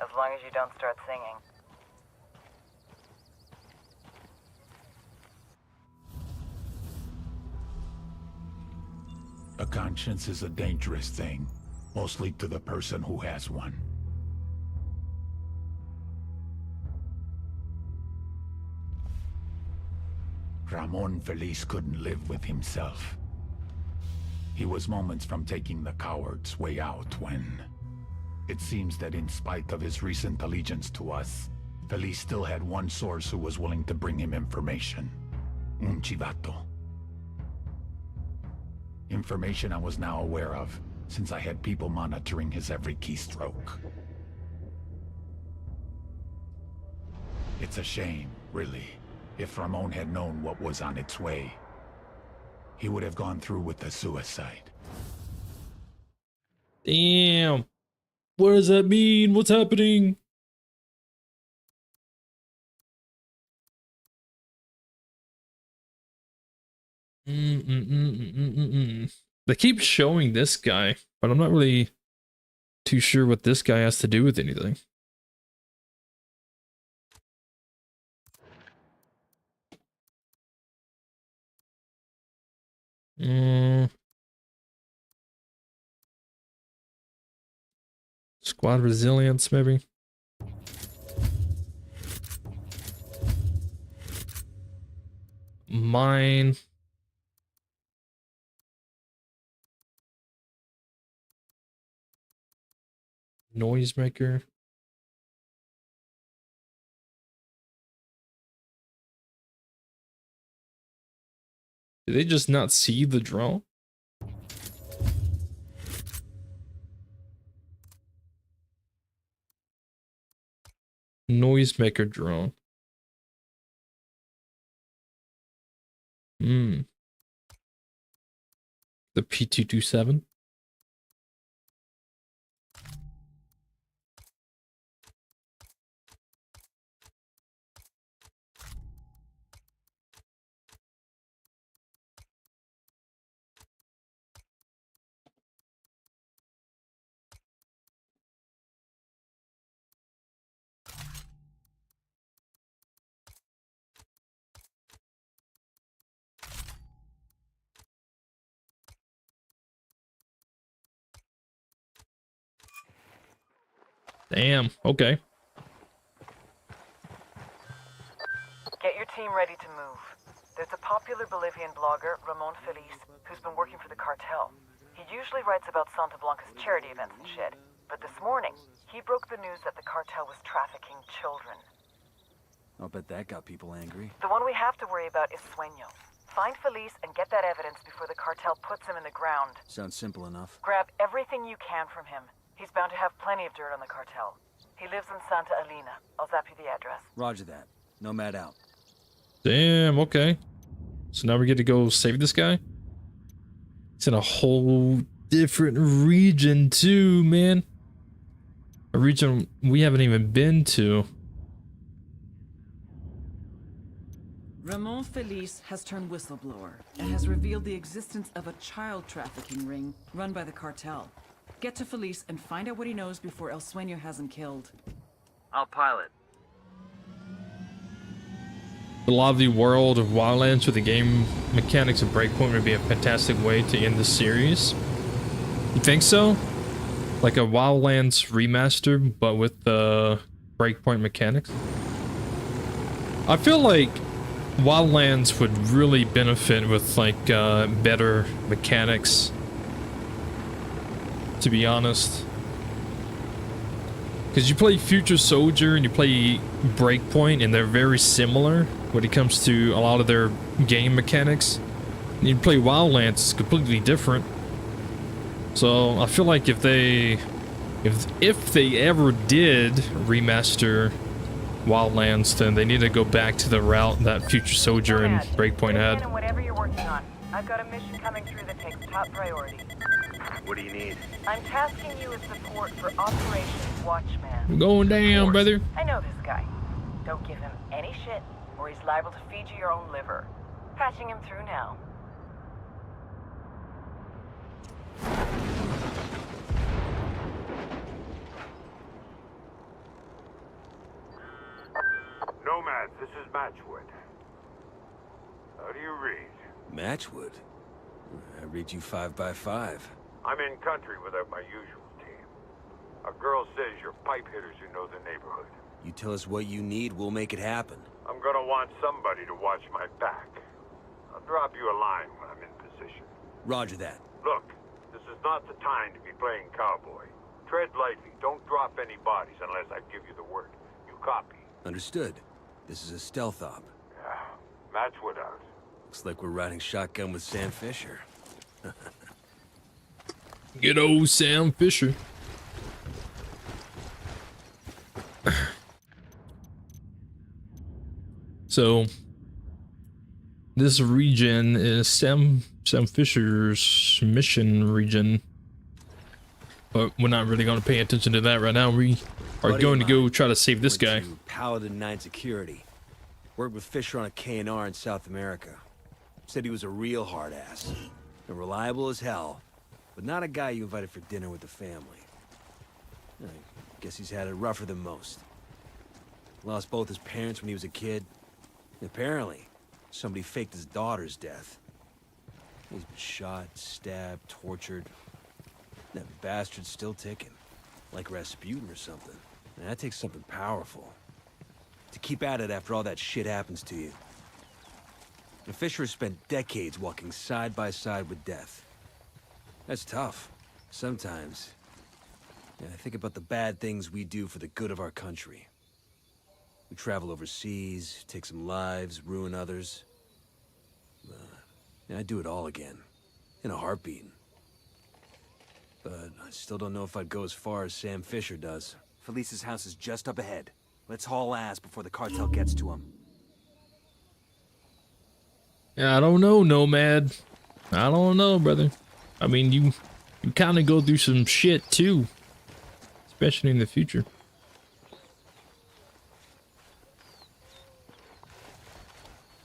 As long as you don't start singing. A conscience is a dangerous thing, mostly to the person who has one. Ramon Feliz couldn't live with himself. He was moments from taking the coward's way out when... It seems that in spite of his recent allegiance to us, Feliz still had one source who was willing to bring him information. Un chivato. Information I was now aware of, since I had people monitoring his every keystroke. It's a shame, really. If Ramon had known what was on its way, he would have gone through with the suicide. Damn. What does that mean? What's happening? They keep showing this guy, but I'm not really too sure what this guy has to do with anything. Squad resilience, maybe. Mine. Noisemaker. Did they just not see the drone? Noisemaker drone. The P227. Damn, okay. Get your team ready to move. There's a popular Bolivian blogger, Ramon Feliz, who's been working for the cartel. He usually writes about Santa Blanca's charity events and shit. But this morning, he broke the news that the cartel was trafficking children. I'll bet that got people angry. The one we have to worry about is Sueño. Find Feliz and get that evidence before the cartel puts him in the ground. Sounds simple enough. Grab everything you can from him. He's bound to have plenty of dirt on the cartel. He lives in Santa Elena. I'll zap you the address. Roger that. Nomad out. Damn, okay. So now we get to go save this guy? It's in a whole different region too, man. A region we haven't even been to. Ramon Feliz has turned whistleblower and has revealed the existence of a child trafficking ring run by the cartel. Get to Feliz and find out what he knows before El Sueño has him killed. I'll pilot. The lovely world of Wildlands with the game mechanics of Breakpoint would be a fantastic way to end the series. You think so? Like a Wildlands remaster, but with the Breakpoint mechanics? I feel like Wildlands would really benefit with like better mechanics, to be honest. Because you play Future Soldier and you play Breakpoint and they're very similar when it comes to a lot of their game mechanics. And you play Wildlands, it's completely different. So I feel like if they ever did remaster Wildlands, then they need to go back to the route that Future Soldier and Breakpoint had. Whatever you're working on. I've got a mission coming through that takes top priority. What do you need? I'm tasking you with support for Operation Watchman. We're going down, brother. I know this guy. Don't give him any shit, or he's liable to feed you your own liver. Patching him through now. Nomad, this is Matchwood. How do you read? Matchwood? I read you 5 by 5. I'm in country without my usual team. A girl says you're pipe hitters who know the neighborhood. You tell us what you need, we'll make it happen. I'm gonna want somebody to watch my back. I'll drop you a line when I'm in position. Roger that. Look, this is not the time to be playing cowboy. Tread lightly, don't drop any bodies unless I give you the word. You copy? Understood. This is a stealth op. Yeah, Matchwood out. Looks like we're riding shotgun with Sam Fisher. Good old Sam Fisher. So this region is Sam Fisher's mission region, but we're not really going to pay attention to that right now. We are going to go try to save this guy. Paladin 9 Security. Worked with Fisher on a K&R in South America. Said he was a real hard ass and reliable as hell, but not a guy you invited for dinner with the family. I guess he's had it rougher than most. Lost both his parents when he was a kid. Apparently, somebody faked his daughter's death. He's been shot, stabbed, tortured. That bastard's still ticking. Like Rasputin or something. And that takes something powerful. To keep at it after all that shit happens to you. And Fisher has spent decades walking side by side with death. That's tough. Sometimes. Yeah, I think about the bad things we do for the good of our country. We travel overseas, take some lives, ruin others. And I'd do it all again. In a heartbeat. But I still don't know if I'd go as far as Sam Fisher does. Felice's house is just up ahead. Let's haul ass before the cartel gets to him. Yeah, I don't know, Nomad. I don't know, brother. I mean, you kind of go through some shit too, especially in the future.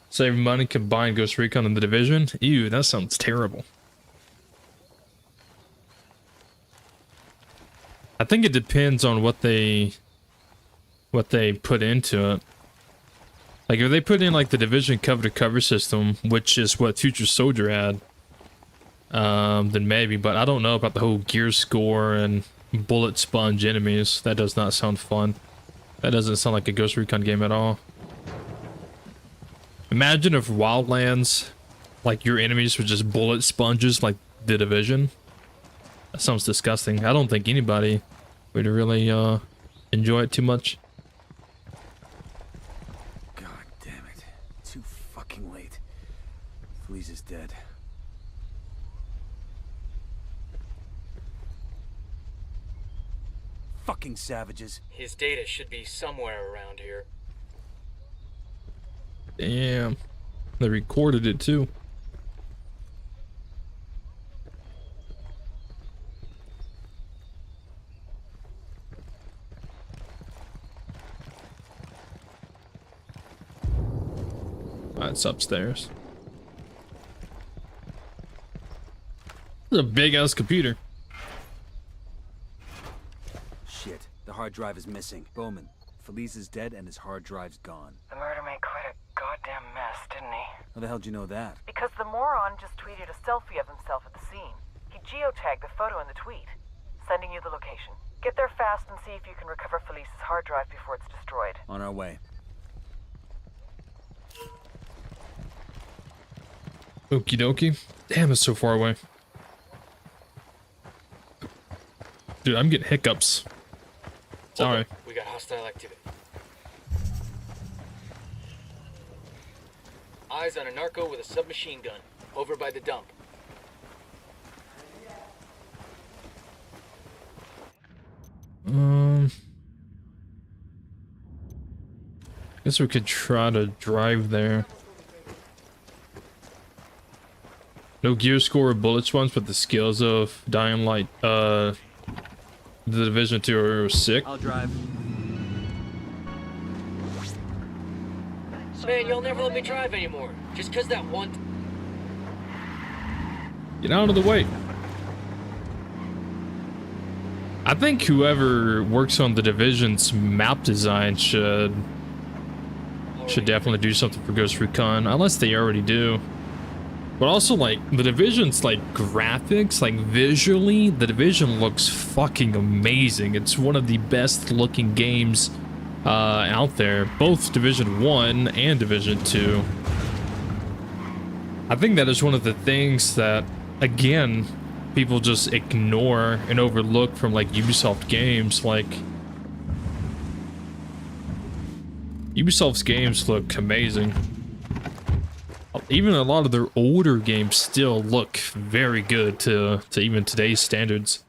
Save money, combine Ghost Recon and The Division. Ew, that sounds terrible. I think it depends on what they put into it. Like if they put in like the Division cover-to-cover system, which is what Future Soldier had, then maybe. But I don't know about the whole gear score and bullet sponge enemies. That does not sound fun. That doesn't sound like a Ghost Recon game at all. Imagine if Wildlands, like your enemies were just bullet sponges like The Division. That sounds disgusting. I don't think anybody would really enjoy it too much. God damn it. Too fucking late. Feliz is dead. Fucking savages. His data should be somewhere around here. Damn. They recorded it too. It's upstairs. This is a big ass computer. Shit, the hard drive is missing. Bowman, Feliz is dead and his hard drive's gone. The murder made quite a goddamn mess, didn't he? How the hell did you know that? Because the moron just tweeted a selfie of himself at the scene. He geotagged the photo in the tweet. Sending you the location. Get there fast and see if you can recover Feliz's hard drive before it's destroyed. On our way. Okie dokie. Damn, it's so far away. Dude, I'm getting hiccups. Sorry. We got hostile activity. Eyes on a narco with a submachine gun. Over by the dump. Guess we could try to drive there. No gear score or bullet sponge, but the skills of Dying Light, the Division 2 are sick. I'll drive. Man, you'll never let me drive anymore. Just cause that one... Get out of the way. I think whoever works on the Division's map design should definitely do something for Ghost Recon, unless they already do. But also, like, the Division's, like, graphics, like, visually, the Division looks fucking amazing. It's one of the best looking games out there, both Division 1 and Division 2. I think that is one of the things that, again, people just ignore and overlook from, like, Ubisoft games. Like, Ubisoft's games look amazing. Even a lot of their older games still look very good to even today's standards.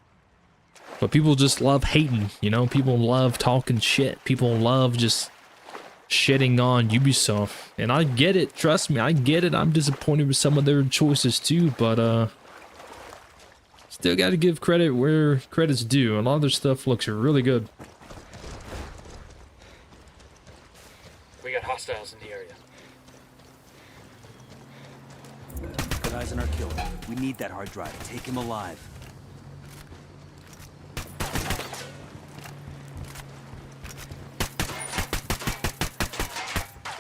But people just love hating, you know? People love talking shit. People love just shitting on Ubisoft. And I get it, trust me, I get it. I'm disappointed with some of their choices too, but still gotta give credit where credit's due. A lot of their stuff looks really good. We got hostiles in the area. Got eyes on our killer. We need that hard drive. Take him alive.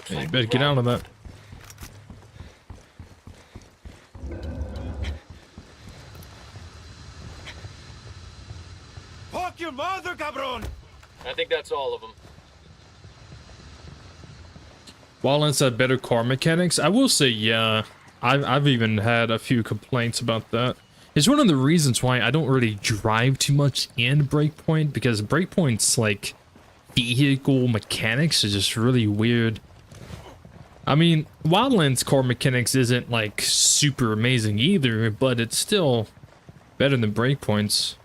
Hey, you better get out of that. I think that's all of them. Wildlands had better car mechanics. I will say, yeah. I've even had a few complaints about that. It's one of the reasons why I don't really drive too much in Breakpoint, because Breakpoint's like vehicle mechanics is just really weird. I mean, Wildlands car mechanics isn't like super amazing either, but it's still better than Breakpoint's.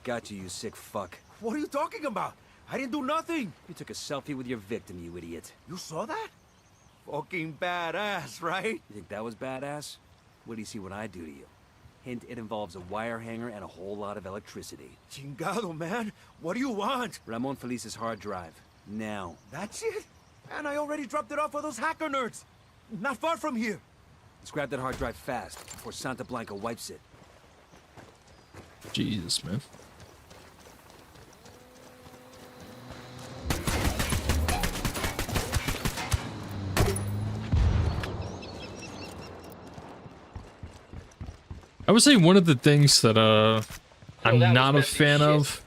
Got you, you sick fuck. What are you talking about? I didn't do nothing. You took a selfie with your victim, you idiot. You saw that? Fucking badass, right? You think that was badass? What do you see what I do to you? Hint, it involves a wire hanger and a whole lot of electricity. Chingado, man. What do you want? Ramon Feliz's hard drive. Now. That's it? And I already dropped it off for those hacker nerds. Not far from here. Let's grab that hard drive fast, before Santa Blanca wipes it. Jesus, man. I would say one of the things that I'm not a fan of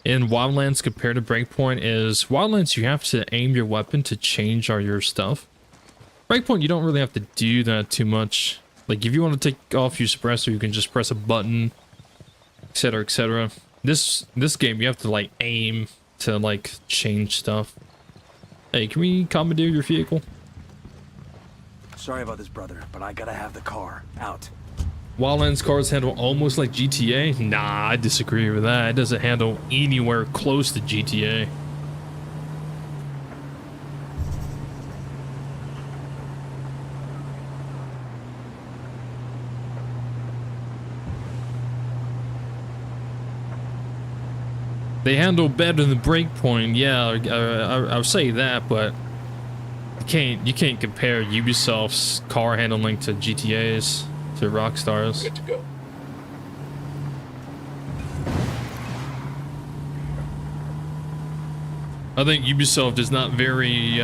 in Wildlands compared to Breakpoint is Wildlands you have to aim your weapon to change all your stuff. Breakpoint you don't really have to do that too much. Like if you want to take off your suppressor you can just press a button, etc, etc. This game you have to like aim to like change stuff. Hey, can we commandeer your vehicle? Sorry about this, brother, but I gotta have the car. Out. Wildlands cars handle almost like GTA? Nah, I disagree with that. It doesn't handle anywhere close to GTA. They handle better than Breakpoint, yeah, I'll say that, but you can't compare Ubisoft's car handling to GTA's. To Rockstar's. Good to go. I think Ubisoft is not very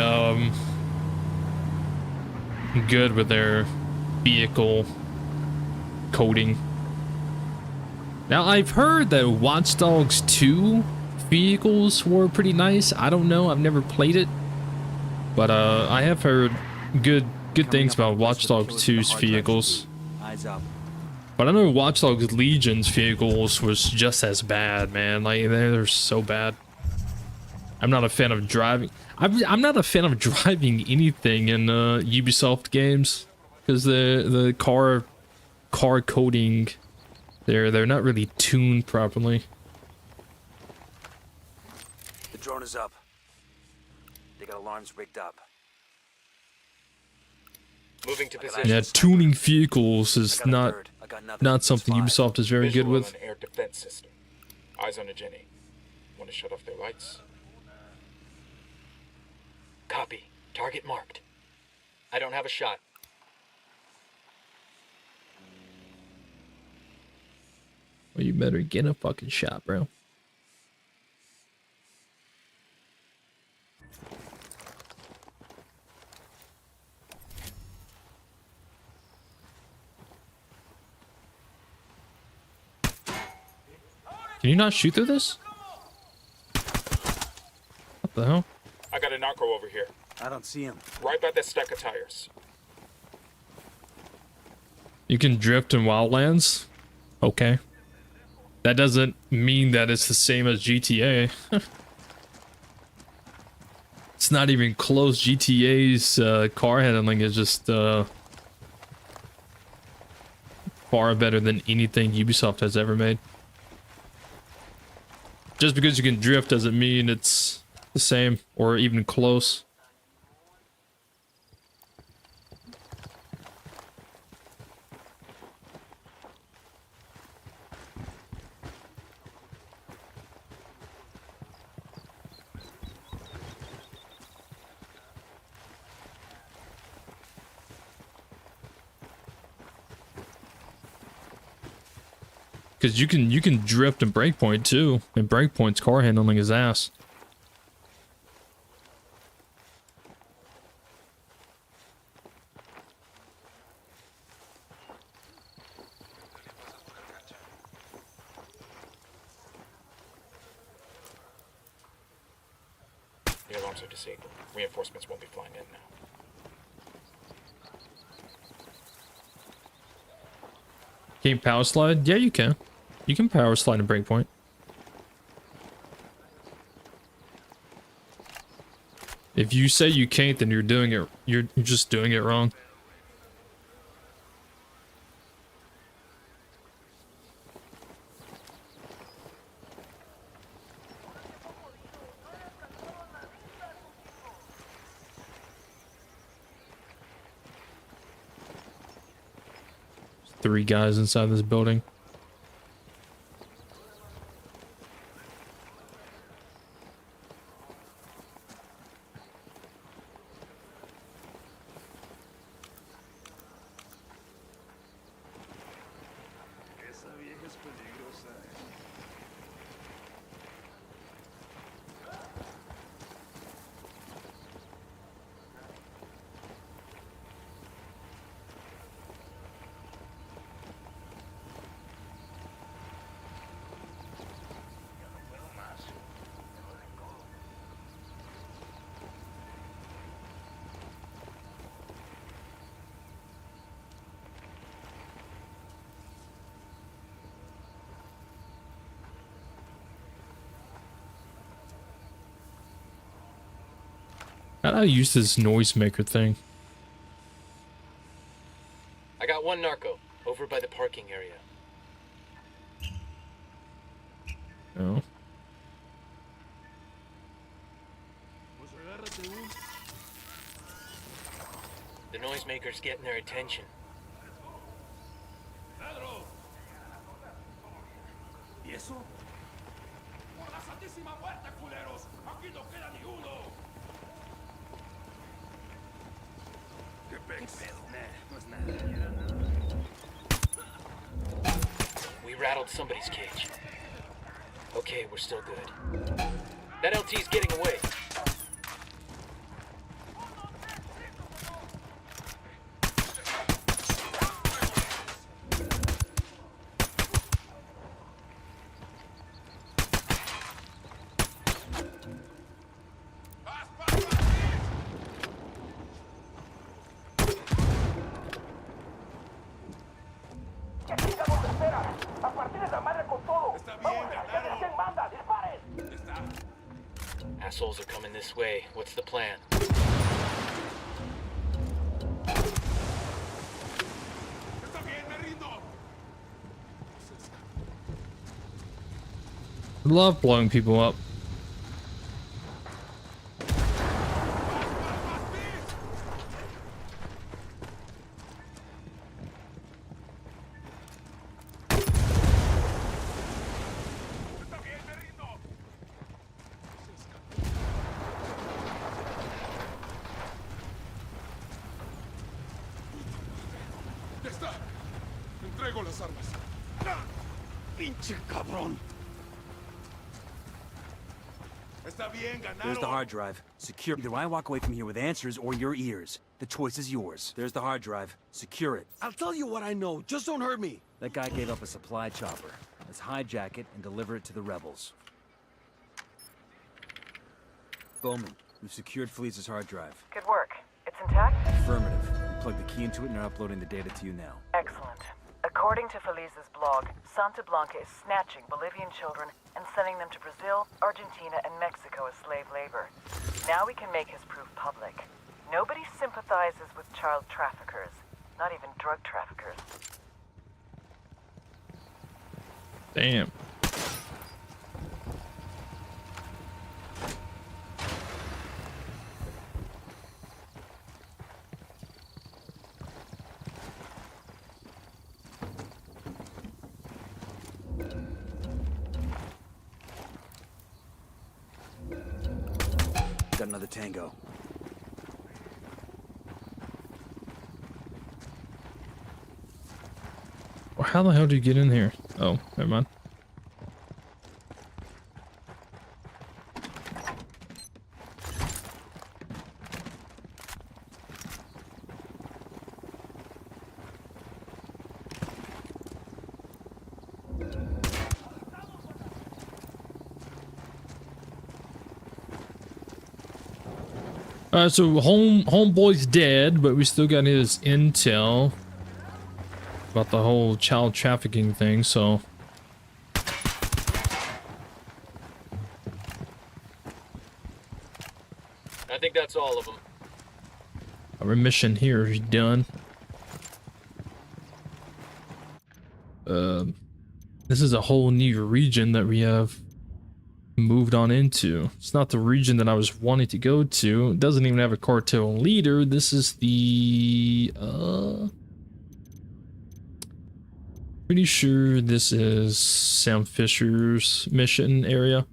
good with their vehicle coding. Now I've heard that Watch Dogs 2 vehicles were pretty nice. I don't know, I've never played it, but I have heard good things about Watch Dogs 2's vehicles. But I know Watch Dogs Legion's vehicles was just as bad, man. Like they're so bad. I'm not a fan of driving. I'm not a fan of driving anything in Ubisoft games because the car coding, they're not really tuned properly. The drone is up. They got alarms rigged up. Moving to position. Yeah, tuning vehicles is not something Ubisoft is very good with. Visual on air defense system. Eyes on a Jenny. Want to shut off their lights? Copy. Target marked. I don't have a shot. Well, you better get a fucking shot, bro. Can you not shoot through this? What the hell? I got a narco over here. I don't see him. Right by that stack of tires. You can drift in Wildlands? Okay. That doesn't mean that it's the same as GTA. It's not even close. GTA's car handling is just far better than anything Ubisoft has ever made. Just because you can drift doesn't mean it's the same or even close. Because you can drift in Breakpoint too, and Breakpoint's car handling is ass. alarms are disabled. Reinforcements won't be flying in now. Can you power slide? Yeah, you can. You can power slide in Breakpoint. If you say you can't, then you're doing it. You're just doing it wrong. There's 3 guys inside this building. How do I use this noisemaker thing? I got one narco over by the parking area. Oh. The noisemaker's getting their attention. ¿Y eso? ¡Por la santísima muerte, culeros! ¡Aquí no queda ni uno! ¿Qué pedo? No es nada. We rattled somebody's cage. Okay, we're still good. That LT's getting away. Assholes are coming this way. What's the plan? I love blowing people up. There's the hard drive. Secure. Either I walk away from here with answers or your ears. The choice is yours. There's the hard drive. Secure it. I'll tell you what I know. Just don't hurt me. That guy gave up a supply chopper. Let's hijack it and deliver it to the rebels. Bowman, we've secured Feliz's hard drive. Good work. It's intact? Affirmative. We plugged the key into it and are uploading the data to you now. Excellent. According to Feliz's blog, Santa Blanca is snatching Bolivian children and sending them to Brazil, Argentina, and Mexico as slave labor. Now we can make his proof public. Nobody sympathizes with child traffickers, not even drug traffickers. Damn. Got another tango. Well, how the hell do you get in here? Oh, never mind. So homeboy's dead, but we still got his intel about the whole child trafficking thing, so. I think that's all of them. Our mission here is done. This is a whole new region that we have moved on into. It's not the region that I was wanting to go to. It doesn't even have a cartel leader. This is the pretty sure this is Sam Fisher's mission area.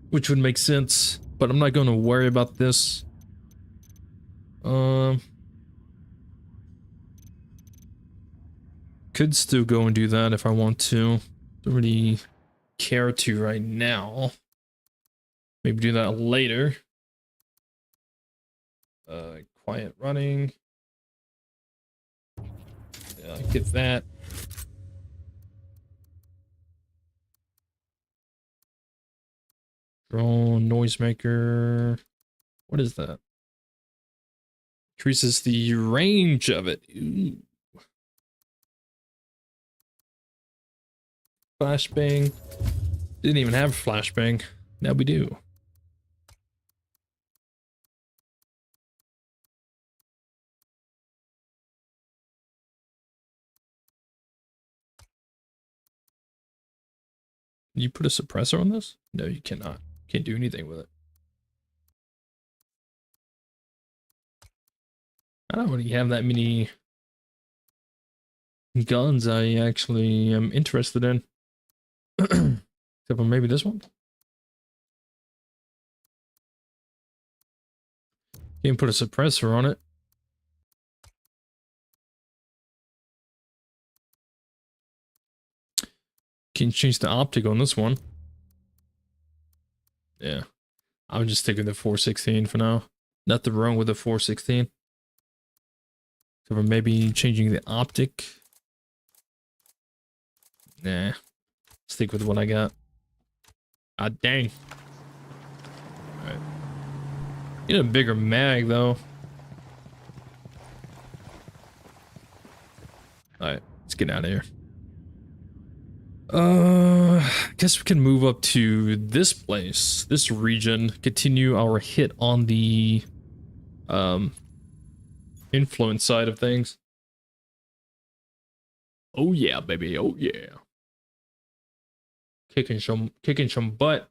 Which would make sense, but I'm not going to worry about this. Could still go and do that if I want to. Don't really care to right now. Maybe do that later. Quiet running. Yeah, get that. Drone, noisemaker. What is that? Increases the range of it. Ooh. Flashbang. Didn't even have flashbang. Now we do. Can you put a suppressor on this? No, you cannot. Can't do anything with it. I don't really have that many guns I actually am interested in. Except for maybe this one. Can't put a suppressor on it. Can change the optic on this one. Yeah. I'm just sticking with the 416 for now. Nothing wrong with the 416. So we're maybe changing the optic. Nah. Stick with what I got. Ah, dang. Alright. Need a bigger mag, though. Alright, let's get out of here. I guess we can move up to this place, this region, continue our hit on the, influence side of things. Oh yeah, baby, oh yeah. Kicking some butt.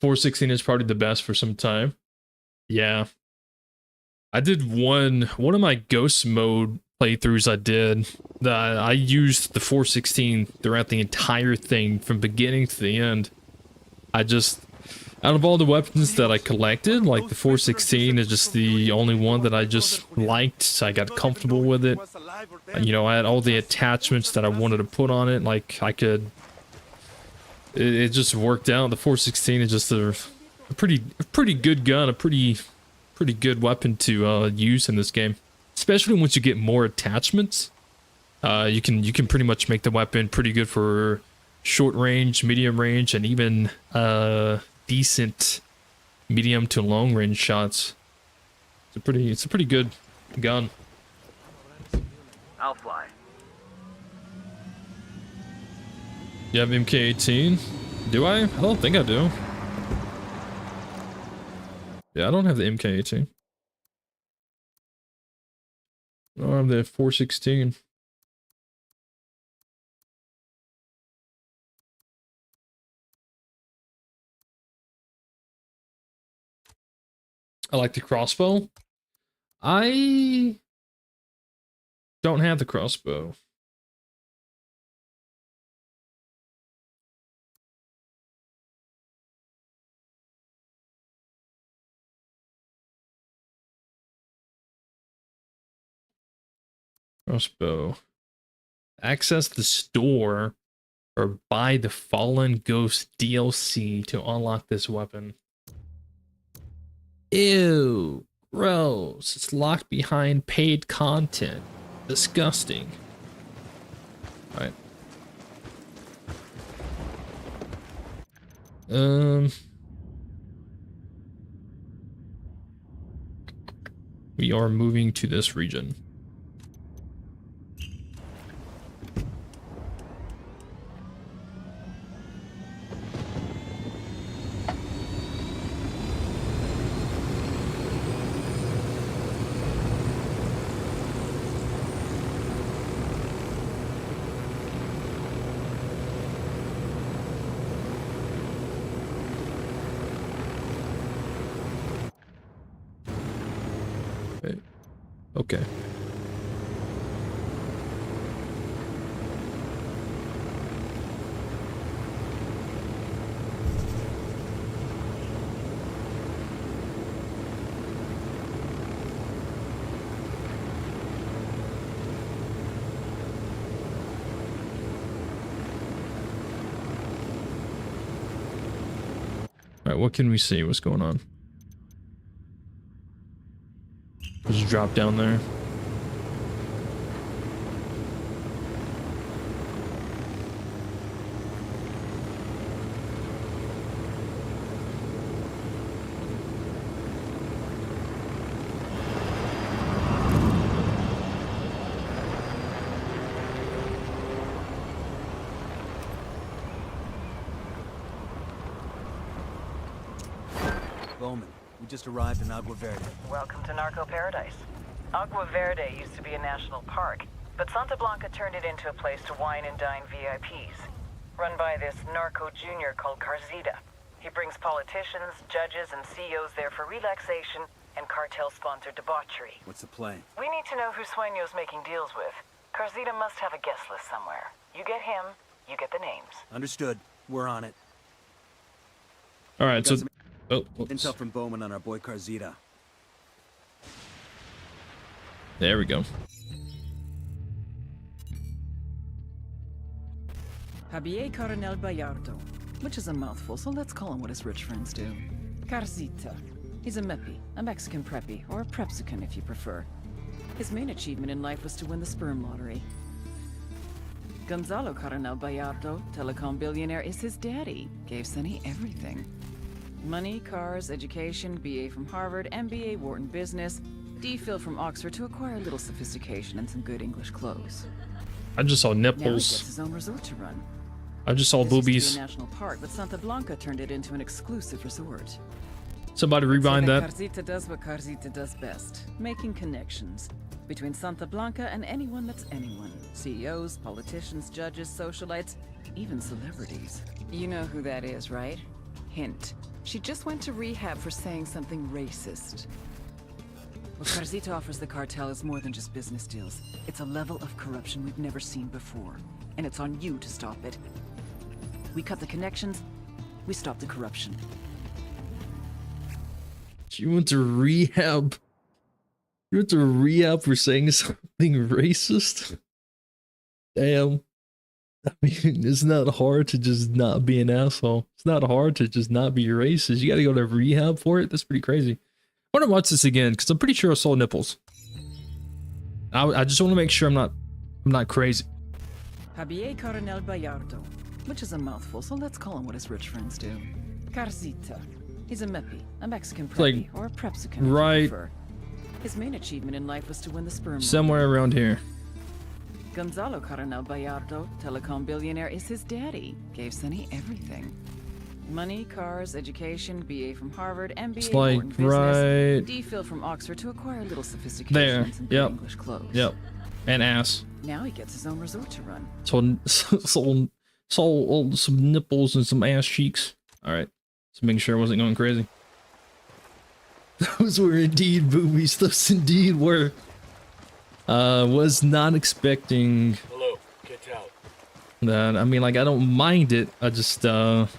416 is probably the best for some time. Yeah. I did one of my ghost mode playthroughs I did. I used the 416 throughout the entire thing from beginning to the end. I just, out of all the weapons that I collected, like the 416 is just the only one that I just liked. So I got comfortable with it. You know, I had all the attachments that I wanted to put on it. Like I could, it just worked out. The 416 is just a pretty good gun, a pretty good weapon to use in this game. Especially once you get more attachments, you can pretty much make the weapon pretty good for short range, medium range, and even decent medium to long range shots. It's a pretty good gun. I'll fly. You have MK18? Do I? I don't think I do. Yeah, I don't have the MK18. I don't have the 416. I like the crossbow. I don't have the crossbow. Crossbow. Access the store or buy the Fallen Ghost DLC to unlock this weapon. Ew, gross. It's locked behind paid content. Disgusting. Alright. we are moving to this region. Okay. All right, what can we see? What's going on? Just drop down there. Bowman, we just arrived in Agua Verde. Welcome to Narco Paradise. Agua Verde used to be a national park, but Santa Blanca turned it into a place to wine and dine VIPs. Run by this narco junior called Carzita. He brings politicians, judges, and CEOs there for relaxation and cartel-sponsored debauchery. What's the play? We need to know who Sueño's making deals with. Carzita must have a guest list somewhere. You get him, you get the names. Understood. We're on it. All right, so intel from Bowman on our boy Carzita. There we go. Javier Coronel Bayardo, which is a mouthful, so let's call him what his rich friends do. Carzita. He's a meppy, a Mexican preppy, or a prepsican if you prefer. His main achievement in life was to win the sperm lottery. Gonzalo Coronel Bayardo, telecom billionaire, is his daddy. Gave Sonny everything. Money, cars, education, BA from Harvard, MBA Wharton Business, D.Phil from Oxford to acquire a little sophistication and some good English clothes. I just saw Now he gets nipples. his own resort to run. I just saw This used to be boobies. a national park, but Santa Blanca turned it into an exclusive resort. Somebody rewind that. Carzita does what Carzita does best, making connections between Santa Blanca and anyone that's anyone. CEOs, politicians, judges, socialites, even celebrities. You know who that is, right? Hint. She just went to rehab for saying something racist. What Carzita offers the cartel is more than just business deals. It's a level of corruption we've never seen before. And it's on you to stop it. We cut the connections, we stop the corruption. You went to rehab. You went to rehab for saying something racist? Damn. I mean, it's not hard to just not be an asshole. It's not hard to just not be racist. You gotta go to rehab for it? That's pretty crazy. I want to watch this again because I'm pretty sure I saw nipples. I just want to make sure I'm not crazy. Javier Coronel Bayardo, which is a mouthful, so let's call him what his rich friends do. Carzita. He's a meppy, a Mexican preppy, or a prepsican if you right prefer. His main achievement in life was to win the sperm somewhere lottery. around here. Gonzalo Coronel Bayardo, telecom billionaire, is his daddy. Gave Sonny everything. Money, cars, education, BA from Harvard, MBA It's like Wharton Business, right D.Phil from Oxford to acquire a little sophistication there. and some good Yep. English clothes. Yep. And ass. Now he gets his own resort to run. So some nipples and some ass cheeks. All right. Just making sure I wasn't going crazy. Those were indeed boobies. Those indeed were. Was not expecting Hello, get out. that. I mean, like, I don't mind it. I just, stuff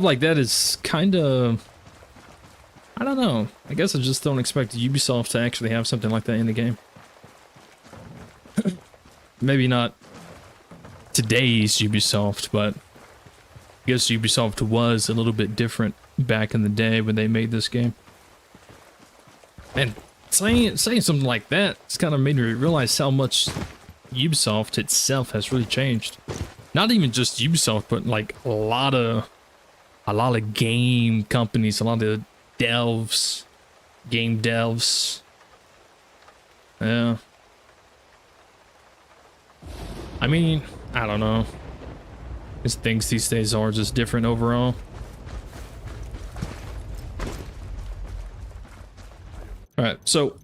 like that is kind of, I don't know. I guess I just don't expect Ubisoft to actually have something like that in the game. Maybe not today's Ubisoft, but I guess Ubisoft was a little bit different back in the day when they made this game. And saying something like that, it's kind of made me realize how much Ubisoft itself has really changed. Not even just Ubisoft, but like a lot of game companies, a lot of devs, game devs, Yeah. I mean, I don't know. Just things these days are just different overall. Alright, so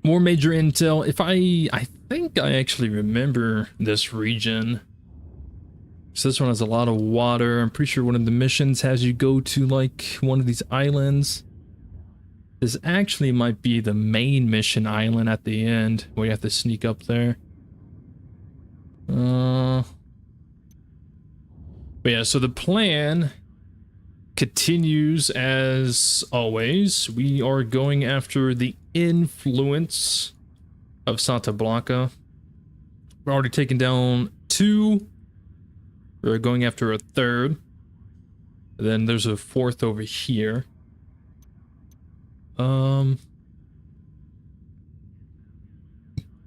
more major intel. If I think I actually remember this region. So this one has a lot of water. I'm pretty sure one of the missions has you go to like one of these islands. This actually might be the main mission island at the end where you have to sneak up there. But yeah, so the plan continues as always. We are going after the influence of Santa Blanca. We're already taken down 2. We're going after a 3rd. Then there's a 4th over here.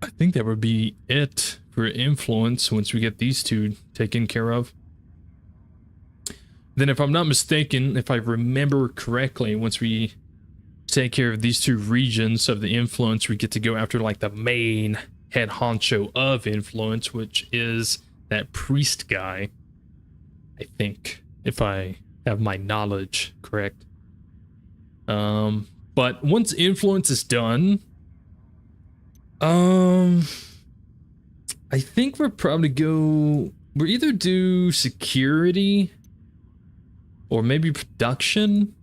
I think that would be it for influence once we get these 2 taken care of. Then if I'm not mistaken, if I remember correctly, once we take care of these 2 regions of the influence, we get to go after like the main head honcho of influence, which is that priest guy. I think, if I have my knowledge correct. But once influence is done, I think we'll either do security or maybe production,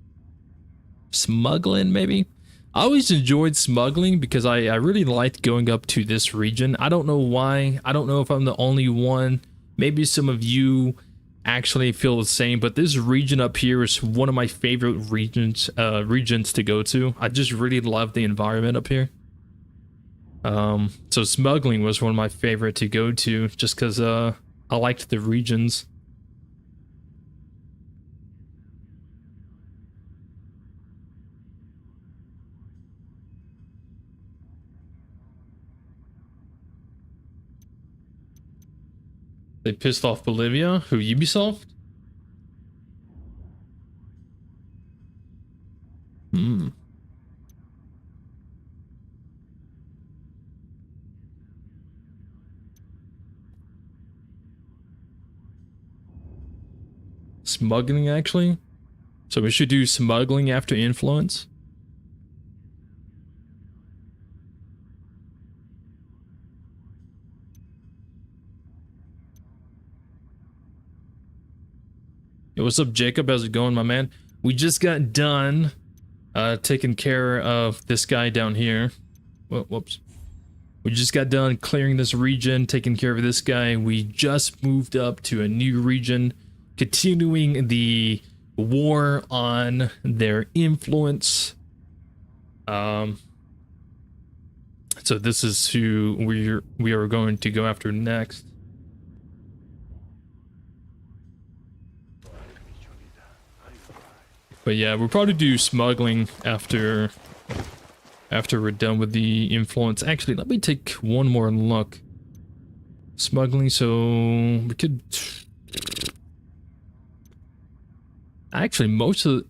smuggling maybe. I always enjoyed smuggling because I really liked going up to this region. I don't know why. I don't know if I'm the only one. Maybe some of you actually feel the same, but this region up here is one of my favorite regions to go to. I just really love the environment up here. So smuggling was one of my favorite to go to just because I liked the regions. They pissed off Bolivia? Who, Ubisoft? Smuggling, actually? So we should do smuggling after influence? Hey, what's up, Jacob? How's it going, my man? We just got done taking care of this guy down here. Whoops. We just got done clearing this region, taking care of this guy. We just moved up to a new region, continuing the war on their influence. So this is who we are going to go after next. But yeah, we'll probably do smuggling after we're done with the influence. Actually, let me take one more look. Smuggling, so we could... Actually, most of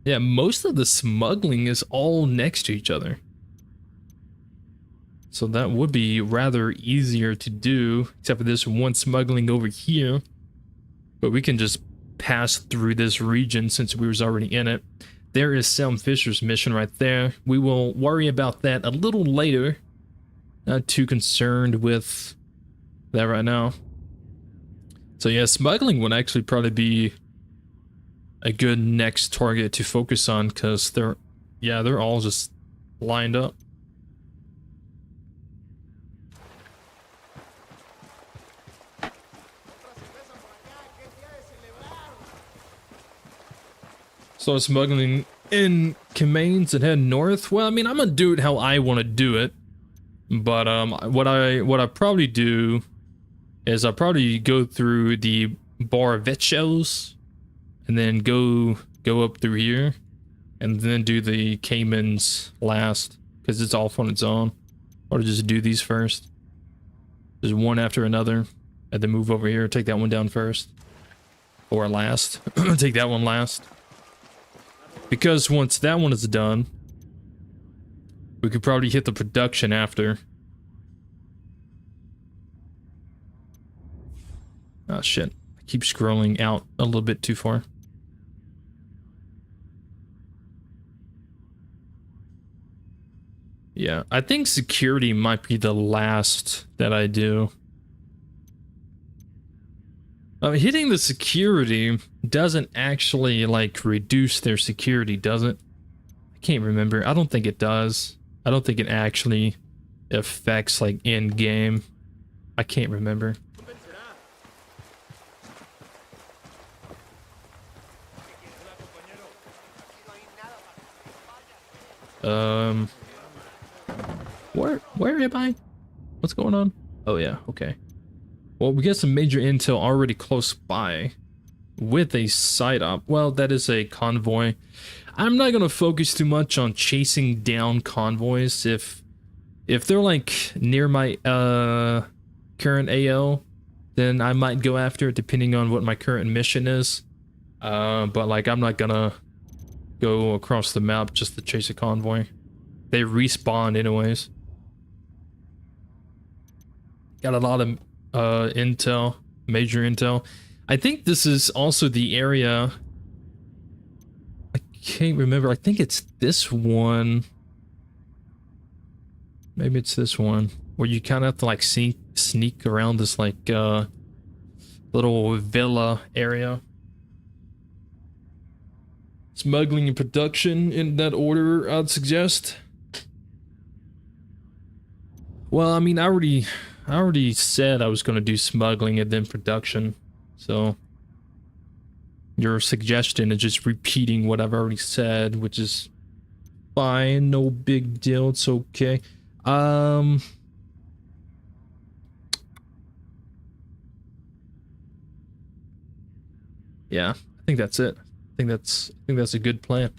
the smuggling is all next to each other. So that would be rather easier to do, except for this one smuggling over here. But we can just pass through this region since we was already in it. There is Sam Fisher's mission right there. We will worry about that a little later. Not too concerned with that right now. So yeah, smuggling would actually probably be a good next target to focus on because they're all just lined up. So smuggling in Caymanes and head north. Well, I mean, I'm gonna do it how I want to do it, but what I probably do is I'll probably go through the Barvechos and then go up through here, and then do the Caymans last because it's off on its own. Or just do these first, just one after another, and then move over here. Take that one down first, or last. Take that one last. Because once that one is done, We could probably hit the production after. Oh shit. I keep scrolling out a little bit too far. Yeah, I think security might be the last that I do. Hitting the security doesn't actually, like, reduce their security, does it? I can't remember. I don't think it does. I don't think it actually affects, like, in-game. I can't remember. Where am I? What's going on? Oh yeah, okay. Well, we get some major intel already close by with a side op. Well, that is a convoy. I'm not gonna focus too much on chasing down convoys. If they're like near my current AO, then I might go after it depending on what my current mission is. But like I'm not gonna go across the map just to chase a convoy. They respawn anyways. Got a lot of intel, major intel. I think this is also the area. I can't remember. I think it's this one. Maybe it's this one where you kind of have to like sneak around this like little villa area. Smuggling and production in that order, I'd suggest. Well, I mean, I already said I was going to do smuggling and then production, so your suggestion is just repeating what I've already said, which is fine, no big deal, it's okay. Yeah, I think that's it. I think that's a good plan.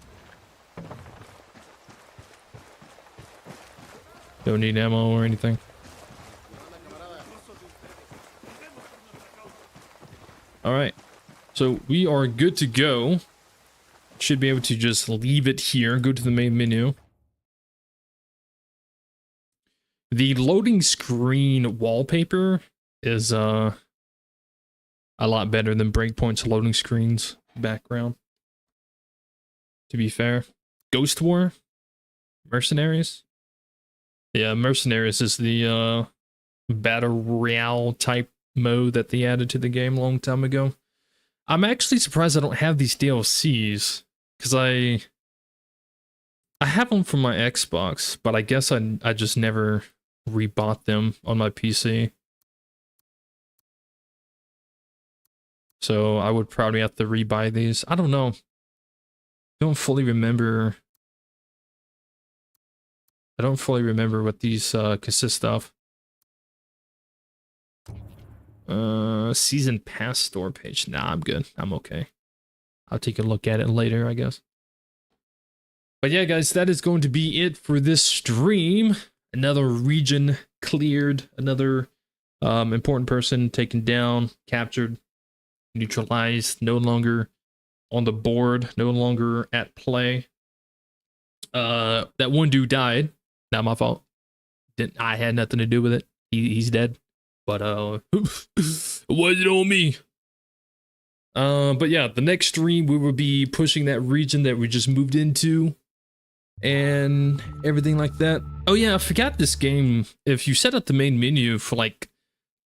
Don't need ammo or anything. Alright, so we are good to go. Should be able to just leave it here, go to the main menu. The loading screen wallpaper is a lot better than Breakpoint's loading screens background. To be fair. Ghost War? Mercenaries? Yeah, Mercenaries is the battle royale type mode that they added to the game a long time ago. I'm actually surprised I don't have these DLCs, because I have them from my Xbox, but I guess I just never rebought them on my PC. So I would probably have to rebuy these. I don't know. Don't fully remember. I don't fully remember what these consist of. Season pass store page. Nah, I'm good. I'm okay. I'll take a look at it later, I guess. But yeah, guys, that is going to be it for this stream. Another region cleared. Another important person taken down, captured, neutralized. No longer on the board. No longer at play. That one dude died. Not my fault. I had nothing to do with it. He's dead. But it wasn't on me. But yeah, the next stream we will be pushing that region that we just moved into and everything like that. Oh yeah, I forgot this game. If you set up the main menu for like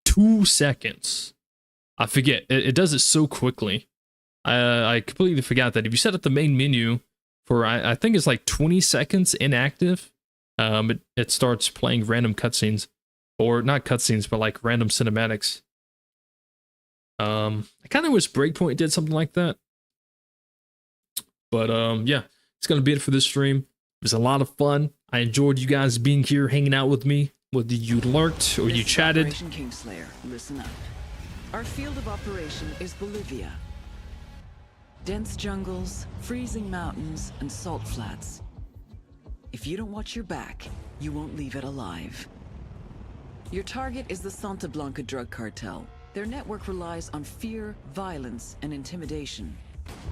2 seconds, I forget. It does it so quickly. I completely forgot that if you set up the main menu for I think it's like 20 seconds inactive, it starts playing random cutscenes. Or not cutscenes, but like random cinematics. I kind of wish Breakpoint did something like that. But yeah, it's gonna be it for this stream. It was a lot of fun. I enjoyed you guys being here, hanging out with me. Whether you lurked or you chatted. Operation Kingslayer, listen up. Our field of operation is Bolivia. Dense jungles, freezing mountains, and salt flats. If you don't watch your back, you won't leave it alive. Your target is the Santa Blanca drug cartel. Their network relies on fear, violence, and intimidation.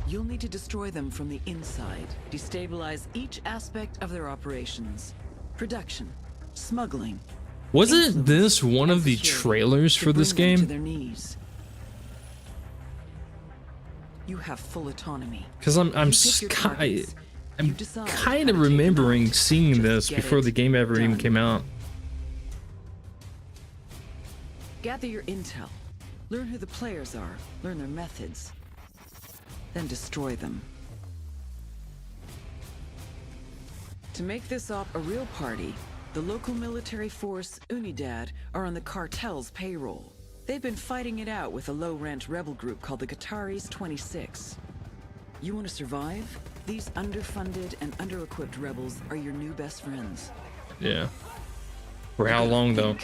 You'll need to destroy them from the inside, destabilize each aspect of their operations. Production, smuggling. Wasn't this one of the trailers for this To game? their knees. You have full autonomy. Because I'm kind of remembering seeing this before the game ever even came out. Gather your intel. Learn who the players are. Learn their methods. Then destroy them. To make this op a real party, the local military force, Unidad, are on the cartel's payroll. They've been fighting it out with a low-rent rebel group called the Qataris 26. You want to survive? These underfunded and under-equipped rebels are your new best friends. Yeah. For how long, though?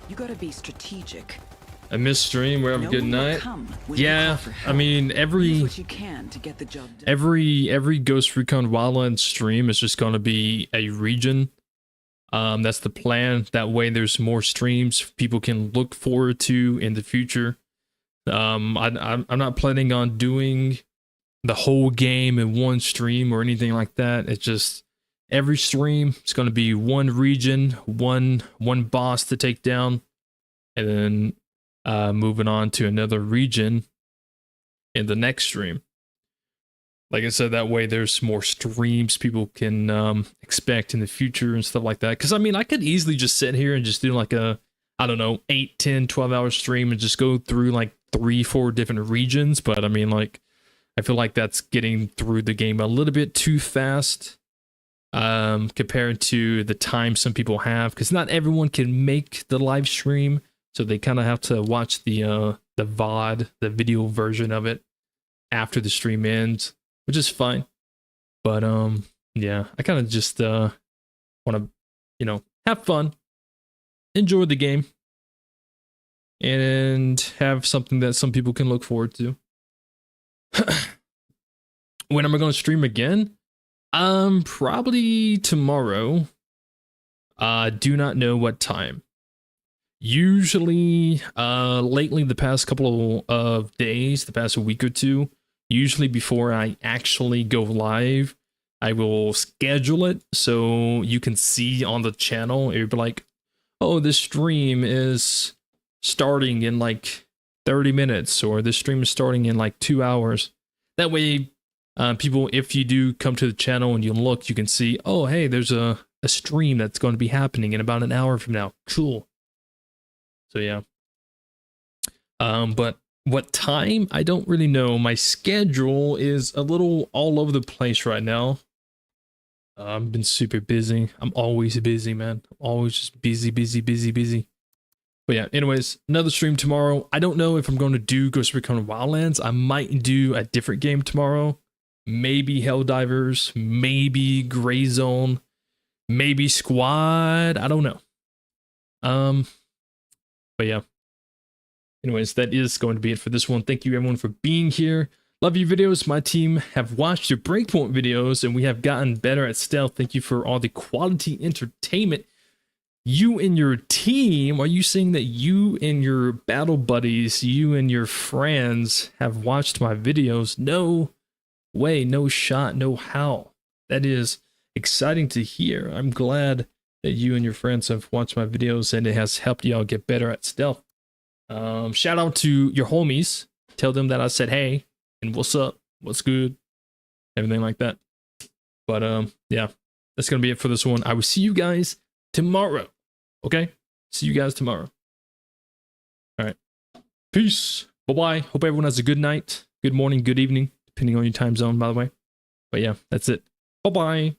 You gotta be strategic. I missed stream. We have a good night. Yeah, I mean every Ghost Recon Wildlands stream is just gonna be a region. That's the plan. That way, there's more streams people can look forward to in the future. I'm not planning on doing the whole game in one stream or anything like that. It's just every stream is gonna be one region, one boss to take down, and then moving on to another region in the next stream. Like I said, that way there's more streams people can expect in the future and stuff like that. Because, I mean, I could easily just sit here and just do like a, I don't know, 8, 10, 12-hour stream and just go through like 3-4 different regions. But, I mean, like, I feel like that's getting through the game a little bit too fast compared to the time some people have. Because not everyone can make the live stream. So they kind of have to watch the VOD, the video version of it, after the stream ends, which is fine. But yeah, I kind of just want to, you know, have fun, enjoy the game, and have something that some people can look forward to. When am I going to stream again? Probably tomorrow. Do not know what time. Usually, lately, the past couple of days, the past week or two, usually before I actually go live, I will schedule it so you can see on the channel. It'll be like, oh, this stream is starting in like 30 minutes, or this stream is starting in like 2 hours. That way, people, if you do come to the channel and you look, you can see, oh, hey, there's a stream that's going to be happening in about an hour from now. Cool. So yeah. But what time? I don't really know. My schedule is a little all over the place right now. I've been super busy. I'm always busy, man. I'm always just busy. But yeah, anyways, another stream tomorrow. I don't know if I'm going to do Ghost Recon Wildlands. I might do a different game tomorrow. Maybe Helldivers, maybe Gray Zone, maybe Squad. I don't know. But yeah. Anyways, that is going to be it for this one. Thank you everyone for being here. Love your videos. My team have watched your Breakpoint videos and we have gotten better at stealth. Thank you for all the quality entertainment. You and your team, are you saying that you and your battle buddies, you and your friends have watched my videos? No way, no shot, no how. That is exciting to hear. I'm glad that you and your friends have watched my videos and it has helped y'all get better at stealth. Shout out to your homies. Tell them that I said hey and what's up, what's good, everything like that. But yeah, that's gonna be it for this one. I will see you guys tomorrow. Okay, see you guys tomorrow. All right, peace, bye-bye. Hope everyone has a good night, good morning, good evening, depending on your time zone, by the way. But yeah, that's it. Bye-bye.